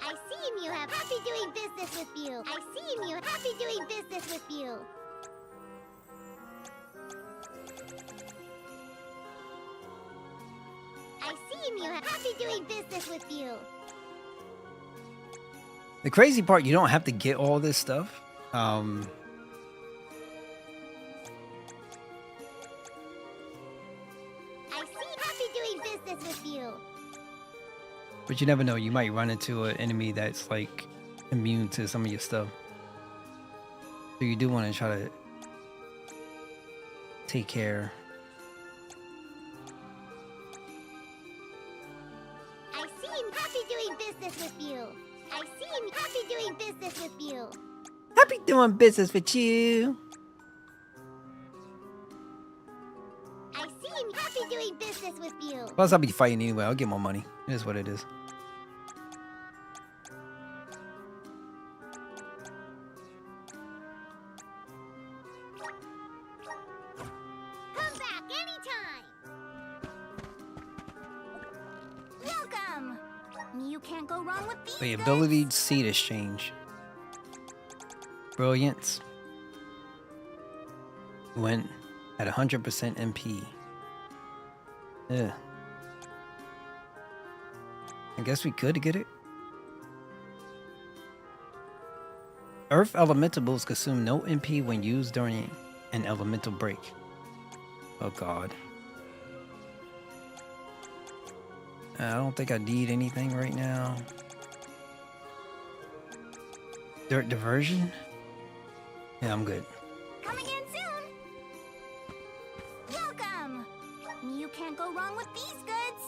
I see you have happy doing business with you. I see you happy doing business with you. I see you have happy doing business with you. The crazy part, you don't have to get all this stuff. I see happy doing business with you. But you never know. You might run into an enemy that's like immune to some of your stuff. So you do want to try to take care. I see him happy doing business with you. I see him happy doing business with you. Happy doing business with you. I see him happy doing business with you. Plus, I'll be fighting anyway. I'll get more money. It is what it is. Come back anytime. Welcome. You can't go wrong with these. The ability to seed exchange. Brilliance. Went at 100% MP. Yeah. I guess we could get it. Earth Elementables consume no MP when used during an elemental break. Oh god. I don't think I need anything right now. Dirt diversion? Yeah, I'm good. Coming in soon. Welcome. You can't go wrong with these goods.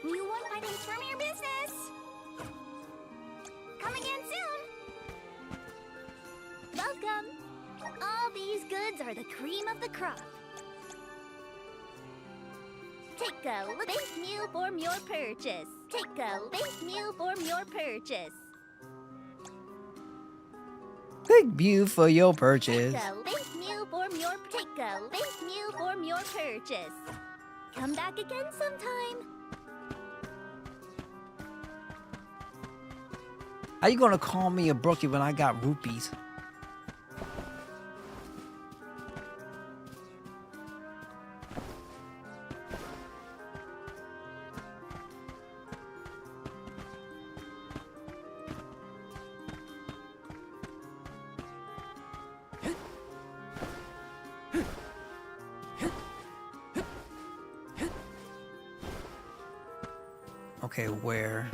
You want items from your business. Coming in soon. Welcome. All these goods are the cream of the crop. Take a base meal from your purchase. Take a base meal from your purchase. Big view for your purchase. Take a base meal from your purchase. Come back again sometime. How you gonna call me a brookie when I got rupees? Okay, where?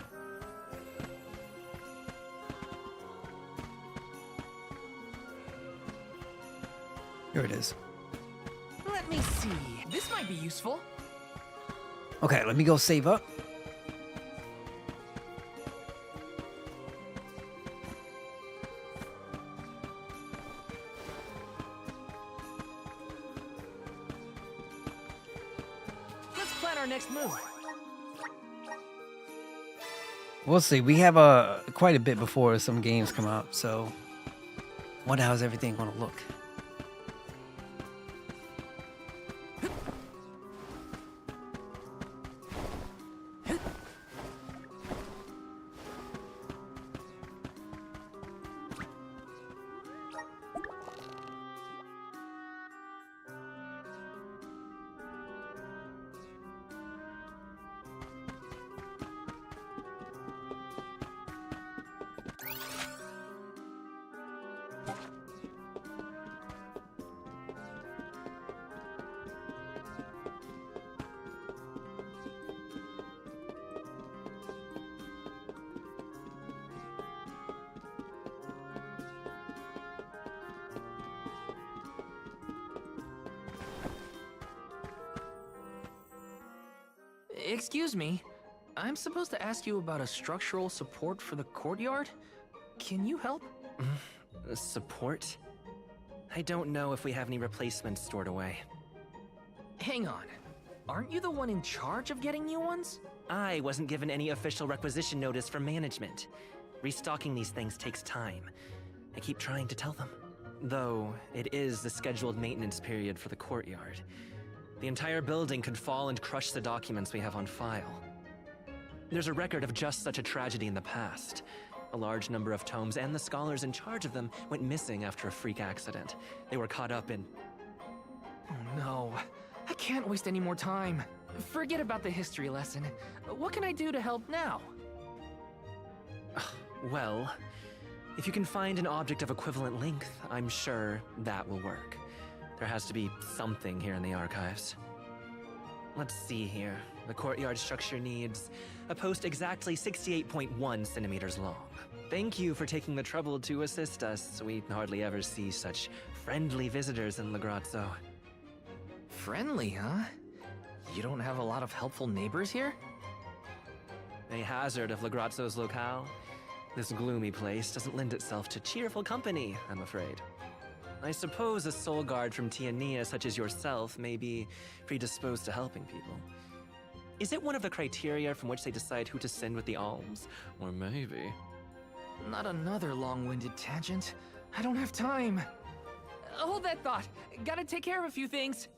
Here it is. Let me see. This might be useful. Okay, let me go save up. Let's plan our next move. We'll see. We have quite a bit before some games come out, so wonder how's everything gonna look. Excuse me. I'm supposed to ask you about a structural support for the courtyard? Can you help? Support? I don't know if we have any replacements stored away. Hang on. Aren't you the one in charge of getting new ones? I wasn't given any official requisition notice from management. Restocking these things takes time. I keep trying to tell them. Though, it is the scheduled maintenance period for the courtyard. The entire building could fall and crush the documents we have on file. There's a record of just such a tragedy in the past. A large number of tomes and the scholars in charge of them went missing after a freak accident. They were caught up in... Oh no, I can't waste any more time. Forget about the history lesson. What can I do to help now? Well, if you can find an object of equivalent length, I'm sure that will work. There has to be something here in the archives. Let's see here. The courtyard structure needs a post exactly 68.1 centimeters long. Thank you for taking the trouble to assist us. We hardly ever see such friendly visitors in Legrazzo. Friendly, huh? You don't have a lot of helpful neighbors here? A hazard of Legrazzo's locale. This gloomy place doesn't lend itself to cheerful company, I'm afraid. I suppose a soul guard from Tiania such as yourself may be predisposed to helping people. Is it one of the criteria from which they decide who to send with the alms? Or maybe... Not another long-winded tangent. I don't have time. Hold that thought. Gotta take care of a few things.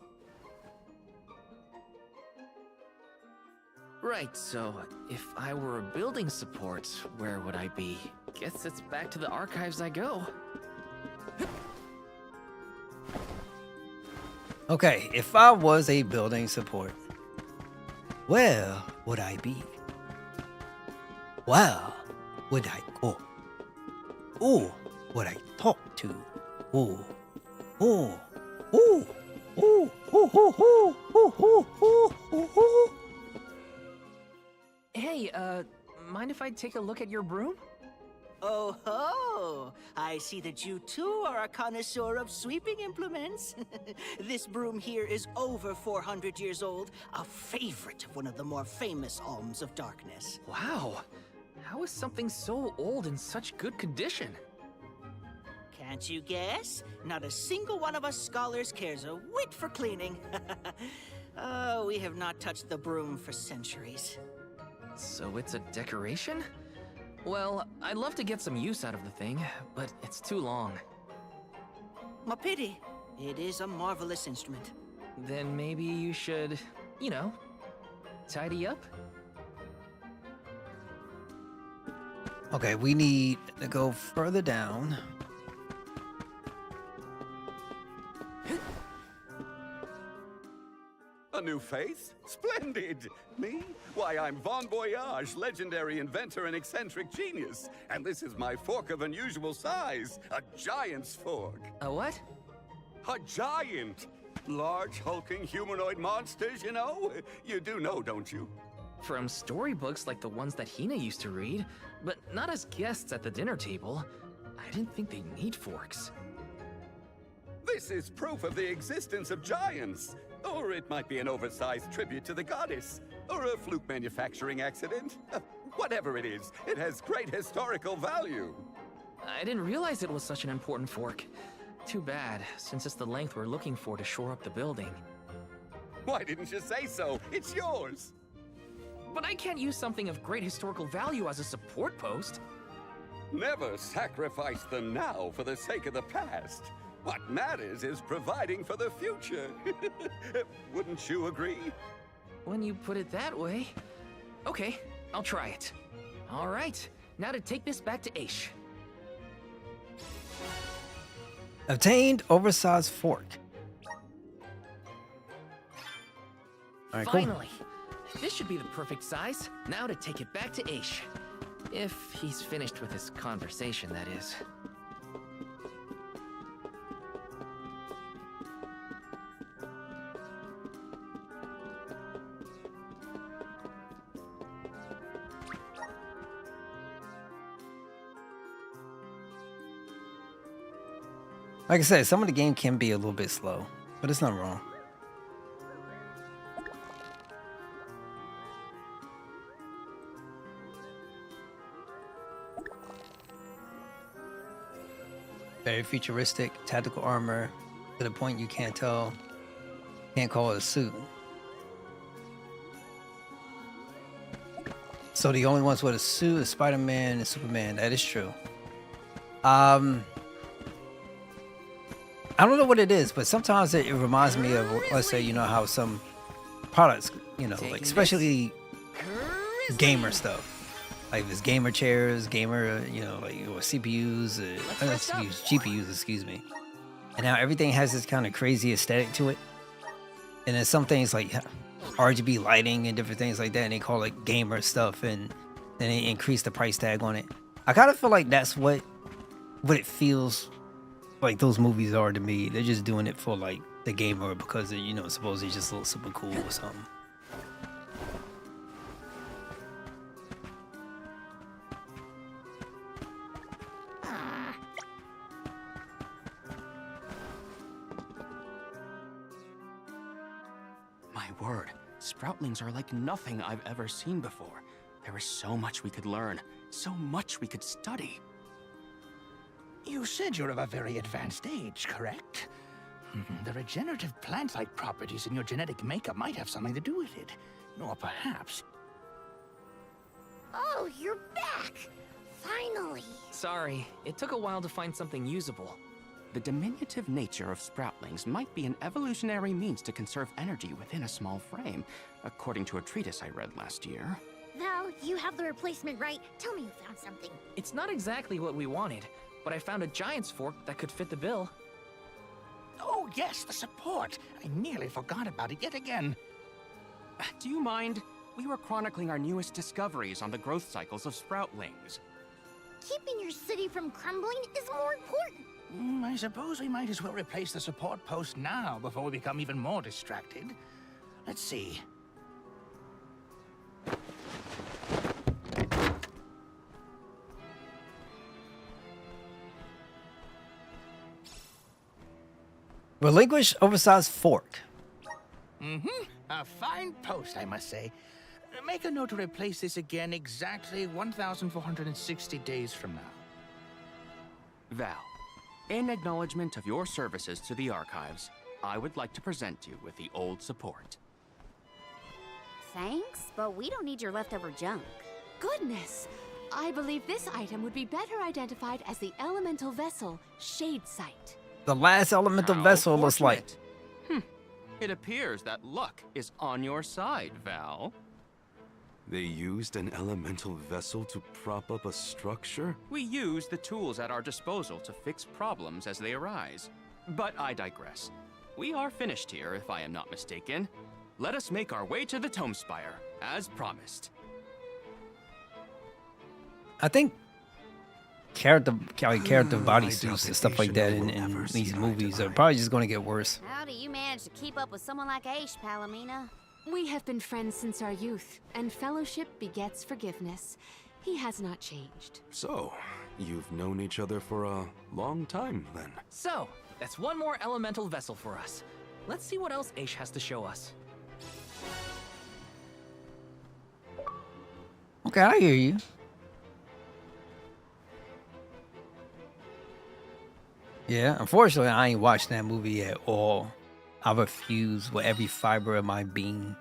Right, so if I were a building support, where would I be? Guess it's back to the archives I go. Okay, if I was a building support, where would I be? Where would I go? Who would I talk to? Who? Hey, mind if I take a look at your broom? Oh ho! I see that you too are a connoisseur of sweeping implements. This broom here is over 400 years old, a favorite of one of the more famous Alms of Darkness. Wow! How is something so old in such good condition? Can't you guess? Not a single one of us scholars cares a whit for cleaning. Oh, we have not touched the broom for centuries. So it's a decoration? Well, I'd love to get some use out of the thing, but it's too long. A pity. It is a marvelous instrument. Then maybe you should, you know, tidy up? Okay, we need to go further down. A new face? Splendid! Me? Why, I'm Von Voyage, legendary inventor and eccentric genius. And this is my fork of unusual size. A giant's fork. A what? A giant! Large, hulking humanoid monsters, you know? You do know, don't you? From storybooks like the ones that Hina used to read, but not as guests at the dinner table. I didn't think they need forks. This is proof of the existence of giants. Or it might be an oversized tribute to the goddess. Or a fluke manufacturing accident. Whatever it is, it has great historical value. I didn't realize it was such an important fork. Too bad, since it's the length we're looking for to shore up the building. Why didn't you say so? It's yours! But I can't use something of great historical value as a support post. Never sacrifice them now for the sake of the past. What matters is providing for the future. Wouldn't you agree? When you put it that way. Okay, I'll try it. All right, now to take this back to Aish. Obtained oversized fork. All right, Finally! Cool. This should be the perfect size. Now to take it back to Aish. If he's finished with his conversation, that is. Like I said, some of the game can be a little bit slow, but it's not wrong. Very futuristic, tactical armor, to the point you can't call it a suit. So the only ones with a suit is Spider-Man and Superman. That is true. I don't know what it is, but sometimes it reminds me of, let's say, how some products, like especially gamer stuff. Like there's gamer chairs, gamer, like or CPUs, not CPUs, GPUs, excuse me. And now everything has this kind of crazy aesthetic to it. And then some things like RGB lighting and different things like that, and they call it gamer stuff, and then they increase the price tag on it. I kind of feel like that's what it feels like those movies are to me. They're just doing it for like the gamer because it, supposedly just looks super cool or something. My word, Sproutlings are like nothing I've ever seen before. There is so much we could learn, so much we could study. You said you're of a very advanced age, correct? The regenerative plant-like properties in your genetic makeup might have something to do with it. Or perhaps... Oh, you're back! Finally! Sorry, it took a while to find something usable. The diminutive nature of Sproutlings might be an evolutionary means to conserve energy within a small frame, according to a treatise I read last year. Val, you have the replacement, right? Tell me you found something. It's not exactly what we wanted, but I found a giant's fork that could fit the bill. Oh, yes, the support. I nearly forgot about it yet again. Do you mind? We were chronicling our newest discoveries on the growth cycles of Sproutlings. Keeping your city from crumbling is more important. I suppose we might as well replace the support post now before we become even more distracted. Let's see. Relinquish oversized fork. A fine post, I must say. Make a note to replace this again exactly 1,460 days from now. Val, in acknowledgement of your services to the archives, I would like to present you with the old support. Thanks, but we don't need your leftover junk. Goodness! I believe this item would be better identified as the elemental vessel, Shade Sight. The last elemental vessel looks like. It appears that luck is on your side, Val. They used an elemental vessel to prop up a structure? We use the tools at our disposal to fix problems as they arise. But I digress. We are finished here, if I am not mistaken. Let us make our way to the Tome Spire, as promised. I think character bodysuits and stuff like that in these movies are probably just going to get worse. How do you manage to keep up with someone like Aish, Palomina? We have been friends since our youth, and fellowship begets forgiveness. He has not changed. So, you've known each other for a long time, then? So, that's one more elemental vessel for us. Let's see what else Aish has to show us. Okay, I hear you. Yeah, unfortunately, I ain't watched that movie at all. I refuse with every fiber of my being.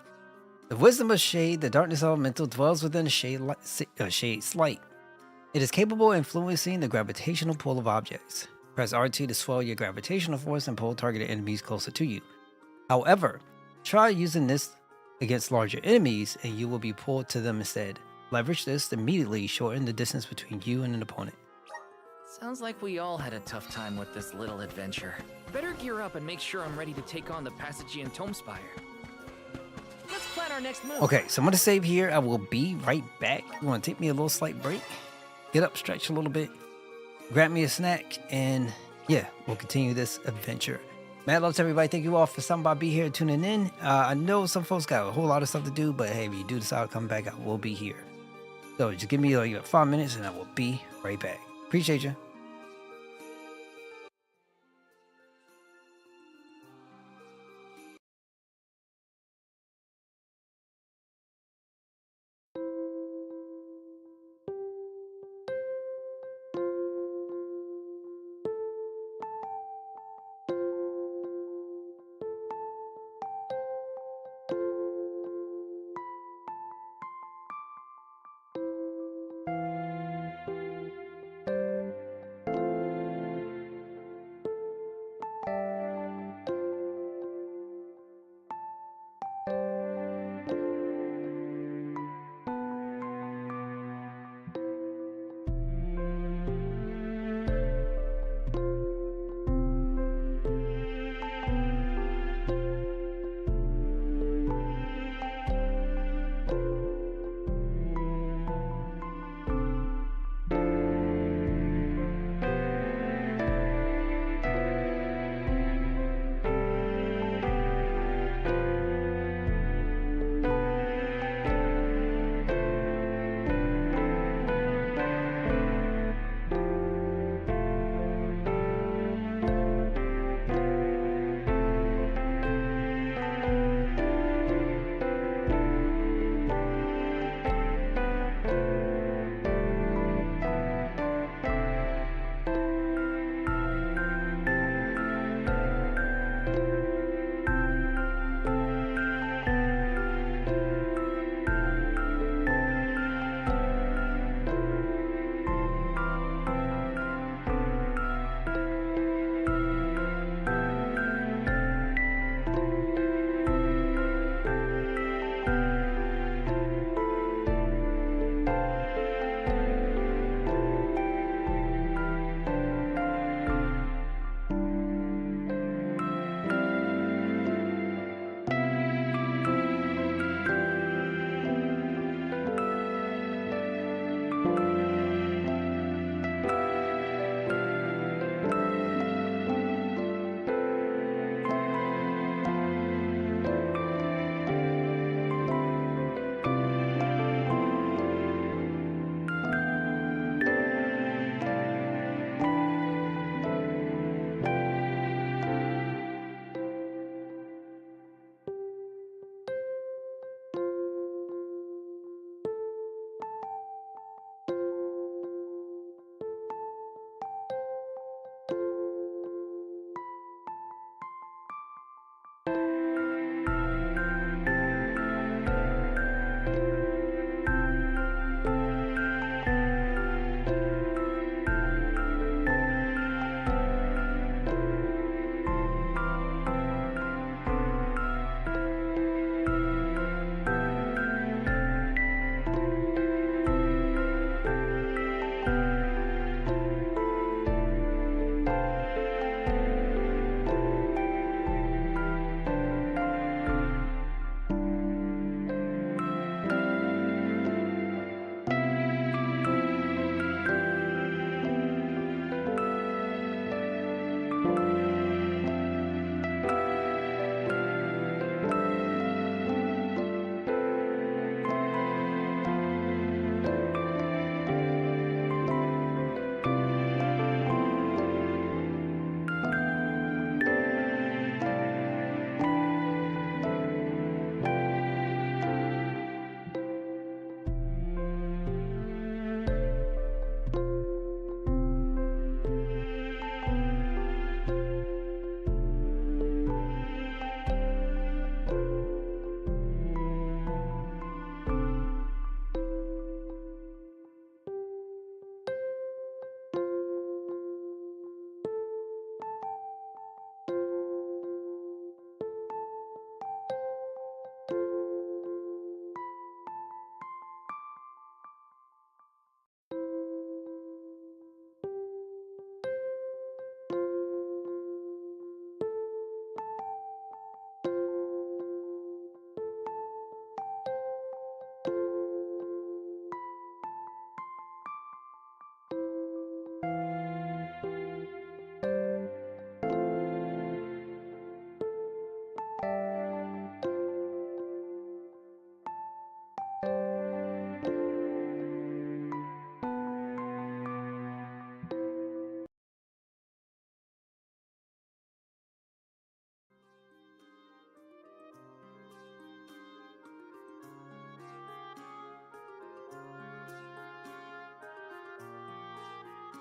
The wisdom of Shade, the darkness elemental, dwells within Shade's light. It is capable of influencing the gravitational pull of objects. Press R2 to swell your gravitational force and pull targeted enemies closer to you. However, try using this against larger enemies and you will be pulled to them instead. Leverage this to immediately shorten the distance between you and an opponent. Sounds like we all had a tough time with this little adventure. Better gear up and make sure I'm ready to take on the Passagian Tome Spire. Let's plan our next move. Okay, so I'm going to save here. I will be right back. You want to take me a little slight break? Get up, stretch a little bit, grab me a snack, and yeah, we'll continue this adventure. Mad love to everybody. Thank you all for stopping by, be here, tuning in. I know some folks got a whole lot of stuff to do, but hey, if you do decide to come back, I will be here. So just give me like 5 minutes and I will be right back. Appreciate you.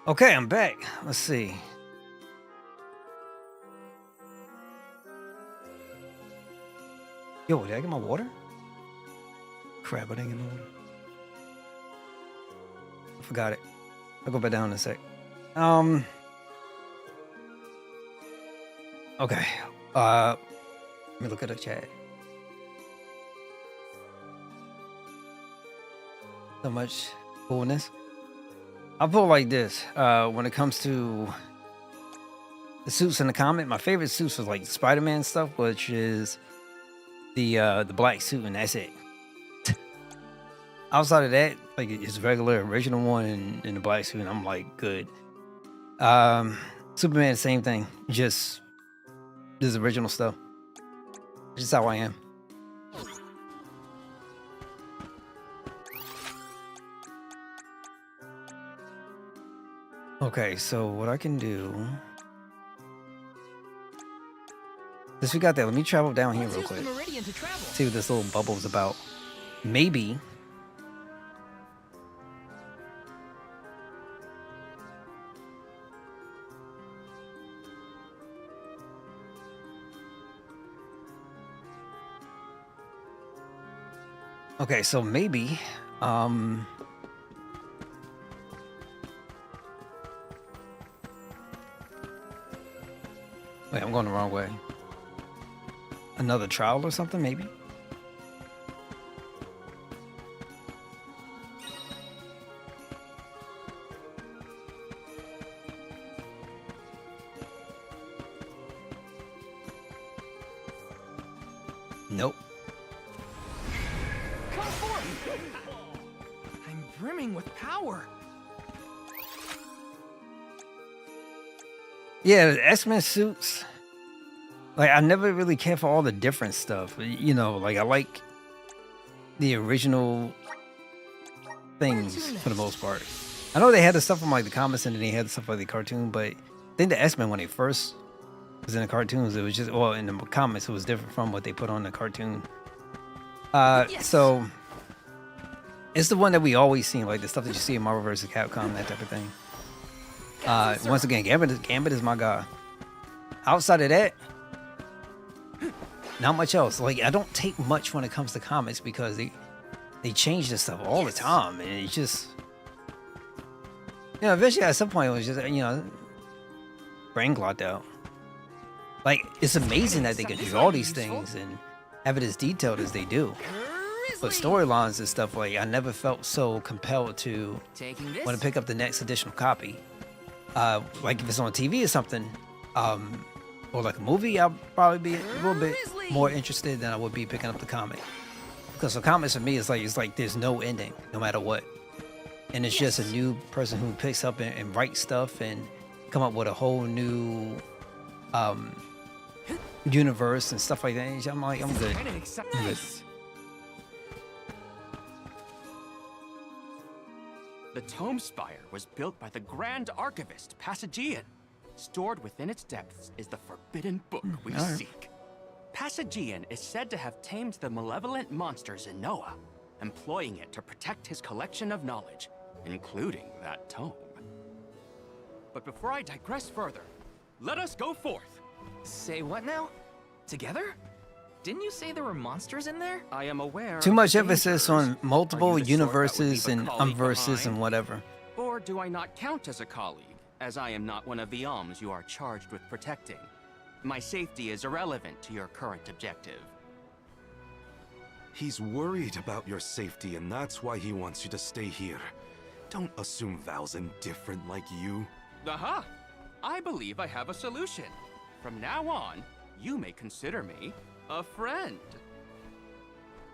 Okay, I'm back. Let's see. Yo, did I get my water? Crap, I didn't get no water. I forgot it. I'll go back down in a sec. Okay. Let me look at the chat. So much coolness. I'll put it like this. When it comes to the suits in the comic, my favorite suits was like Spider-Man stuff, which is the black suit, and that's it. Outside of that, like his regular original one in the black suit, and I'm like, good. Superman, same thing. Just this original stuff. Just how I am. Okay, so what I can do. Since we got that, let me travel down here real quick. See what this little bubble is about. Maybe. Okay, so maybe, wait, I'm going the wrong way. Another trial or something, maybe? Nope. Come forth! I'm brimming with power. Yeah, the X-Men suits. Like, I never really cared for all the different stuff. You know, like, I like the original things for the most part. I know they had the stuff from, like, the comics and then they had the stuff like the cartoon, but I think the X-Men, when they first was in the cartoons, it was just, well, in the comics, it was different from what they put on the cartoon. So, it's the one that we always see, like, the stuff that you see in Marvel vs. Capcom, that type of thing. Once again, Gambit is my guy. Outside of that, not much else. Like, I don't take much when it comes to comics because they change this stuff all the time, and it's just, you know, eventually at some point it was just, you know, brain clogged out. Like, it's amazing that they can do all these things and have it as detailed as they do. But storylines and stuff, like, I never felt so compelled to want to pick up the next additional copy. Like if it's on TV or something, or like a movie, I'll probably be a little bit more interested than I would be picking up the comic. Because the comics for me is like there's no ending, no matter what. And it's just a new person who picks up and writes stuff and come up with a whole new universe and stuff like that. And I'm like, I'm good. I'm good. The Tome Spire was built by the Grand Archivist, Passagian. Stored within its depths is the forbidden book we seek. Passagian is said to have tamed the malevolent monsters in Noah, employing it to protect his collection of knowledge, including that tome. But before I digress further, let us go forth. Say what now? Together? Didn't you say there were monsters in there? I am aware. Too much emphasis on multiple universes and umverses and whatever. Or do I not count as a colleague, as I am not one of the alms you are charged with protecting? My safety is irrelevant to your current objective. He's worried about your safety, and that's why he wants you to stay here. Don't assume Val's indifferent like you. Aha! I believe I have a solution. From now on, you may consider me a friend.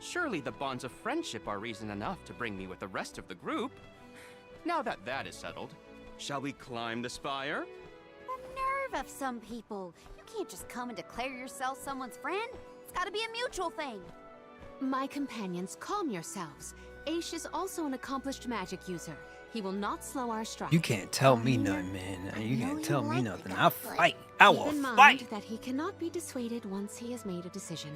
Surely the bonds of friendship are reason enough to bring me with the rest of the group. Now that that is settled, shall we climb the spire? The nerve of some people. You can't just come and declare yourself someone's friend. It's gotta be a mutual thing. My companions, calm yourselves. Aish is also an accomplished magic user. He will not slow our stride. You can't tell me nothing, man. You can't tell me nothing. I'll fight. I will Keep in mind fight. that he cannot be dissuaded once he has made a decision.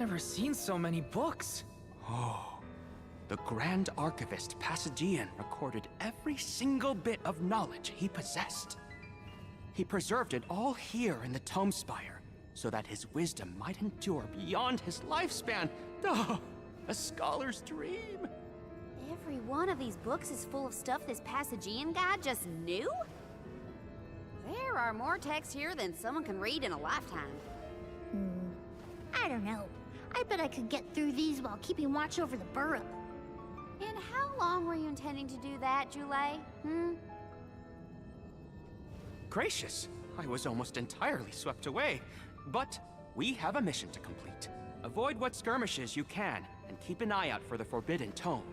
Never seen so many books. Oh, the Grand Archivist Passagian recorded every single bit of knowledge he possessed. He preserved it all here in the Tome Spire, so that his wisdom might endure beyond his lifespan. Oh, a scholar's dream. Every one of these books is full of stuff this Passagian guy just knew? There are more texts here than someone can read in a lifetime. I don't know. I bet I could get through these while keeping watch over the burrow. And how long were you intending to do that, Jule? Gracious, I was almost entirely swept away. But we have a mission to complete. Avoid what skirmishes you can, and keep an eye out for the Forbidden Tome.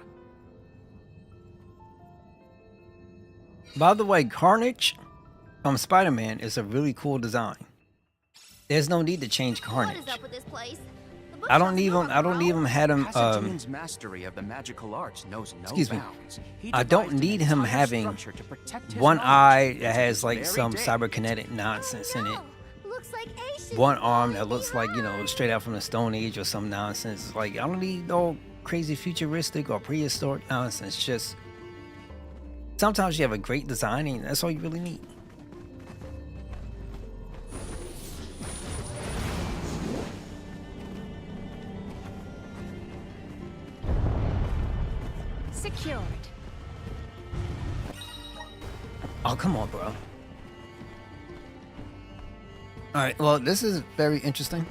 By the way, Carnage from Spider-Man is a really cool design. There's no need to change Carnage. What is up with this place? I don't even have him Passagian's mastery of the magical arts knows no excuse me. bounds. He I don't devised an need him entire having structure to protect his one knowledge eye that until has this like very some day. cyberkinetic nonsense in it. Looks like Ace is One arm that looks like, you know, straight out from the Stone Age or some nonsense. Like, I don't need no crazy futuristic or prehistoric nonsense. Just sometimes you have a great design and that's all you really need. Secured. Oh, come on, bro. Alright, well, this is very interesting.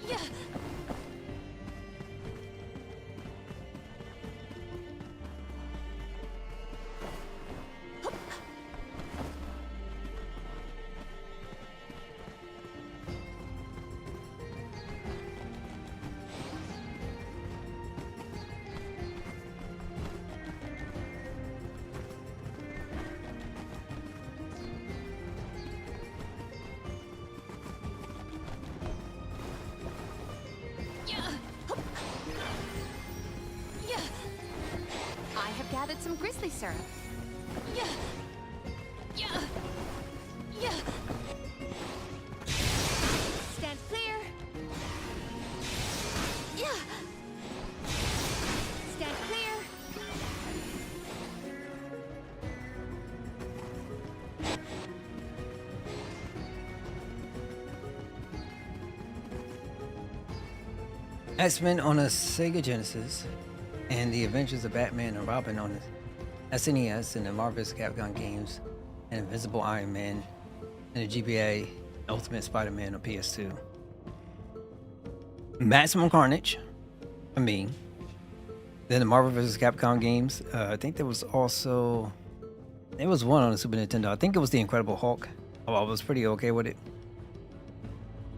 Yeah. I have gathered some grizzly syrup. Yeah. Stand clear. Yeah. Stand clear. X-Men on a Sega Genesis, and The Adventures of Batman and Robin on the SNES, and the Marvel vs. Capcom games, and Invisible Iron Man, and the GBA Ultimate Spider-Man on PS2. Maximum Carnage for me. Then the Marvel vs. Capcom games. I think there was also there was one on the Super Nintendo. I think it was the Incredible Hulk. Oh, I was pretty okay with it.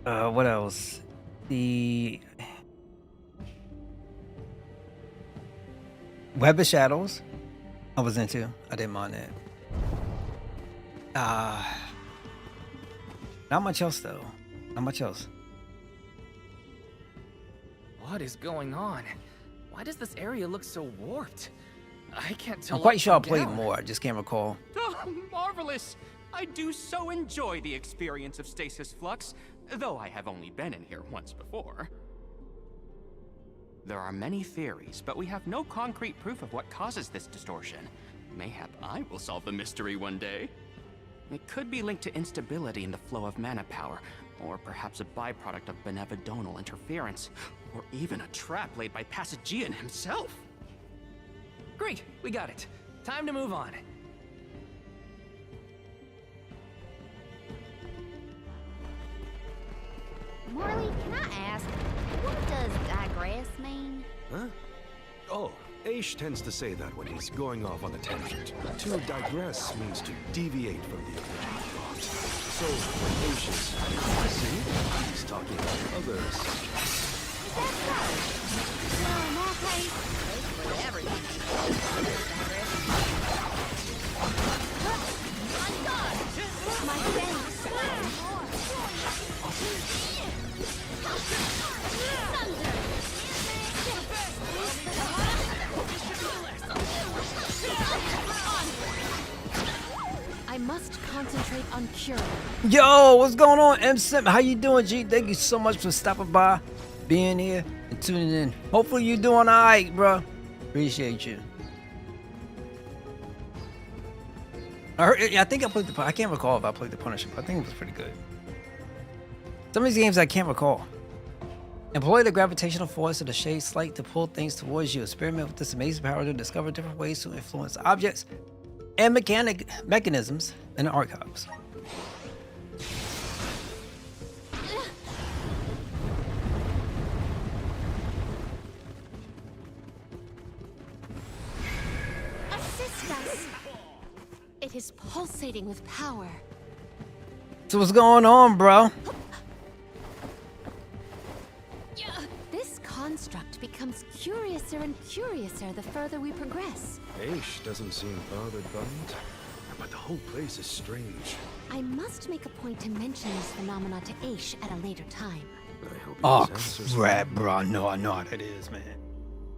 What else? The Web of Shadows, I was into. I didn't mind that. Not much else though. Not much else. What is going on? Why does this area look so warped? I can't tell. I'm quite sure I up from played down. more. I just can't recall. Oh, marvelous! I do so enjoy the experience of Stasis Flux, though I have only been in here once before. There are many theories, but we have no concrete proof of what causes this distortion. Mayhap I will solve the mystery one day. It could be linked to instability in the flow of mana power, or perhaps a byproduct of benevodonal interference, or even a trap laid by Passagian himself. Great, we got it. Time to move on. Marley, can I ask, what does digress mean? Huh? Oh, Aish tends to say that when he's going off on a tangent. To digress means to deviate from the original thought. So, when Aish is digressing, he's talking about other subjects. Is that so? Well, in that case, basically everything is digress. On guard! My thanks. I must concentrate uncurable. Yo, what's going on, M Sim? How you doing, G? Thank you so much for stopping by, being here, and tuning in. Hopefully you're doing all right, bro. Appreciate you. I think I played I can't recall if I played the Punisher, but I think it was pretty good. Some of these games I can't recall. Employ the gravitational force of the shade slight to pull things towards you. Experiment with this amazing power to discover different ways to influence objects and mechanisms in the archives. Assist us. It is pulsating with power. So what's going on, bro? This construct becomes curiouser and curiouser the further we progress. Aish doesn't seem bothered by it, but the whole place is strange. I must make a point to mention this phenomena to Aish at a later time. Oh crap, bro. I know how that is, man.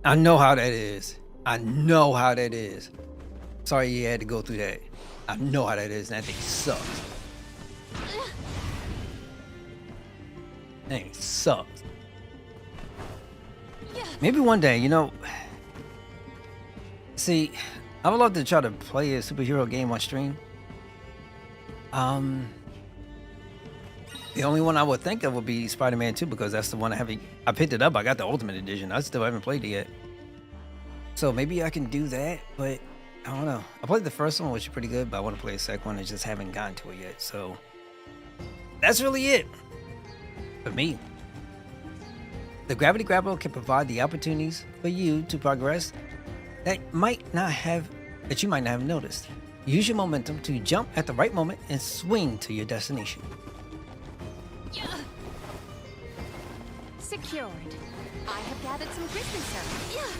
I know how that is. I know how that is. Sorry you had to go through that. I know how that is, and that thing sucks. That thing sucks. Maybe one day, you know. See, I would love to try to play a superhero game on stream. The only one I would think of would be Spider-Man 2 because that's the one I picked it up. I got the Ultimate Edition. I still haven't played it yet. So maybe I can do that, but I don't know. I played the first one, which is pretty good, but I want to play the second one. I just haven't gotten to it yet. So that's really it for me. The Gravity Grapple can provide the opportunities for you to progress that you might not have noticed. Use your momentum to jump at the right moment and swing to your destination. Secured. I have gathered some grizzly syrup.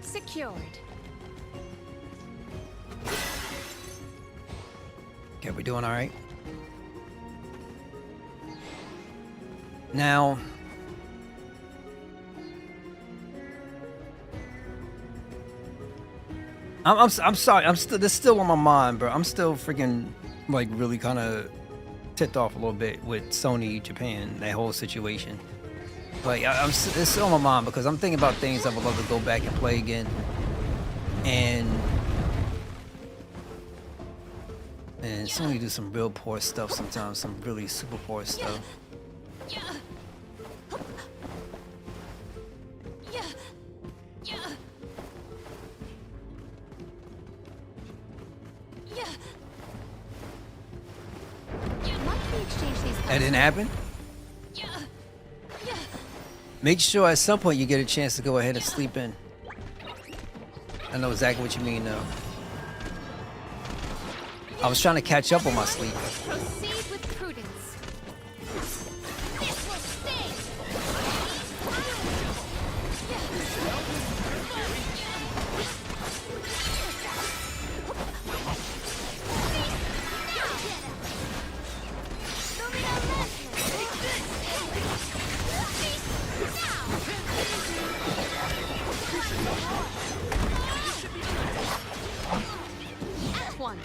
Secured. Okay, we're doing all right. Now, I'm sorry. This still on my mind, bro. I'm still freaking like really kind of ticked off a little bit with Sony Japan, that whole situation. Like it's still on my mind because I'm thinking about things I would love to go back and play again, and Sony do some real poor stuff sometimes, some really super poor stuff. That didn't happen? Make sure at some point you get a chance to go ahead and sleep in. I know exactly what you mean though. I was trying to catch up on my sleep. Proceed with prudence. This will sting. At once.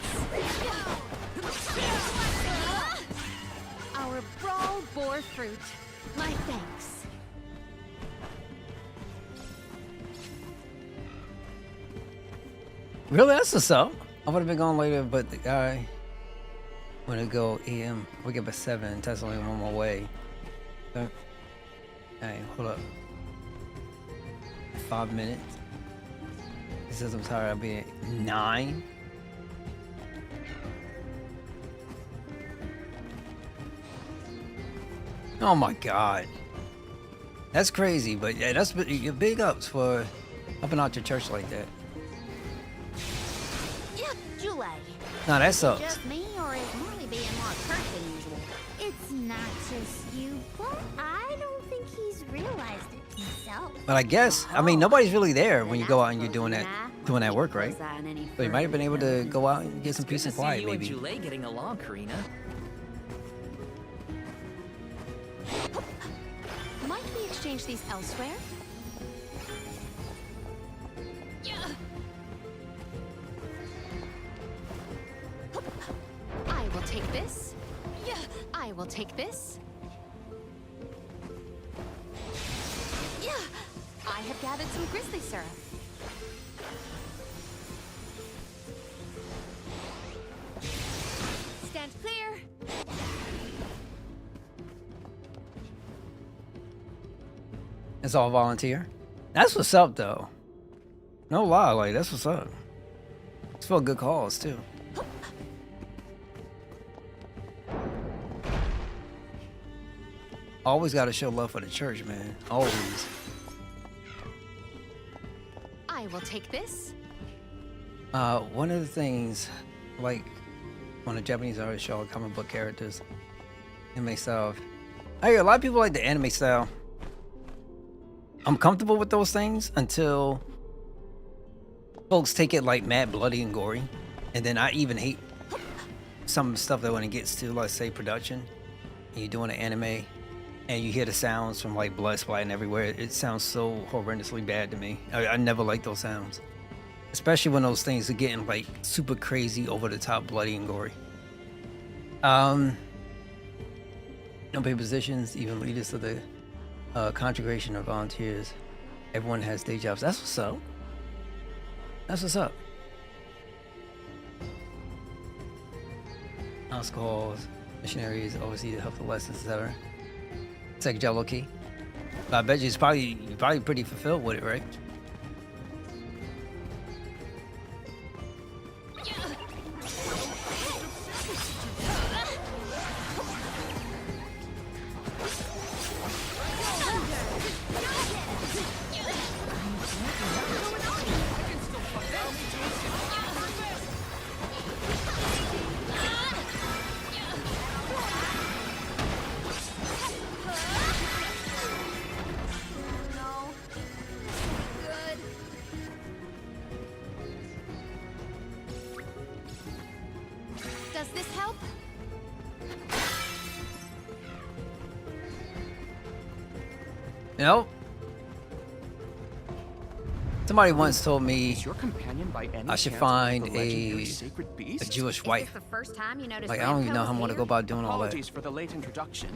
Our brawl bore fruit. My thanks. Really? That's what's up. I would have been gone later, but the guy want to go AM. We get by 7. Tesla only one more way. Okay. Hey, hold up. 5 minutes. He says I'm tired. I'll be at 9. Oh my God. That's crazy, but yeah, that's big ups for helping out your church like that. Yeah, Julie. No, that sucks. Just me, or is Marley being more curt than usual? It's not just you, but I don't think he's realized it himself. But I guess, I mean, nobody's really there when you go out and you're doing that work, right? So you might have been able to go out and get some peace and quiet, maybe. You and Jule getting along, Karina. Might we exchange these elsewhere? take this. Yeah, I will take this. Yeah, I have gathered some grizzly syrup. Stand clear. It's all volunteer. That's what's up, though. No lie, like that's what's up. It's for a good cause too. Always got to show love for the church, man. Always. I will take this. One of the things, like when the Japanese artists show comic book characters, anime style. Hey, a lot of people like the anime style. I'm comfortable with those things until folks take it like mad bloody and gory, and then I even hate some stuff that when it gets to, let's say, production, and you're doing an anime, and you hear the sounds from like blood splatting everywhere. It sounds so horrendously bad to me. I never like those sounds, especially when those things are getting like super crazy, over the top, bloody and gory. No pay positions, even leaders of the congregation or volunteers. Everyone has day jobs. That's what's up. That's what's up. House calls, missionaries, oversee the helpful lessons, etc. It's like Jello Key. But I bet you're probably pretty fulfilled with it, right? Does this help? You know, somebody once told me Is your companion by any I should chance find one of the legendary a sacred beasts? Jewish wife. The first time you noticed Like, I don't even know how I'm gonna go about doing all that. Apologies for the late introduction.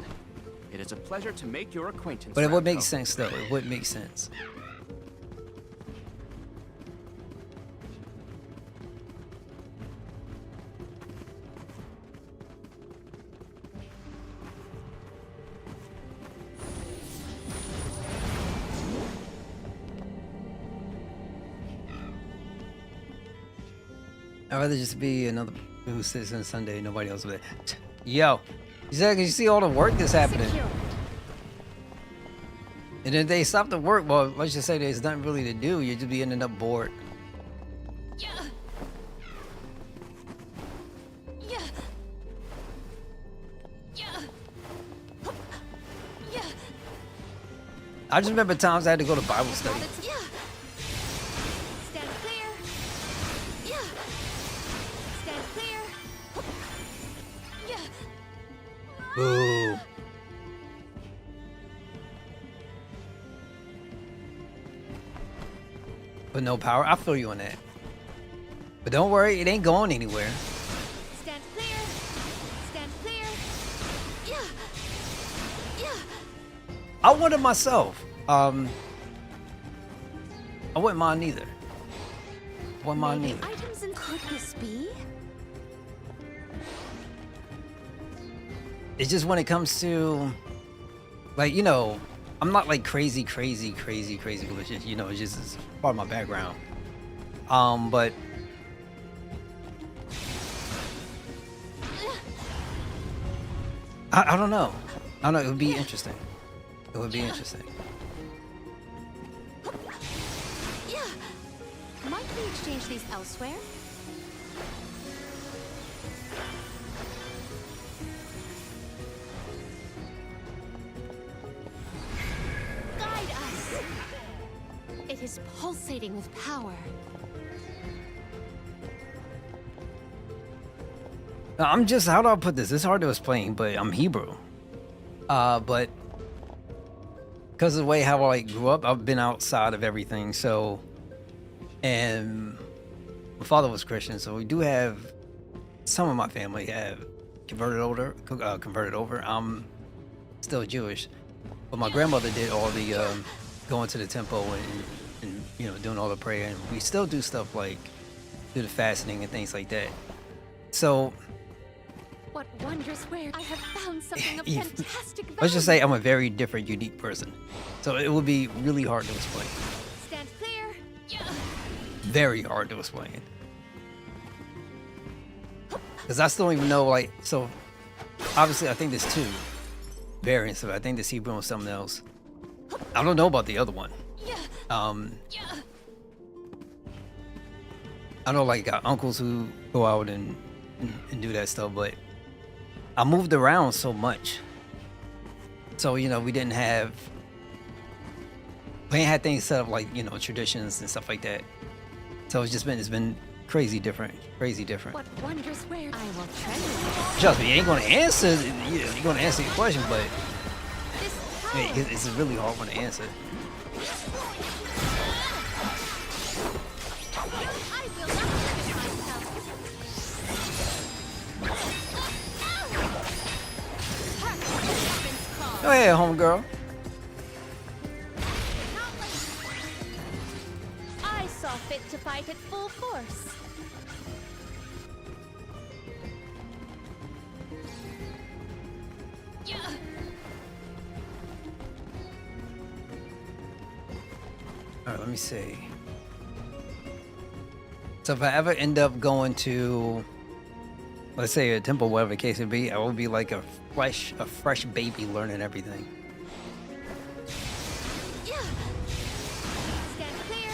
It is a pleasure to make your acquaintance. But it would make Radko. sense, though. It would make sense. I'd rather just be another who sits on Sunday, nobody else with it. Yo, you see all the work that's happening. And then they stop the work, well, let's just say there's nothing really to do, you'd just be ending up bored. Yeah. Yeah. Yeah. Yeah. I just remember times I had to go to Bible study. Yeah. Stand clear. Yeah. Stand clear. Yeah. Boo. But no power. I feel you on that. But don't worry, it ain't going anywhere. Stand clear. Stand clear. Yeah. Yeah. I want it myself. I wouldn't mind neither. Wouldn't mind Maybe neither. items in could this be? It's just when it comes to, like, you know, I'm not like crazy religious. You know, it's just it's part of my background. But I don't know. I don't know. It would be interesting. It would be interesting. Yeah. Might we exchange these elsewhere? Guide us. It is pulsating with power. I'm just, how do I put this? It's hard to explain, but I'm Hebrew. But because of the way how I like, grew up, I've been outside of everything. So, and my father was Christian, so we do have, some of my family have converted over. I'm still Jewish, but my grandmother did all the going to the temple and you know, doing all the prayer, and we still do stuff like do the fasting and things like that. So What wondrous wares! I have found something of fantastic value. let's just say I'm a very different, unique person. So it would be really hard to explain. Stand clear. Very hard to explain. Because I still don't even know, like, so obviously I think there's two variants of it. I think there's Hebrew and something else. I don't know about the other one. I know, like, got uncles who go out and do that stuff, but I moved around so much. So, you know, we ain't had things set up like, you know, traditions and stuff like that. So it's been crazy different. What wondrous wares! I will treasure. Trust me, you ain't gonna answer. You're gonna answer your question, but it's a really hard one to answer. Go ahead, homegirl. I saw fit to fight at full force. All right, let me see. So if I ever end up going to, let's say, a temple, whatever the case would be, I will be like a fresh baby learning everything. Stand clear.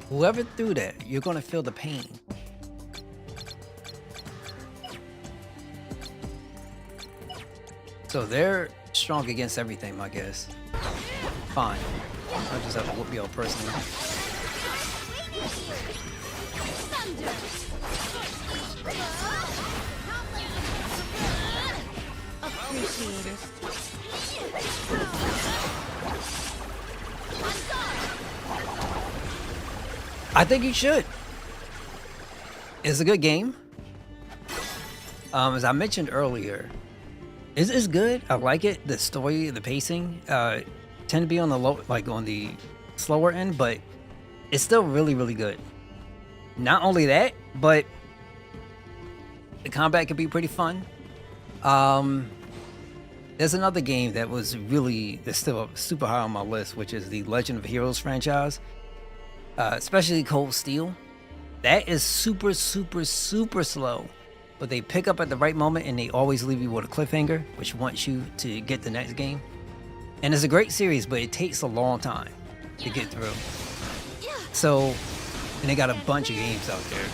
Whoever threw that, you're gonna feel the pain. So they're strong against everything, I guess. Fine. I just have to whoop y'all personally. Appreciate it. I think you should. It's a good game. As I mentioned earlier, it's good. I like it. The story, the pacing, tend to be on the low, like on the slower end, but it's still really, really good. Not only that, but the combat can be pretty fun. There's another game that was really, that's still super high on my list, which is the Legend of Heroes franchise. Especially Cold Steel. That is super, super, super slow. But they pick up at the right moment and they always leave you with a cliffhanger, which wants you to get the next game. And it's a great series, but it takes a long time to get through. So, and they got a bunch of games out there.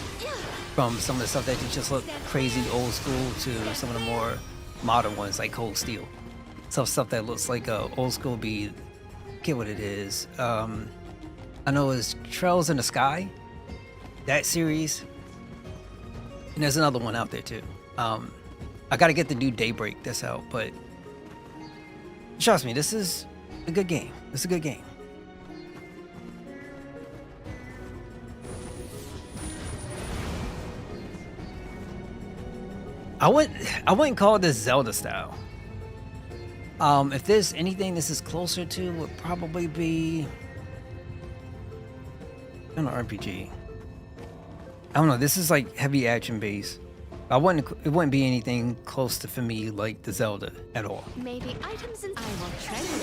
From some of the stuff that just look crazy old school to some of the more modern ones like Cold Steel. Some stuff that looks like old school be, get what it is. I know it's Trails in the Sky, that series. And there's another one out there too. I gotta get the new Daybreak that's out, but trust me, this is a good game. It's a good game. I wouldn't call this Zelda style. If there's anything this is closer to, would probably be an RPG. I don't know. This is like heavy action based. It wouldn't be anything close to, for me, like the Zelda at all. Maybe items and I will treasure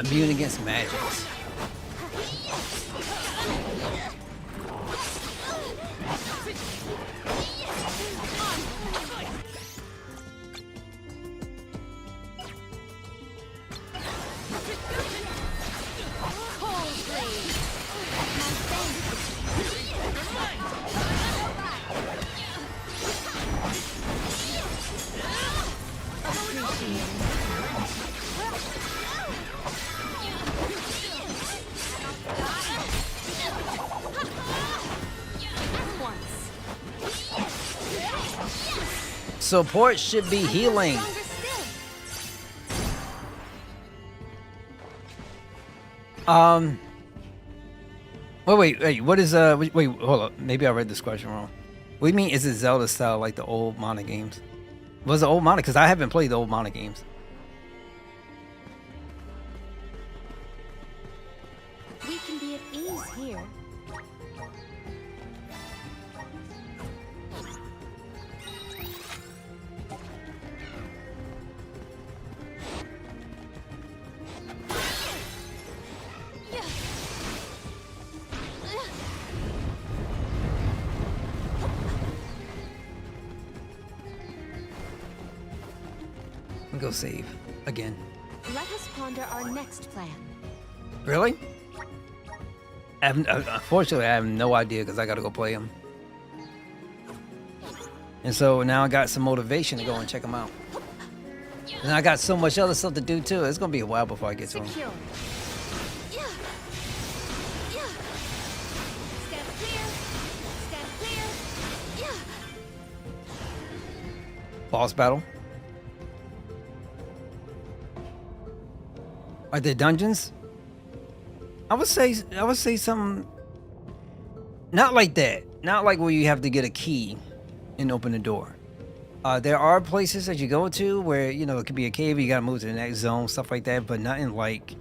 it. Immune against magics. Support should be healing. Wait. What is wait, hold up. Maybe I read this question wrong. What do you mean? Is it Zelda style like the old Mana games? Was it old Mana? Because I haven't played the old Mana games. We can be at ease here. Go save again. Let us ponder our next plan. Really? Unfortunately, I have no idea because I gotta go play them. And so now I got some motivation to go and check them out. And I got so much other stuff to do too. It's gonna be a while before I get to them. Step clear. Step clear. Boss battle. Are there dungeons? I would say something not like that. Not like where you have to get a key and open the door. There are places that you go to where, you know, it could be a cave, you gotta move to the next zone, stuff like that, but nothing like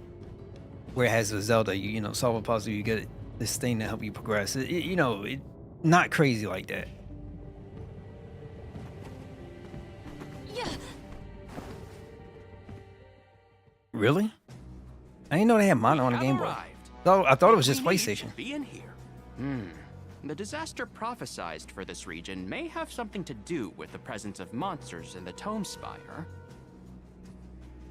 where it has a Zelda, you know, solve a puzzle, you get this thing to help you progress. Not crazy like that. Really? I didn't know they had Mana on the Game Boy. I thought it was just PlayStation. Be in here. The disaster prophesized for this region may have something to do with the presence of monsters in the Tome Spire.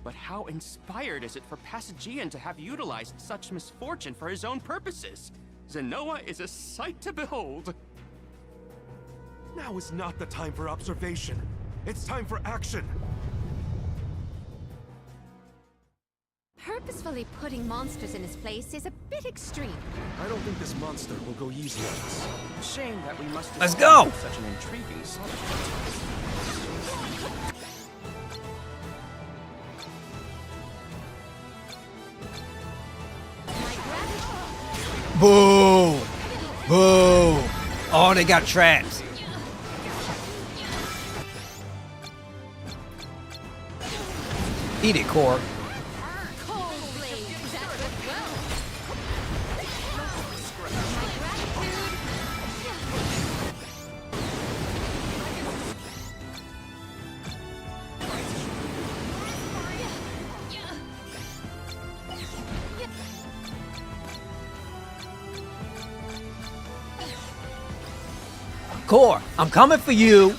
But how inspired is it for Passagian to have utilized such misfortune for his own purposes? Zenoa is a sight to behold. Now is not the time for observation. It's time for action. Purposefully putting monsters in his place is a bit extreme. I don't think this monster will go easy on us. Shame that we must. Let's go. Such an intriguing subject. Boo! Boo! Oh, they got traps. Eat it, Core. Core, I'm coming for you.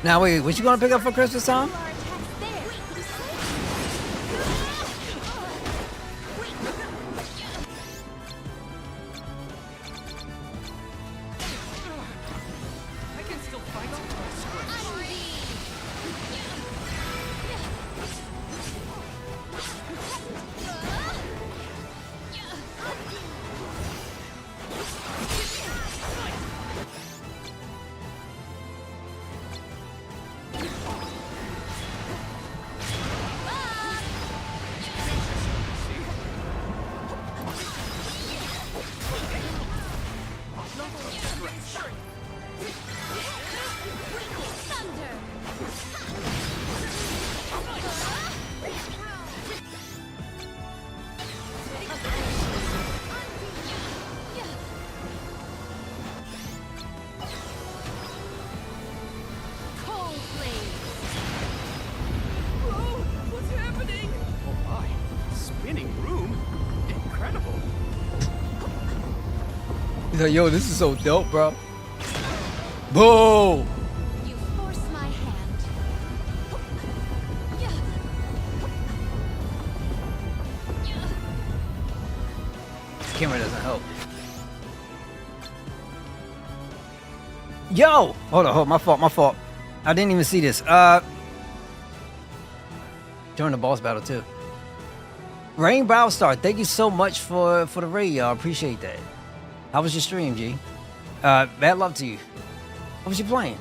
Now wait, what you gonna pick up for Christmas time? He's like, yo, this is so dope, bro. Boo! You force my hand. Camera doesn't help. Yo! Hold on, my fault. I didn't even see this. During the boss battle too. Rain Browstar, thank you so much for the raid, y'all. Appreciate that. How was your stream, G? Bad luck to you. What was you playing?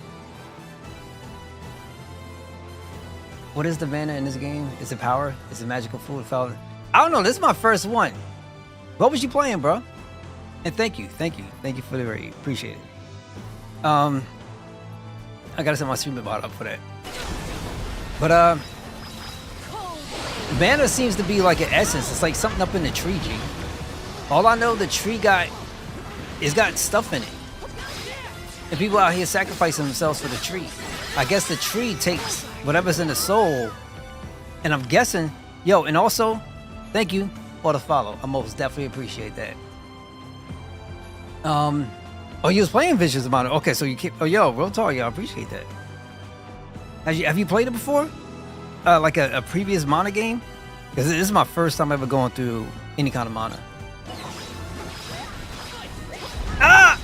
What is the mana in this game? Is it power? Is it magical food? I don't know. This is my first one. What was you playing, bro? And thank you for the raid. Appreciate it. I gotta set my stream bot up for that. But mana seems to be like an essence. It's like something up in the tree, G. All I know, the tree got stuff in it. And people out here sacrificing themselves for the tree. I guess the tree takes whatever's in the soul. And I'm guessing, yo, and also, thank you for the follow. I most definitely appreciate that. Oh, you was playing Visions of Mana. Okay, so you keep. Oh, yo, real talk, y'all. Appreciate that. Have you played it before? Like a previous Mana game? Because this is my first time ever going through any kind of Mana. Ah!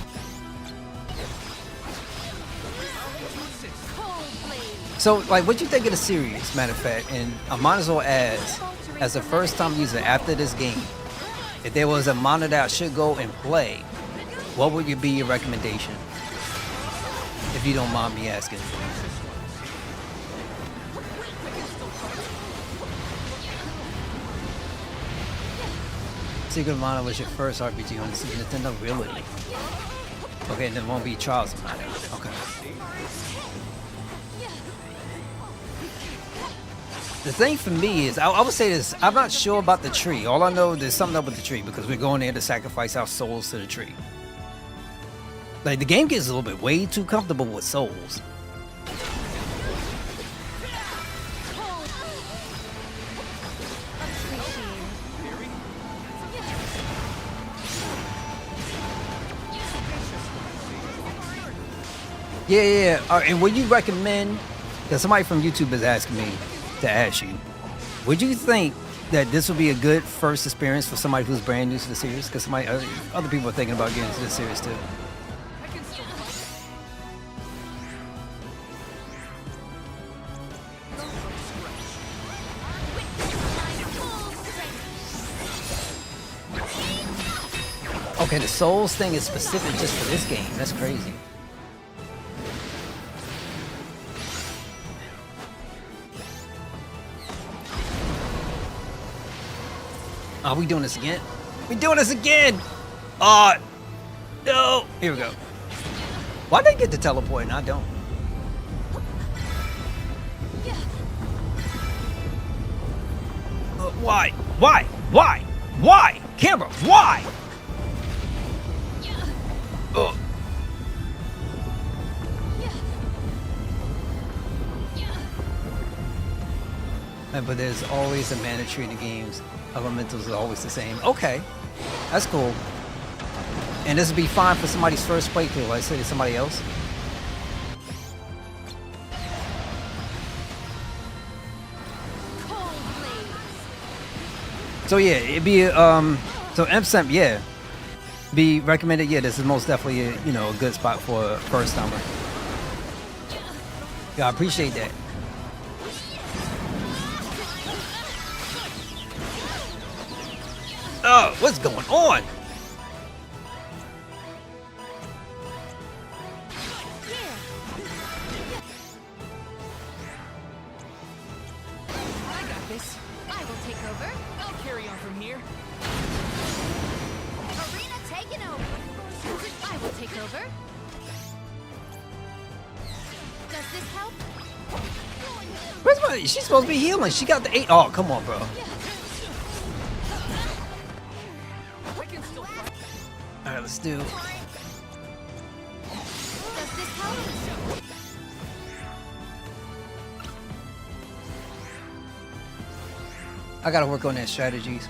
So, like, what you think of the series, matter of fact? And I might as well ask, as a first-time user after this game, if there was a Mana that I should go and play, what would be your recommendation? If you don't mind me asking. Secret of Mana was your first RPG on the Super Nintendo, really? Okay, and then it won't be Trials of Mana. Okay. The thing for me is, I would say this, I'm not sure about the tree. All I know, there's something up with the tree because we're going there to sacrifice our souls to the tree. Like, the game gets a little bit way too comfortable with souls. Yeah. And would you recommend, because somebody from YouTube is asking me to ask you, would you think that this would be a good first experience for somebody who's brand new to the series? Because other people are thinking about getting into the series too. Okay, the souls thing is specific just for this game. That's crazy. Oh, we doing this again? We doing this again! Oh, no! Here we go. Why they get to teleport and I don't? Why? Why? Why? Why? Camera, why? Oh. But there's always a mana tree in the games. Elementals are always the same. Okay, that's cool. And this would be fine for somebody's first playthrough. Let's say to somebody else. So yeah, it'd be so MSEMP, yeah, be recommended. Yeah, this is most definitely a good spot for a first timer. Yeah, I appreciate that. Oh, what's going on? I got this. I will take over. I'll carry on from here. Arena taken over. I will take over. Does this help? Where's my? She's supposed to be healing. She got the 8. Oh, come on, bro. All right, let's do. Does this help? I gotta work on that strategies.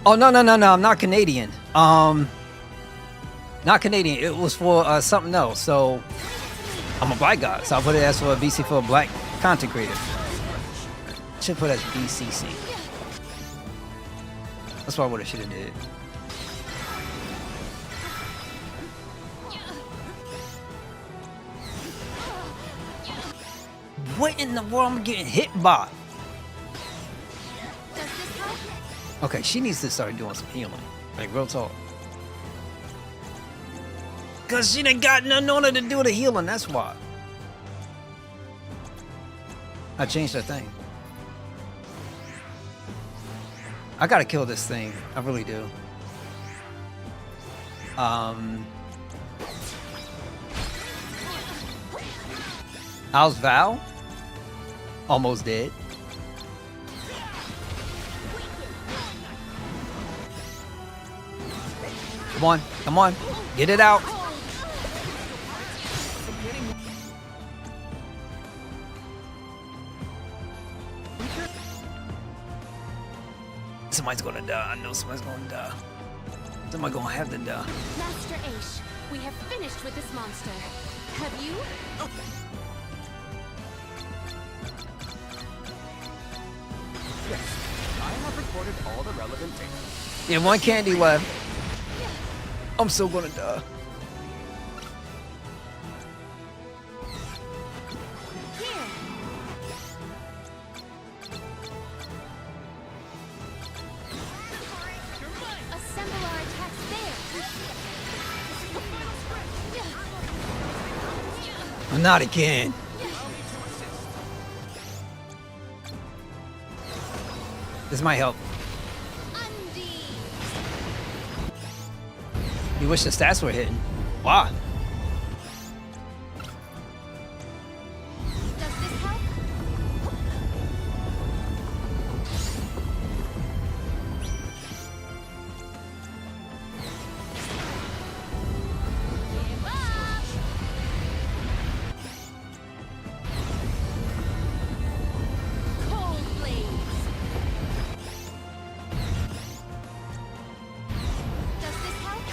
Oh, no, no, no, no. I'm not Canadian. Not Canadian. It was for something else. So I'm a black guy. So I put it as for a BC for a black content creator. Should put it as BCC. That's what I should have did. What in the world am I getting hit by? Okay, she needs to start doing some healing. Like, real talk. Because she done got nothing on her to do the healing, that's why. I changed that thing. I gotta kill this thing. I really do. How's Val? Almost dead. Come on, come on. Get it out. Somebody's gonna die. I know somebody's gonna die. Somebody's gonna have to die. Master Aish, we have finished with this monster. Have you? Yes, I have recorded all the relevant data. Yeah, one candy left. I'm still gonna die. Assemble our attacks there. Not again. This might help. You wish the stats were hitting. Why? Does this help? Give up! Cold Blaze. Does this help?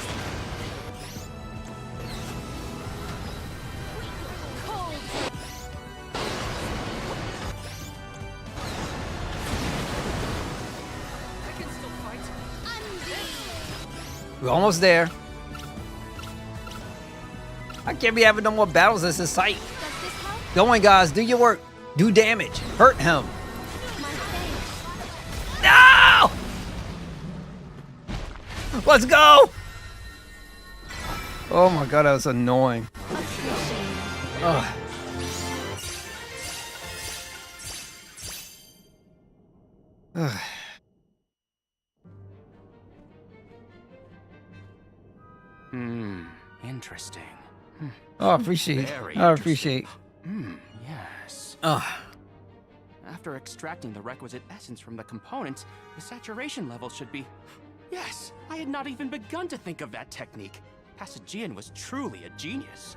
Cold. I can still fight. We're almost there. I can't be having no more battles as a sight. Go on, guys. Do your work. Do damage. Hurt him. No! Let's go! Oh my god, that was annoying. Ugh. Ugh. Interesting. Oh, I appreciate. Very I appreciate. Yes. Ugh. After extracting the requisite essence from the components, the saturation level should be... Yes! I had not even begun to think of that technique. Passagian was truly a genius.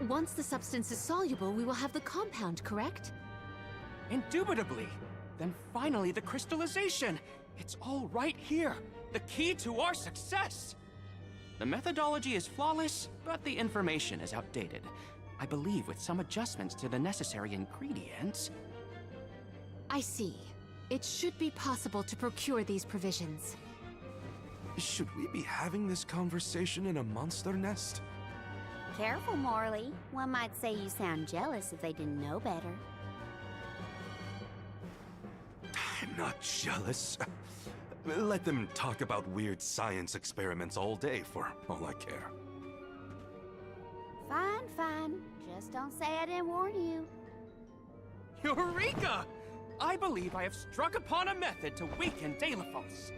Once the substance is soluble, we will have the compound, correct? Indubitably. Then finally the crystallization. It's all right here. The key to our success. The methodology is flawless, but the information is outdated. I believe with some adjustments to the necessary ingredients... I see. It should be possible to procure these provisions. Should we be having this conversation in a monster nest? Careful, Morley. One might say you sound jealous if they didn't know better. I'm not jealous. Let them talk about weird science experiments all day for all I care. Fine, fine. Just don't say I didn't warn you. Eureka! I believe I have struck upon a method to weaken Dalephos.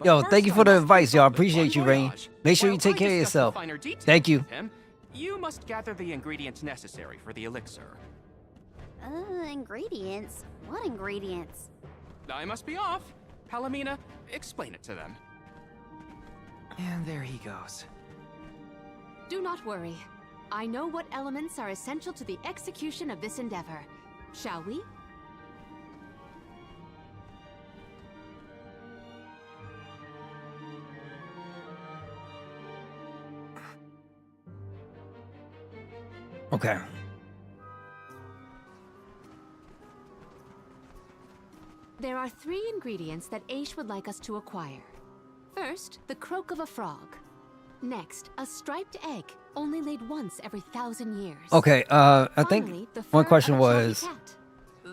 Yo, thank you for the advice, y'all. Appreciate you, Rain. Make sure you take care of yourself. Thank you. You must gather the ingredients necessary for the elixir. Ingredients? What ingredients? I must be off. Palomina, explain it to them. And there he goes. Do not worry. I know what elements are essential to the execution of this endeavor. Shall we? Okay. There are 3 ingredients that Aish would like us to acquire. First, the croak of a frog. Next, a striped egg, only laid once every 1,000 years. Okay, I Finally, think the one fur question of a chatty was, cat.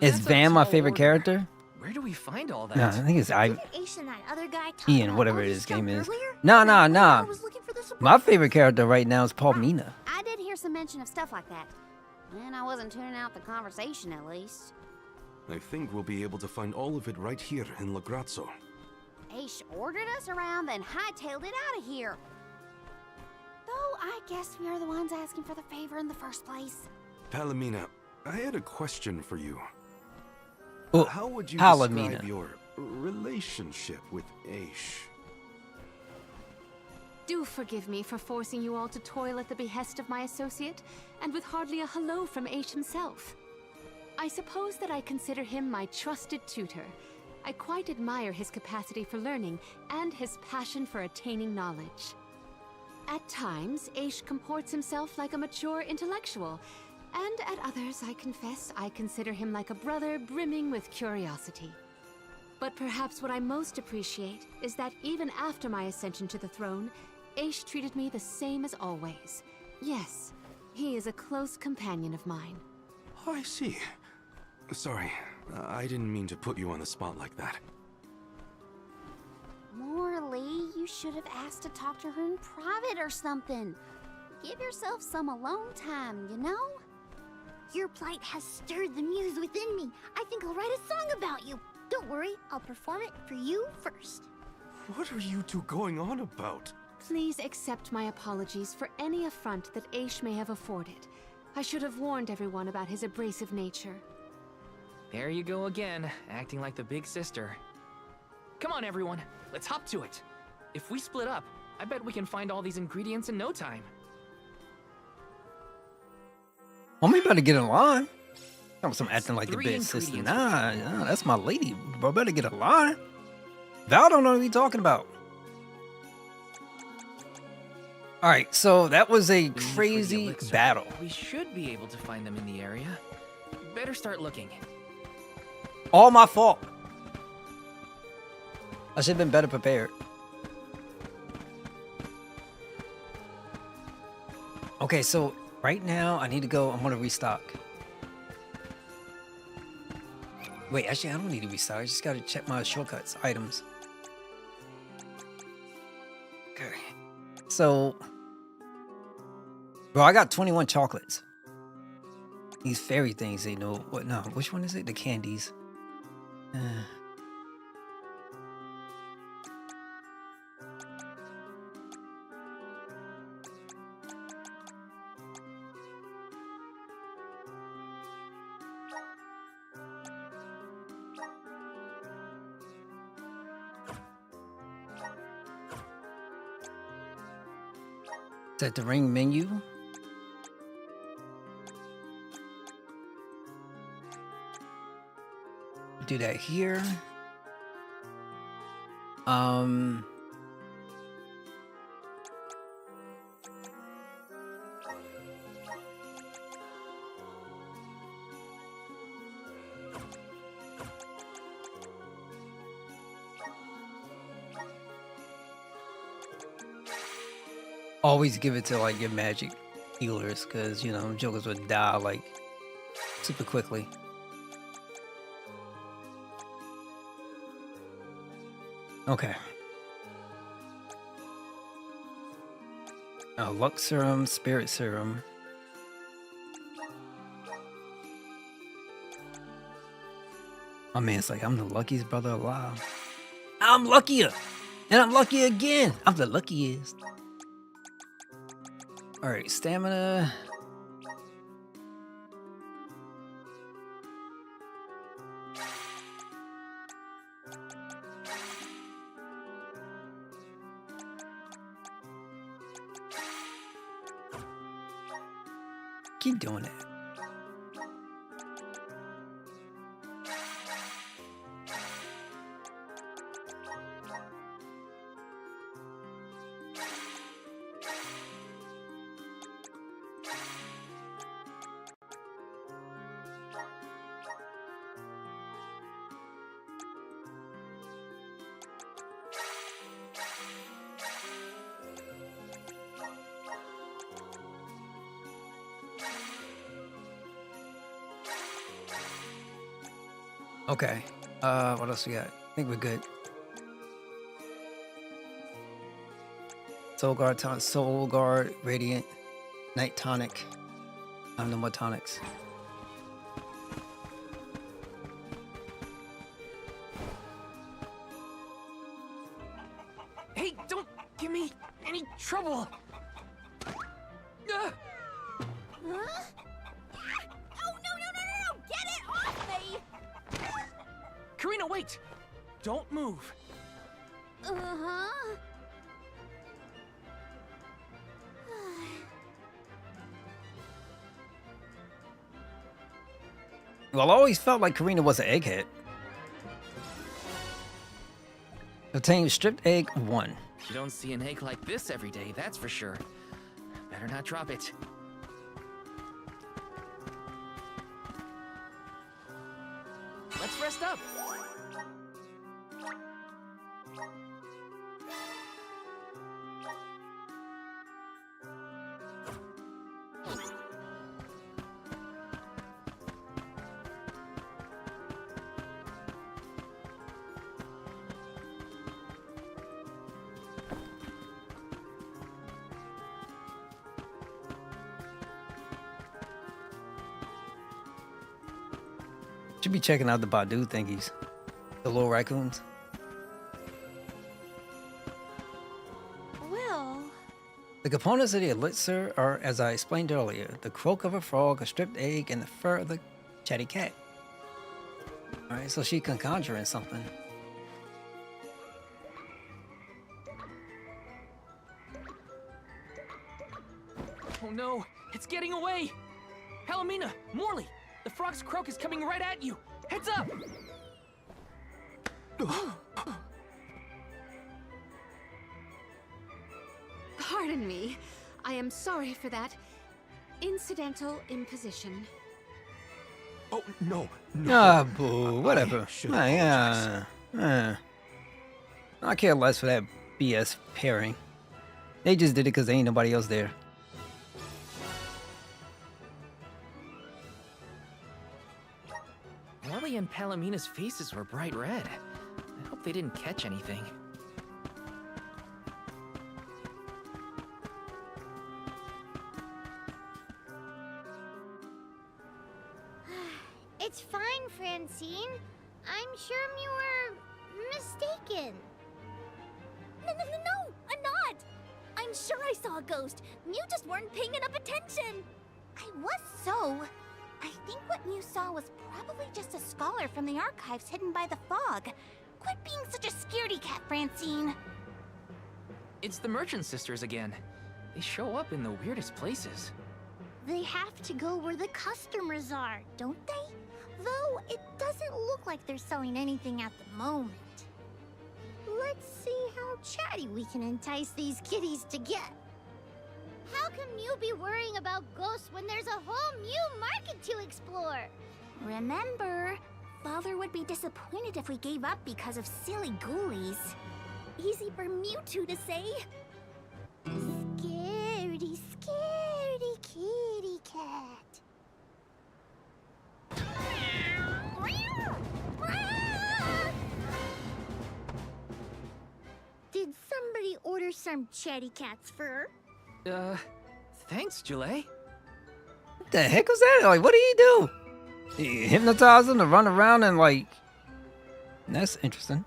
is That's a Van my tall favorite order. character? Where do we find all that? No, I think it's Didn't Aish and that other guy talk Ian, about whatever all his this stuff game is. earlier? Nah, I nah. was looking for the My favorite character right now is Paul Mina. I did hear some mention of stuff like that. And I wasn't tuning out the conversation, at least. I think we'll be able to find all of it right here in La Grazzo. Aish ordered us around, then hightailed it out of here. Though I guess we are the ones asking for the favor in the first place. Palomina, I had a question for you. Oh, How would you Palomina. describe your relationship with Aish? Do forgive me for forcing you all to toil at the behest of my associate, and with hardly a hello from Aish himself. I suppose that I consider him my trusted tutor. I quite admire his capacity for learning and his passion for attaining knowledge. At times, Aish comports himself like a mature intellectual, and at others, I confess, I consider him like a brother brimming with curiosity. But perhaps what I most appreciate is that even after my ascension to the throne, Aish treated me the same as always. Yes, he is a close companion of mine. Oh, I see. Sorry, I didn't mean to put you on the spot like that. Morley, you should have asked to talk to her in private or something. Give yourself some alone time, you know? Your plight has stirred the muse within me. I think I'll write a song about you. Don't worry, I'll perform it for you first. What are you two going on about? Please accept my apologies for any affront that Aish may have afforded. I should have warned everyone about his abrasive nature. There you go again, acting like the big sister. Come on, everyone, let's hop to it. If we split up, I bet we can find all these ingredients in no time. Homie better get in line. I'm acting like the 3 big sister. ingredients. Nah, that's my lady. Bro, better get in line. Val don't know what he's talking about. All right, so that was a For the crazy elixir, battle. We should be able to find them in the area. Better start looking. All my fault. I should have been better prepared. Okay, so right now I need to go. I'm gonna restock. Wait, actually, I don't need to restock. I just gotta check my shortcuts items. Okay, so, bro, I got 21 chocolates. These fairy things, they know what? No, which one is it? The candies. Is that the ring menu? Do that here. Always give it to like your magic healers, because you know jokers would die like super quickly. Okay. Luck serum, spirit serum. My man's like, I'm the luckiest brother alive. I'm luckier, and I'm lucky again. I'm the luckiest. All right, stamina. Keep doing it. Okay. What else we got? I think we're good. Soul Guard, Radiant, Night Tonic. I have no more tonics. Hey, don't give me any trouble. Huh? Oh, no! Get it off me! Karina, wait! Don't move. Uh-huh. Well, I always felt like Karina was an egghead. Obtain stripped egg 1. You don't see an egg like this every day, that's for sure. Better not drop it. Let's rest up. Should be checking out the Badu thingies. The little raccoons. Well, The components of the elixir are, as I explained earlier, the croak of a frog, a stripped egg, and the fur of the chatty cat. Alright, so she can conjure in something. Oh no, it's getting away! Palomina, Morley, the frog's croak is coming right at you! Heads up! Pardon me. I am sorry for that. Incidental imposition. Oh, no. Ah, boo, whatever. I care less for that BS pairing. They just did it because there ain't nobody else there. Morley and Palomina's faces were bright red. I hope they didn't catch anything. it's fine, Francine. I'm sure you were mistaken. No, I'm not! I'm sure I saw a ghost. You just weren't paying enough attention. I was so. I think what you saw was probably just a scholar from the archives hidden by the fog. Quit being such a scaredy cat, Francine. It's the Merchant Sisters again. They show up in the weirdest places. They have to go where the customers are, don't they? Though it doesn't look like they're selling anything at the moment. Let's see how chatty we can entice these kitties to get. How can you be worrying about ghosts when there's a whole new market to explore? Remember, Father would be disappointed if we gave up because of silly ghoulies. Easy for Mewtwo to say. Scaredy, scaredy kitty cat. Did somebody order some chatty cat's fur? Thanks, Julie. What the heck was that? Like, what do you do? You hypnotize them to run around and like... That's interesting.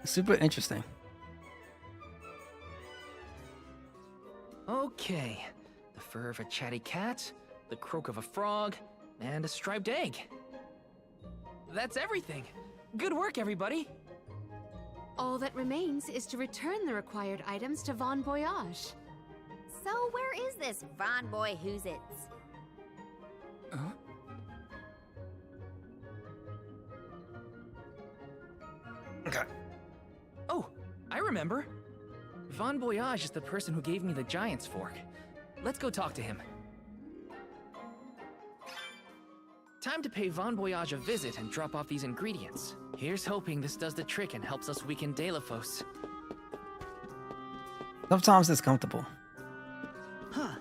Super interesting. Okay. The fur of a chatty cat, the croak of a frog, and a striped egg. That's everything. Good work, everybody. All that remains is to return the required items to Von Voyage. So where is this Von Boy Who's-Its? Huh? Okay. Oh, I remember. Von Voyage is the person who gave me the Giant's Fork. Let's go talk to him. Time to pay Von Voyage a visit and drop off these ingredients. Here's hoping this does the trick and helps us weaken Delafos. Sometimes it's comfortable. Huh.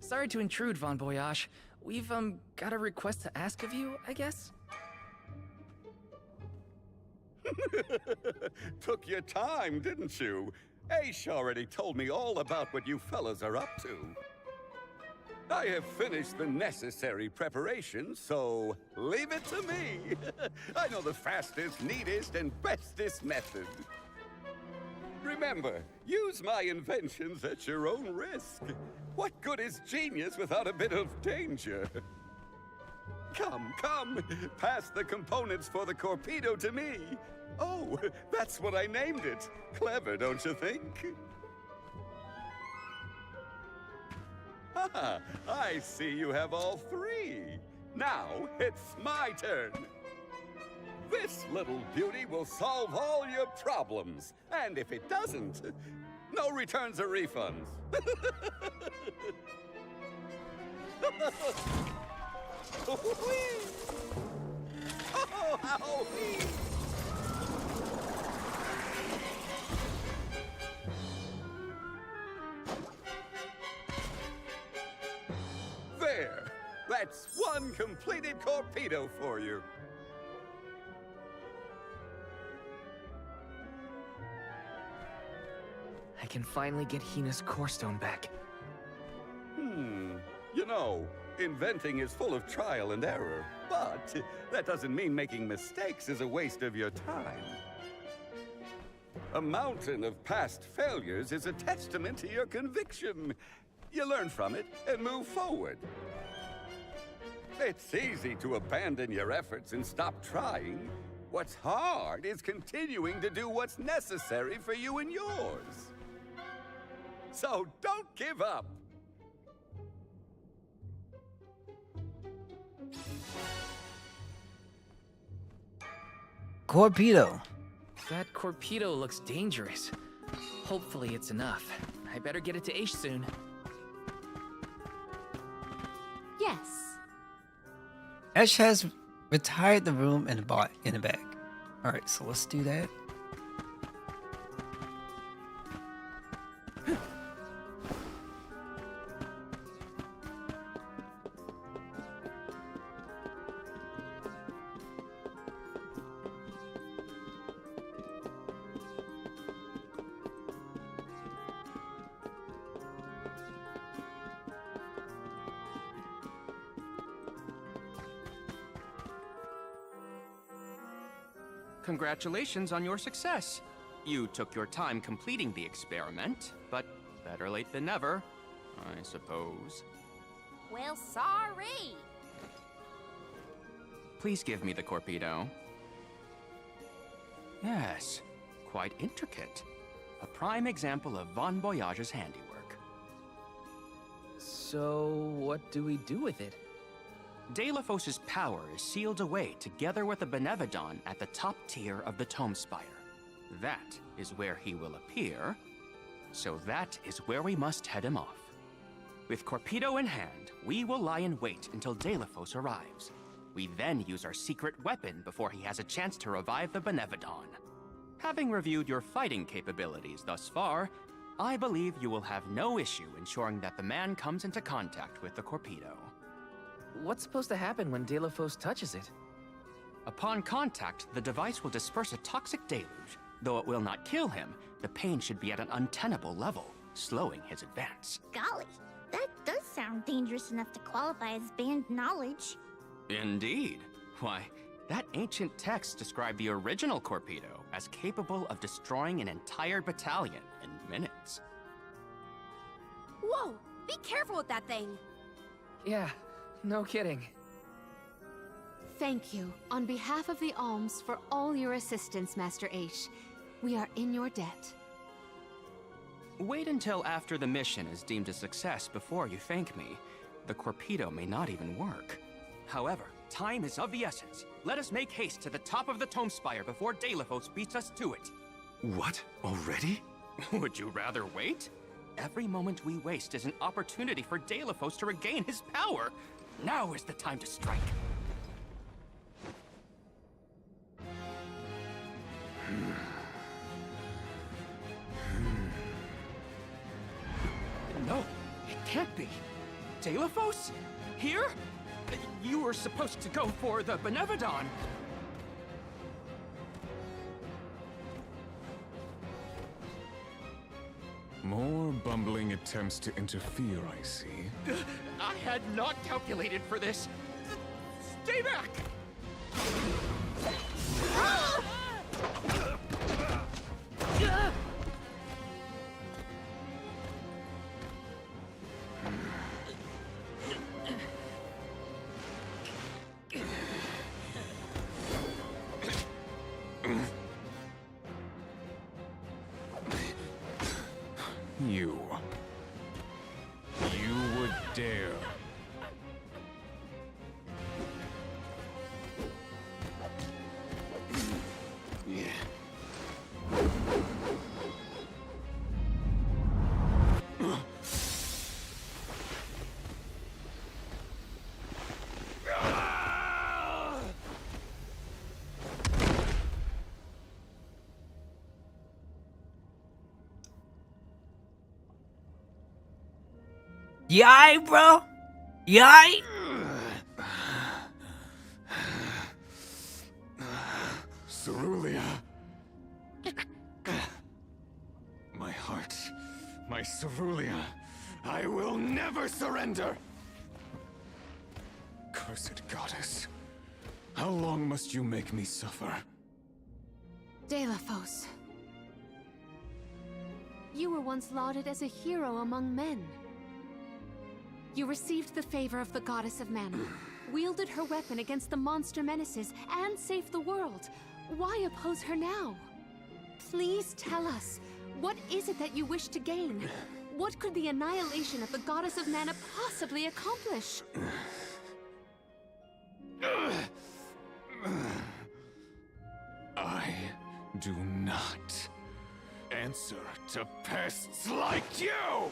Sorry to intrude, Von Voyage. We've, got a request to ask of you, I guess? Took your time, didn't you? Aish already told me all about what you fellas are up to. I have finished the necessary preparations, so leave it to me. I know the fastest, neatest, and bestest method. Remember, use my inventions at your own risk. What good is genius without a bit of danger? Come, pass the components for the Corpedo to me. Oh, that's what I named it. Clever, don't you think? Ah, I see you have all three. Now, it's my turn. This little beauty will solve all your problems. And if it doesn't, no returns or refunds. Oh, how There! That's one completed Corpedo for you. I can finally get Hina's core stone back. You know, inventing is full of trial and error, but that doesn't mean making mistakes is a waste of your time. A mountain of past failures is a testament to your conviction. You learn from it and move forward. It's easy to abandon your efforts and stop trying. What's hard is continuing to do what's necessary for you and yours. So don't give up. Corpedo. That Corpedo looks dangerous. Hopefully it's enough. I better get it to Aish soon. Yes. Ash has retired the room in the bag. Alright, so let's do that. Congratulations on your success. You took your time completing the experiment, but better late than never, I suppose. Well, sorry. Please give me the Corpedo. Yes, quite intricate. A prime example of Von Voyage's handiwork. So, what do we do with it? Daelifos' power is sealed away together with the Benevodon at the top tier of the Tome Spire. That is where he will appear, so that is where we must head him off. With Corpedo in hand, we will lie in wait until Daelifos arrives. We then use our secret weapon before he has a chance to revive the Benevodon. Having reviewed your fighting capabilities thus far, I believe you will have no issue ensuring that the man comes into contact with the Corpedo. What's supposed to happen when Daelifos touches it? Upon contact, the device will disperse a toxic deluge. Though it will not kill him, the pain should be at an untenable level, slowing his advance. Golly, that does sound dangerous enough to qualify as banned knowledge. Indeed. Why, that ancient text described the original Corpedo as capable of destroying an entire battalion in minutes. Whoa! Be careful with that thing! Yeah, no kidding. Thank you, on behalf of the Alms, for all your assistance, Master Aish. We are in your debt. Wait until after the mission is deemed a success before you thank me. The Corpedo may not even work. However, time is of the essence. Let us make haste to the top of the Tome Spire before Daelifos beats us to it. What? Already? Would you rather wait? Every moment we waste is an opportunity for Daelifos to regain his power. Now is the time to strike. No, it can't be. Deilephos? Here? You were supposed to go for the Benevodon. More bumbling attempts to interfere, I see. I had not calculated for this. Stay back! You would dare. Yai, bro? Yai? Cerulia. My heart. My Cerulia. I will never surrender! Cursed goddess. How long must you make me suffer? Deilephos. You were once lauded as a hero among men. You received the favor of the Goddess of Mana, wielded her weapon against the monster menaces, and saved the world. Why oppose her now? Please tell us, what is it that you wish to gain? What could the annihilation of the Goddess of Mana possibly accomplish? I do not answer to pests like you!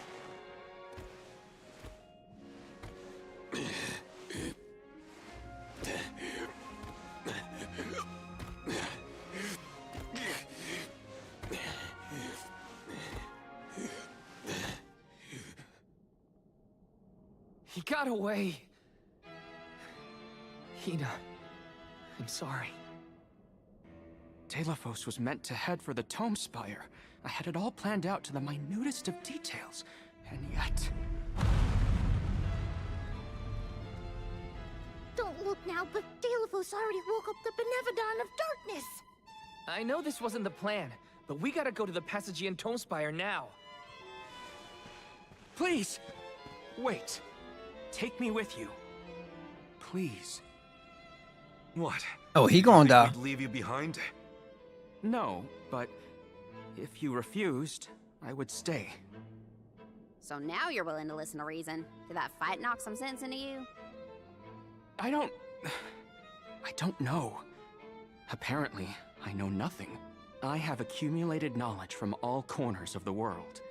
He got away. Hina, I'm sorry. Deilephos was meant to head for the Tome Spire. I had it all planned out to the minutest of details, and yet... Don't look now, but Deilephos already woke up the Benevodon of Darkness! I know this wasn't the plan, but we gotta go to the Passagian Tome Spire now. Please! Wait. Take me with you. Please. What? Oh, he gonna die. We'd leave you behind? No, but if you refused, I would stay. So now you're willing to listen to reason. Did that fight knock some sense into you? I don't know. Apparently, I know nothing. I have accumulated knowledge from all corners of the world.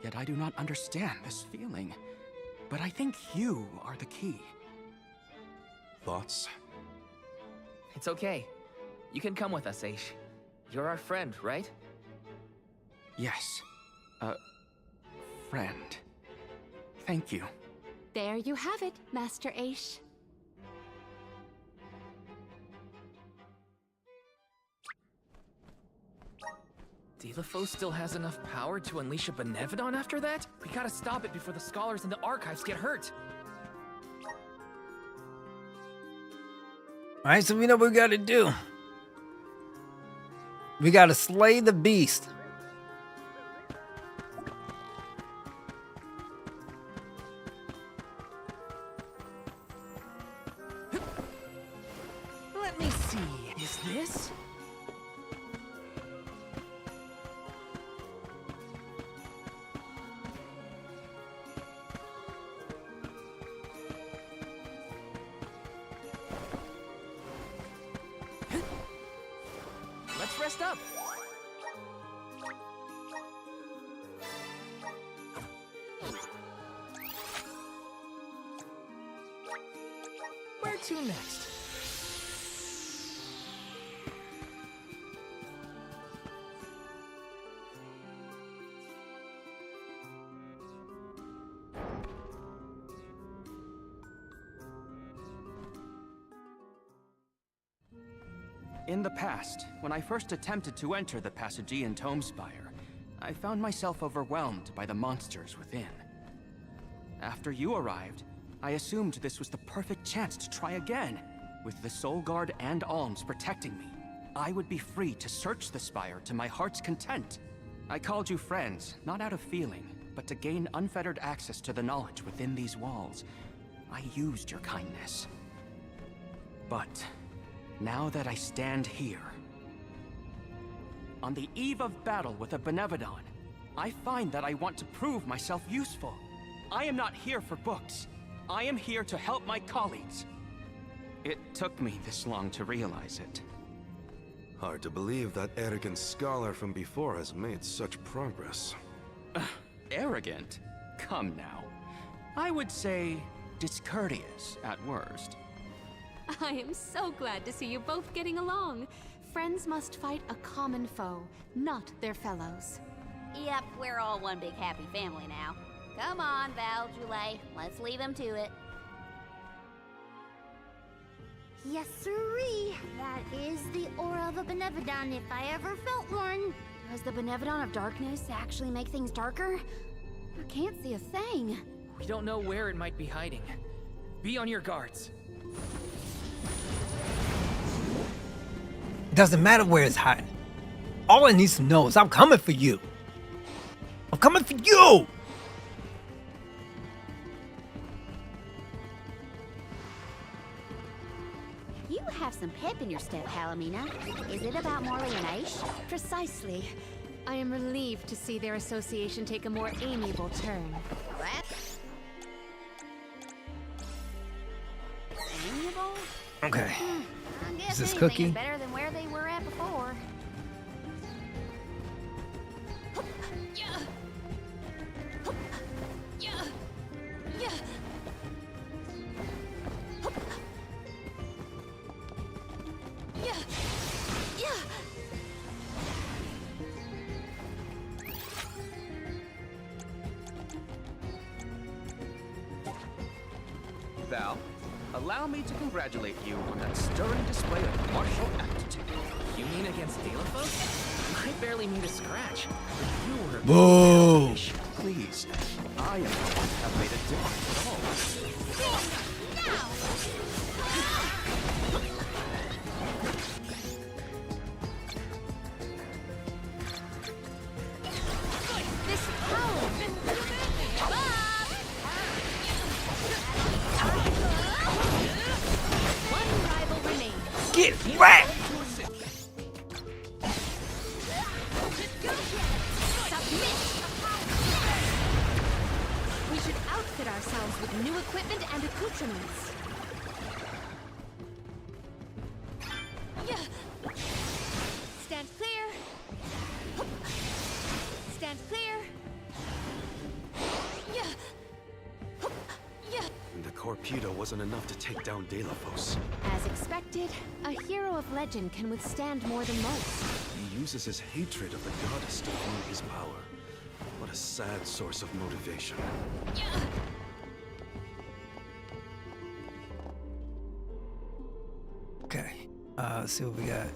Yet I do not understand this feeling. But I think you are the key. Thoughts? It's okay. You can come with us, Aish. You're our friend, right? Yes. Friend. Thank you. There you have it, Master Aish. Deilephos still has enough power to unleash a Benevodon after that? We gotta stop it before the scholars in the archives get hurt. Alright, so we know what we gotta do. We gotta slay the beast. Let me see. Is this? Let's rest up. Where to next? In the past, when I first attempted to enter the Passagean Tome Spire, I found myself overwhelmed by the monsters within. After you arrived, I assumed this was the perfect chance to try again. With the Soul Guard and Alms protecting me, I would be free to search the Spire to my heart's content. I called you friends, not out of feeling, but to gain unfettered access to the knowledge within these walls. I used your kindness. But now that I stand here, on the eve of battle with a Benevodon, I find that I want to prove myself useful. I am not here for books. I am here to help my colleagues. It took me this long to realize it. Hard to believe that arrogant scholar from before has made such progress. Arrogant? Come now. I would say discourteous at worst. I am so glad to see you both getting along. Friends must fight a common foe, not their fellows. Yep, we're all one big happy family now. Come on, Val, Joulay. Let's leave him to it. Yes, sirree. That is the aura of a Benevodon if I ever felt one. Does the Benevodon of Darkness actually make things darker? I can't see a thing. We don't know where it might be hiding. Be on your guards. It doesn't matter where it's hiding. All it needs to know is I'm coming for you. I'm coming for you! You have some pep in your step, Palomina. Is it about Morley and Aish? Precisely. I am relieved to see their association take a more amiable turn. What? Amiable? Okay. I guess Is this anything Cookie? is better than where they were at before. Val, allow me to congratulate you on that stirring display of martial aptitude. You mean against Dealafos? I barely made a scratch. But you were... Boo! Please, I am the one who have made a difference at all. This power! One rival remains. Get wrecked! We should outfit ourselves with new equipment and accoutrements. Stand clear. Stand clear. And the Corpedo wasn't enough to take down Dealafos. As expected, a hero of legend can withstand more than most. He uses his hatred of the goddess to fuel his power. What a sad source of motivation. Okay. Let's see what we got.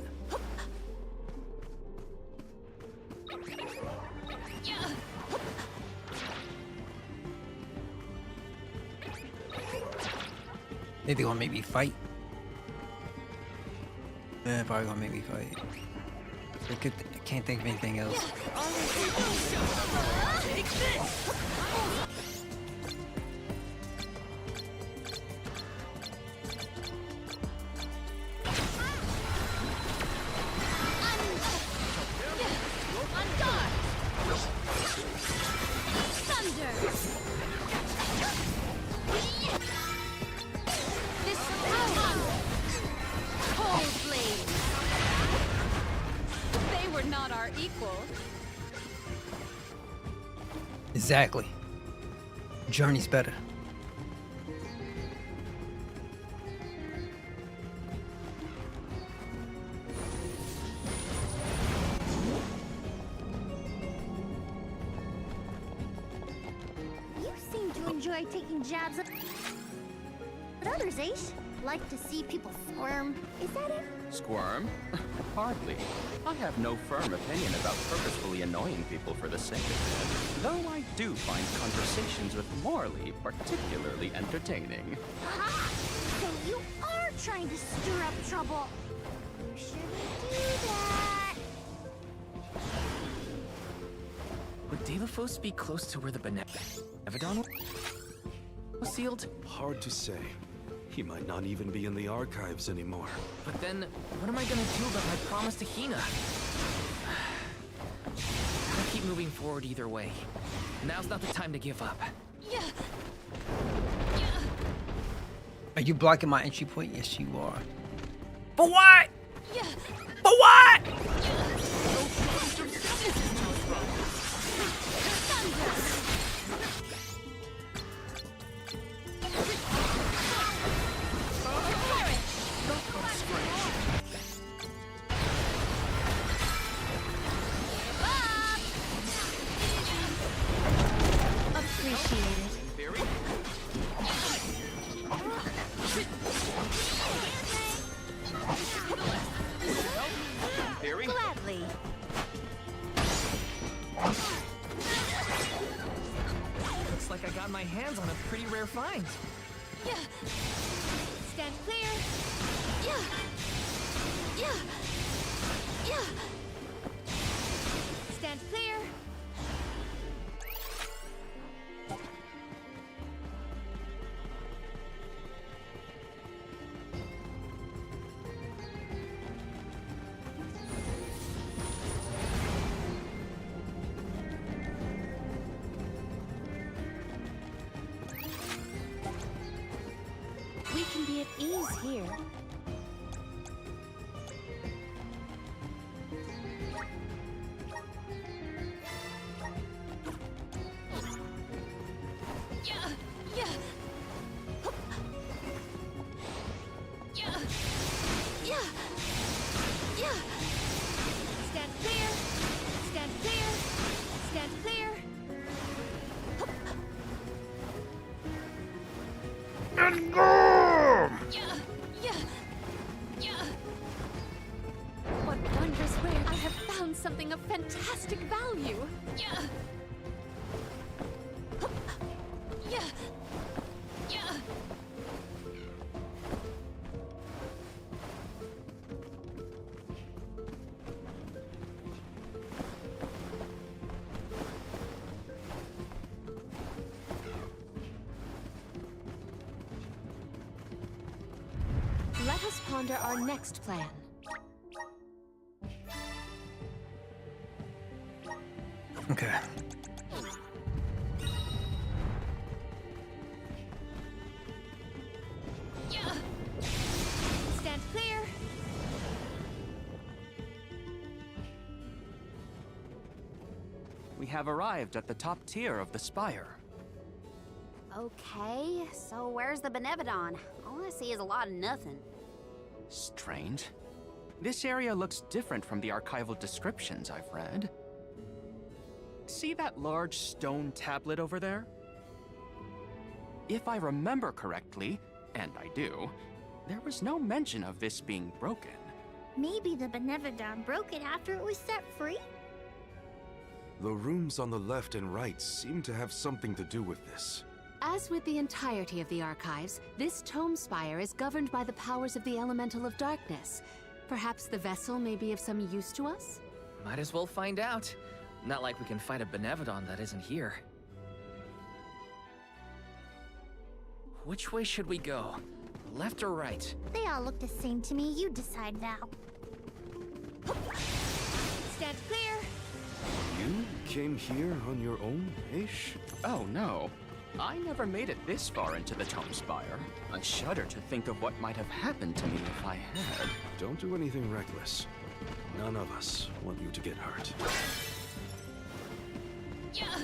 They gonna make me fight. Yeah, probably gonna make me fight. I can't think of anything else. Exactly. Journey's better. You seem to enjoy taking jabs at others, Aish. like to see people squirm. Is that it? Squirm? Hardly. I have no firm opinion about purposefully annoying people for the sake of it, though I do find conversations with Morley particularly entertaining. Aha! So you are trying to stir up trouble. You shouldn't do that. Would Delafos be close to where the Benevodon was sealed? Hard to say. He might not even be in the archives anymore. But then, what am I gonna do about my promise to Hina? I'll keep moving forward either way. Now's not the time to give up. Yeah. Are you blocking my entry point? Yes, you are. For what? Yeah. For what? Gladly. Looks like I got my hands on a pretty rare find. Yeah. Stand clear. Yeah. Yeah. Yeah. Stand clear. We can be at ease here. Yeah. Yeah. Yeah. Yeah. Yeah. Stand clear. Stand clear. Stand clear. And go! Yeah. Yeah. Yeah. What wondrous rare! I have found something of fantastic value. Yeah. Yeah. Yeah. Let us ponder our next plan. Okay. Yeah. Stand clear. We have arrived at the top tier of the spire. Okay, so where's the Benevodon? All I see is a lot of nothing. Strange. This area looks different from the archival descriptions I've read. See that large stone tablet over there? If I remember correctly, and I do, there was no mention of this being broken. Maybe the Benevodon broke it after it was set free? The rooms on the left and right seem to have something to do with this. As with the entirety of the archives, this tome spire is governed by the powers of the Elemental of Darkness. Perhaps the vessel may be of some use to us? Might as well find out. Not like we can find a Benevodon that isn't here. Which way should we go? Left or right? They all look the same to me. You decide now. Stand clear. You came here on your own, Aish? Oh no. I never made it this far into the Tome Spire. I shudder to think of what might have happened to me if I had. Don't do anything reckless. None of us want you to get hurt. Yeah.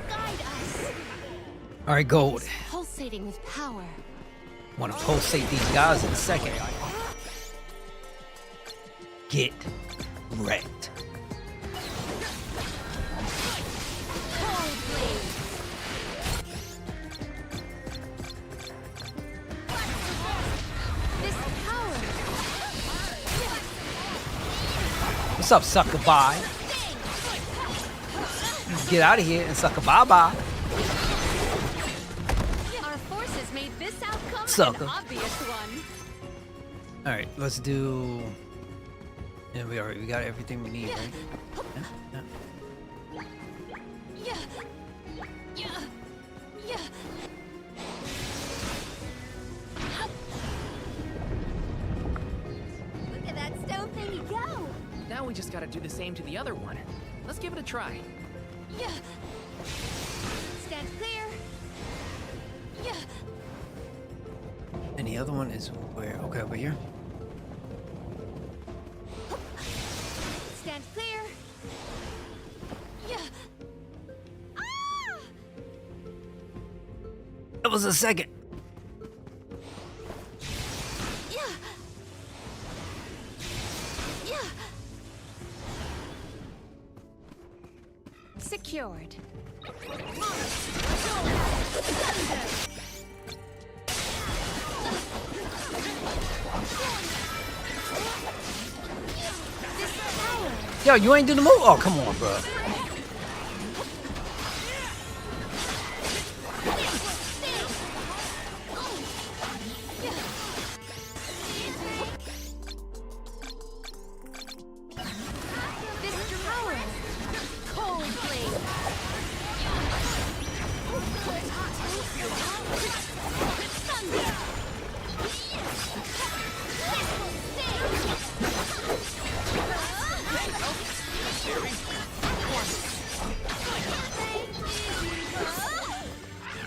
Guide us. All right, Gold. Pulsating with power. Want to pulsate these guys in a second. Get wrecked. What's up, sucker? Bye. Get out of here and sucker. Bye bye. Our forces made this outcome Sucker. an obvious one. All right, let's do. And we got everything we need, right? Yeah. Yeah. Yeah. Yeah. Look at that stone thingy go! Now we just gotta do the same to the other one. Let's give it a try. Yeah. Stand clear. Yeah. And the other one is where? Okay, over here. Stand clear. Yeah. That was a second. Yeah. Yeah. Secured. Yo, you ain't do the move? Oh, come on, bro.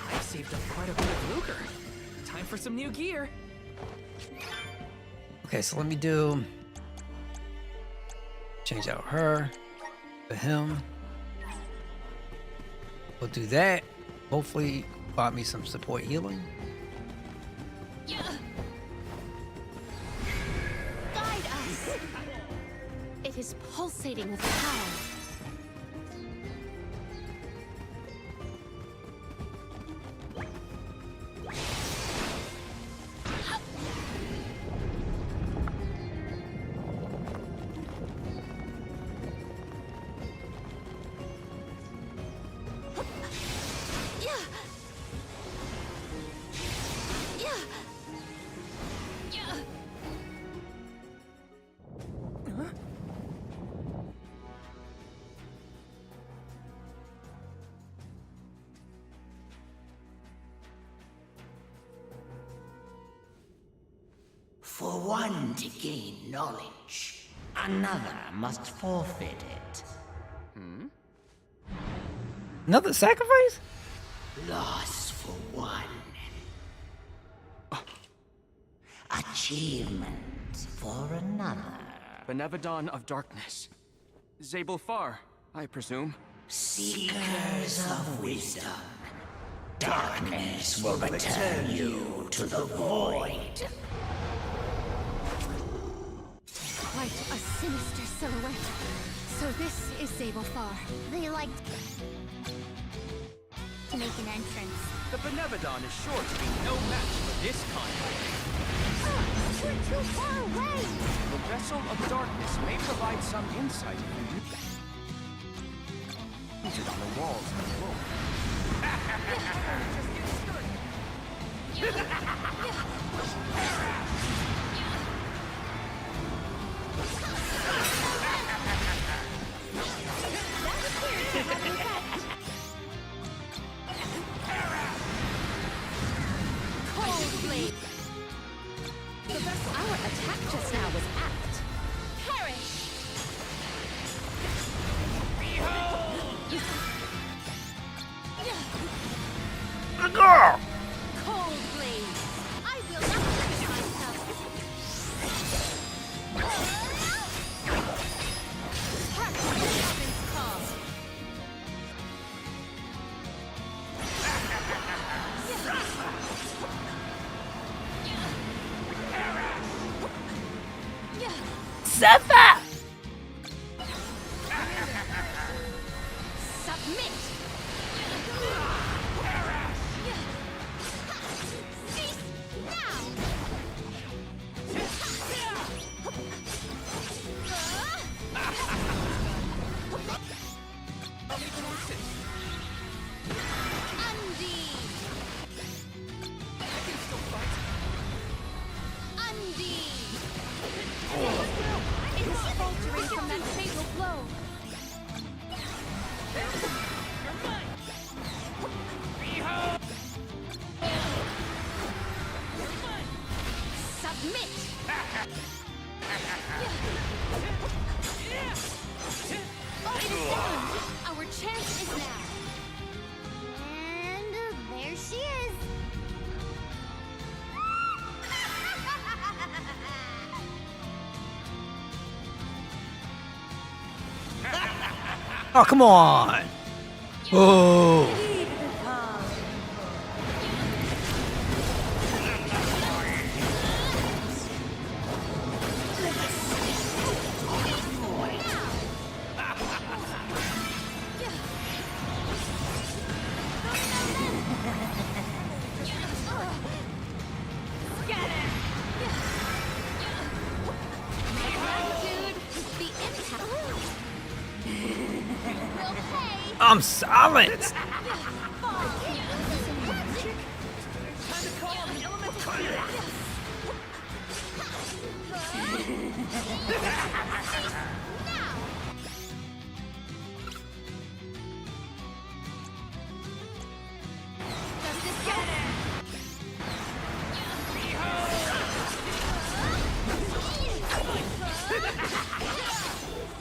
I saved up quite a bit of lucre. Time for some new gear. Okay, so let me do. Change out her for him. We'll do that. Hopefully, bought me some support healing. Yeah. Guide us. It is pulsating with power. For one to gain knowledge, another must forfeit it. Another sacrifice? Loss for one. Achievement for another. Benevodon of Darkness. Zabel Far, I presume. Seekers of wisdom. Darkness will return you to the void. Quite a sinister silhouette. So this is Zabel Far. They like to make an entrance. The Benevodon is sure to be no match for this convoy. We're too far away! The Vessel of Darkness may provide some insight painted on the walls and floor. Cold blade. Our attack just now was apt. Perish. Girl. Cold blade. I will not forget myself. Hark the heaven's call. Zephyr! Submit. Cease now. Our chance is now. And there she is. Oh, come on. Oh. I'm silent.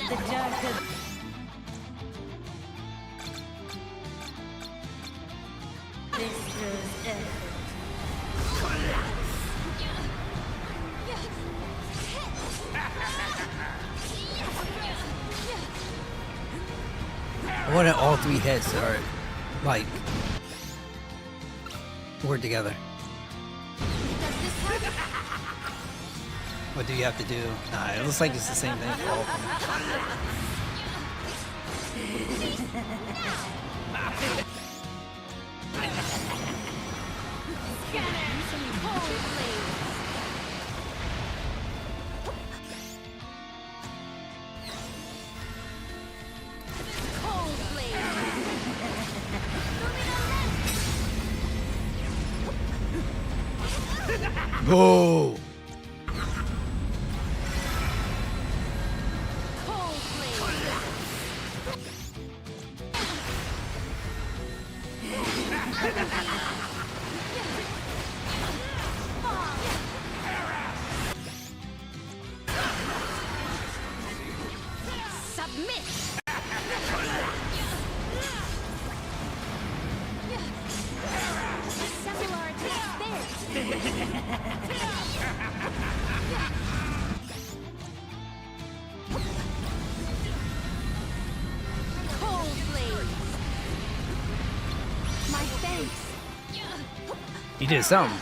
The dark has... This throws effort. I want all three heads are like work together. What do you have to do? Nah, it looks like it's the same thing for all of them. Go! Submit! Assemble our attack Cold blade! My thanks! You did something.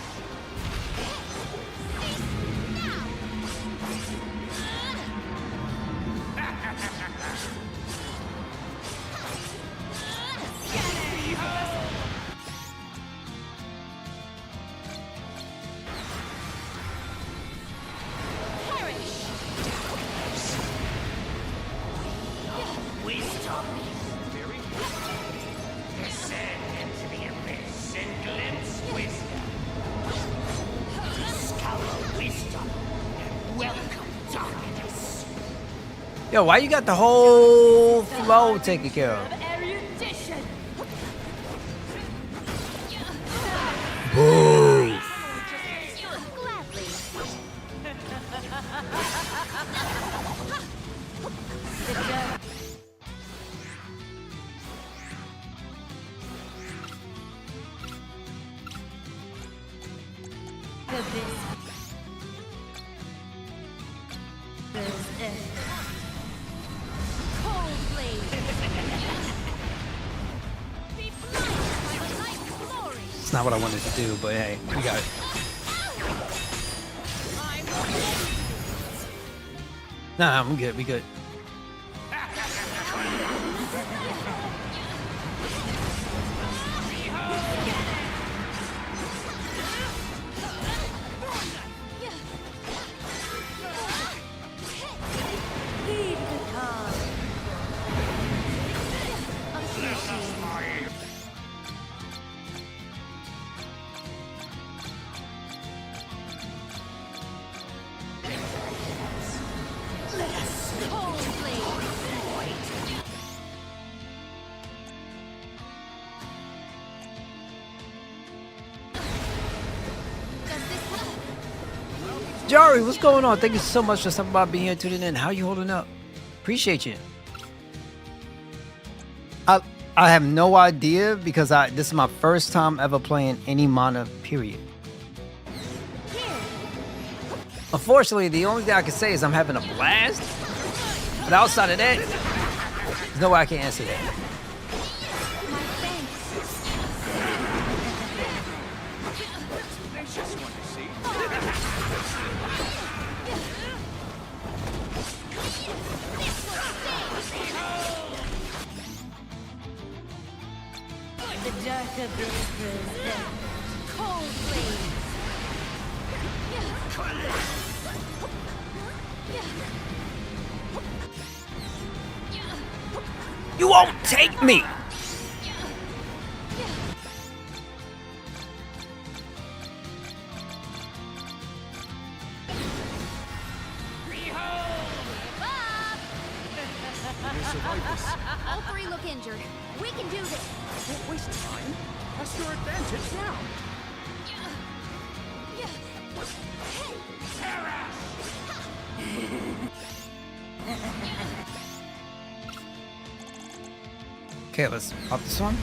Wisdom. Descend into the abyss and glimpse wisdom. Discover wisdom and welcome darkness. Yo, why you got the whole flow taken care of? Erudition! Boo! Gladly. The dark... The abyss. Cold blade. Be blinded by the light glory. It's not what I wanted to do, but hey, we got it. Nah, I'm good. We good. Heed the call. Let us Cold Jari, what's going on? Thank you so much for something about being here, tuning in. How you holding up? Appreciate you. I have no idea because this is my first time ever playing any mana, period. Unfortunately, the only thing I can say is I'm having a blast. But outside of that, there's no way I can answer that. The darker whispers, the cold blades. You won't take me! All three look injured. We can do this. Don't waste time. Press your advantage now. Okay, let's pop this one.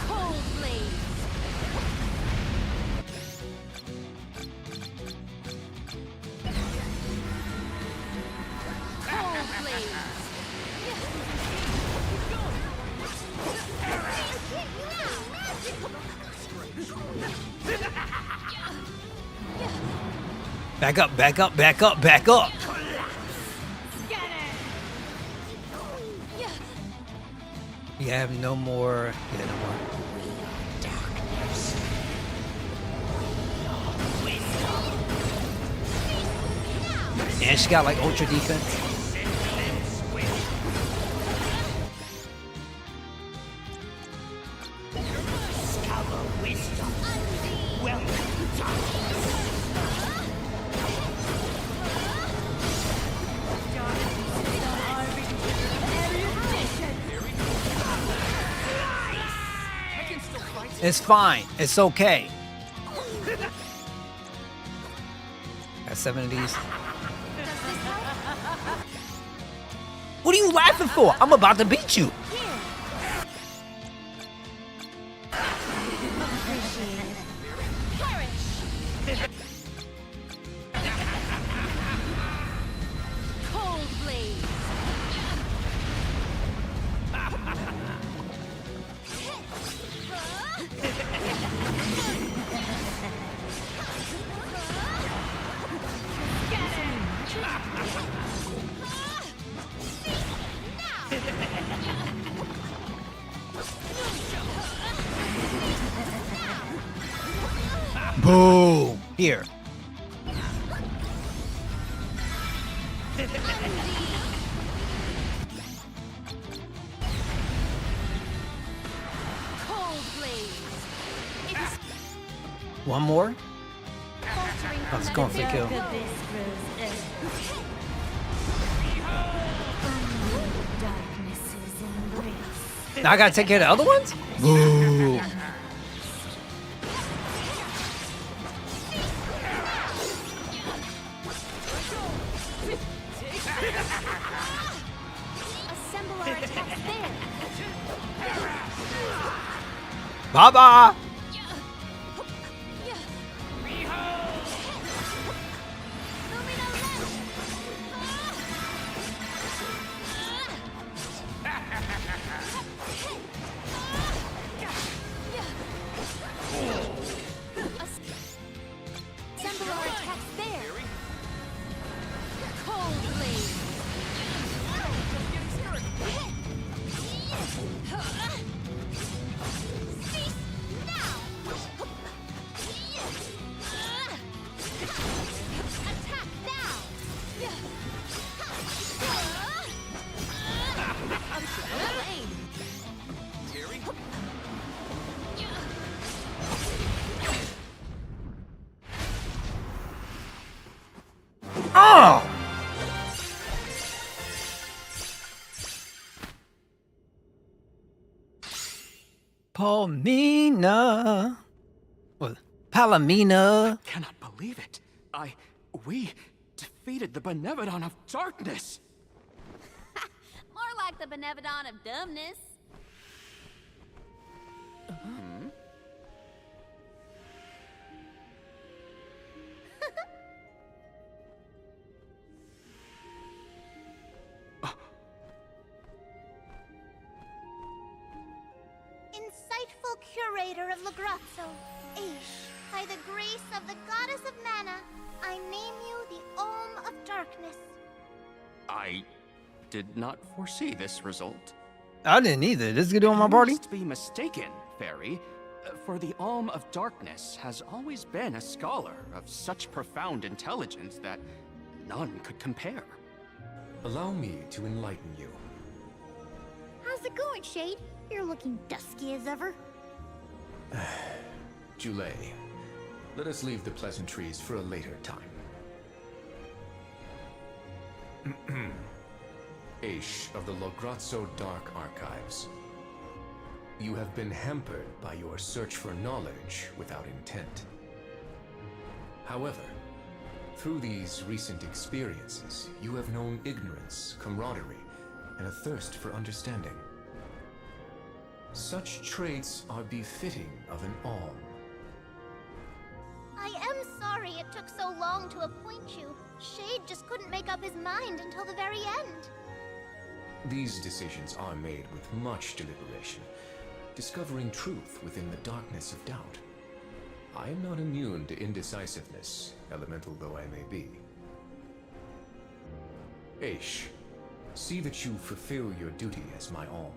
Cold blades. Cold blades. Back up, back up, back up, back up. You have no more. Yeah, no more. And she got like ultra defense. It's fine. It's okay. Got 7 of these. What are you laughing for? I'm about to beat you. Cold blades. Boom. Here. Cold blades. It is One more. faltering Oh, from it's the going for the kill. Darker whispers, darkness's embrace. Now I gotta take care of the other ones? Boo. assemble our attacks there. Bye-bye. Assemble our attacks there. Cold blades. Cease now. Palmina. Well, Palomina. I cannot believe it. We defeated the Benevodon of Darkness. More like the Benevodon of dumbness. Insightful curator of Lagrazzo, Aish, by the grace of the goddess of mana, I name you the Olm of Darkness. I did not foresee this result. I didn't either. This is good on my party. You must be mistaken, Fairy. For the Olm of Darkness has always been a scholar of such profound intelligence that none could compare. Allow me to enlighten you. How's it going, Shade? You're looking dusky as ever. Jule, let us leave the pleasantries for a later time. Aish of the Lograzzo Dark Archives. You have been hampered by your search for knowledge without intent. However, through these recent experiences, you have known ignorance, camaraderie, and a thirst for understanding. Such traits are befitting of an Olm. I am sorry it took so long to appoint you. Shade just couldn't make up his mind until the very end. These decisions are made with much deliberation, discovering truth within the darkness of doubt. I am not immune to indecisiveness, elemental though I may be. Aish, see that you fulfill your duty as my Olm.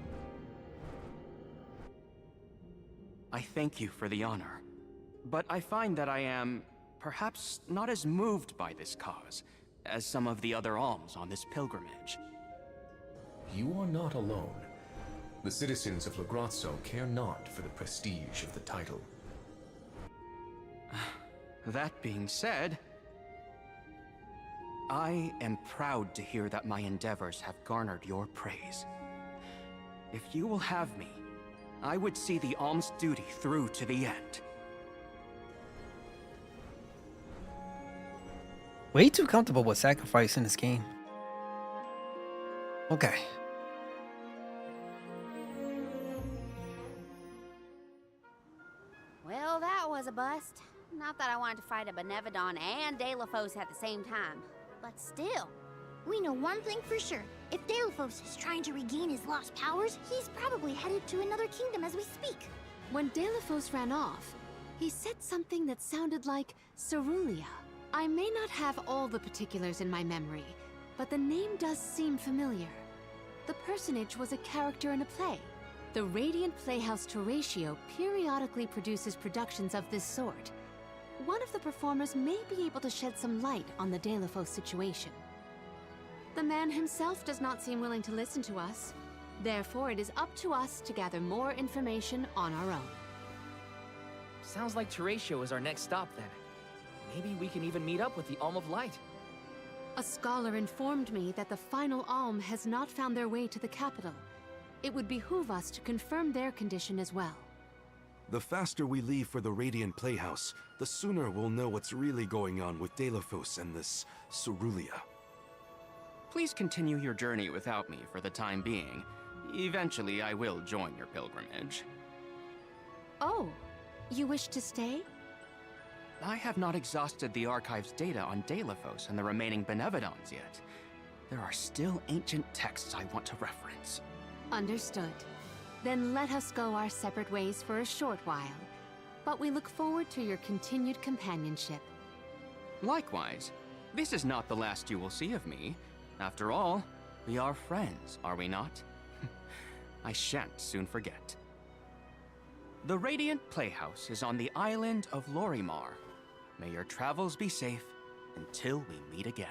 I thank you for the honor, but I find that I am perhaps not as moved by this cause as some of the other alms on this pilgrimage. You are not alone. The citizens of Lagrazzo care not for the prestige of the title. That being said, I am proud to hear that my endeavors have garnered your praise. If you will have me, I would see the alms duty through to the end. Way too comfortable with sacrifice in this game. Okay. Well, that was a bust. Not that I wanted to fight a Benevodon and Deilophos at the same time, but still. We know one thing for sure. If Deilophos is trying to regain his lost powers, he's probably headed to another kingdom as we speak. When Deilophos ran off, he said something that sounded like Cerulia. I may not have all the particulars in my memory, but the name does seem familiar. The personage was a character in a play. The Radiant Playhouse Toratio periodically produces productions of this sort. One of the performers may be able to shed some light on the Deilophos situation. The man himself does not seem willing to listen to us. Therefore, it is up to us to gather more information on our own. Sounds like Toratio is our next stop then. Maybe we can even meet up with the Alm of Light. A scholar informed me that the final Alm has not found their way to the capital. It would behoove us to confirm their condition as well. The faster we leave for the Radiant Playhouse, the sooner we'll know what's really going on with Deilophos and this Cerulia. Please continue your journey without me for the time being. Eventually, I will join your pilgrimage. Oh, you wish to stay? I have not exhausted the archive's data on Deilophos and the remaining Benevodons yet. There are still ancient texts I want to reference. Understood. Then let us go our separate ways for a short while. But we look forward to your continued companionship. Likewise, this is not the last you will see of me. After all, we are friends, are we not? I shan't soon forget. The Radiant Playhouse is on the island of Lorimar. May your travels be safe until we meet again.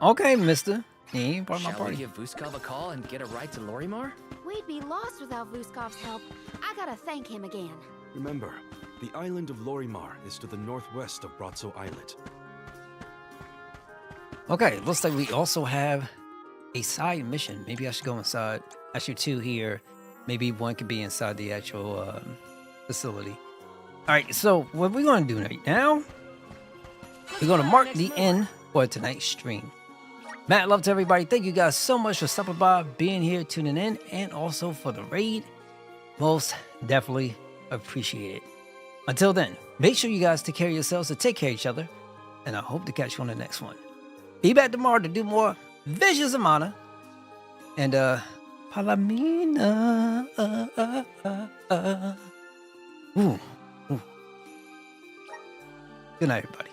Okay, mister. He ain't part of my Shall we party. give Vuskov a call and get a ride to Lorimar? We'd be lost without Vuskov's help. I gotta thank him again. Remember, the island of Lorimar is to the northwest of Brazzo Islet. Okay, looks like we also have a side mission. Maybe I should go inside. I should too here. Maybe one could be inside the actual facility. All right, so what we're going to do right now, we're going to mark the end for tonight's stream. Mad love to everybody. Thank you guys so much for stopping by, being here, tuning in, and also for the raid. Most definitely appreciate it. Until then, make sure you guys take care of yourselves and take care of each other. And I hope to catch you on the next one. Be back tomorrow to do more Visions of Mana. And Palamina. Ooh. Good night, everybody.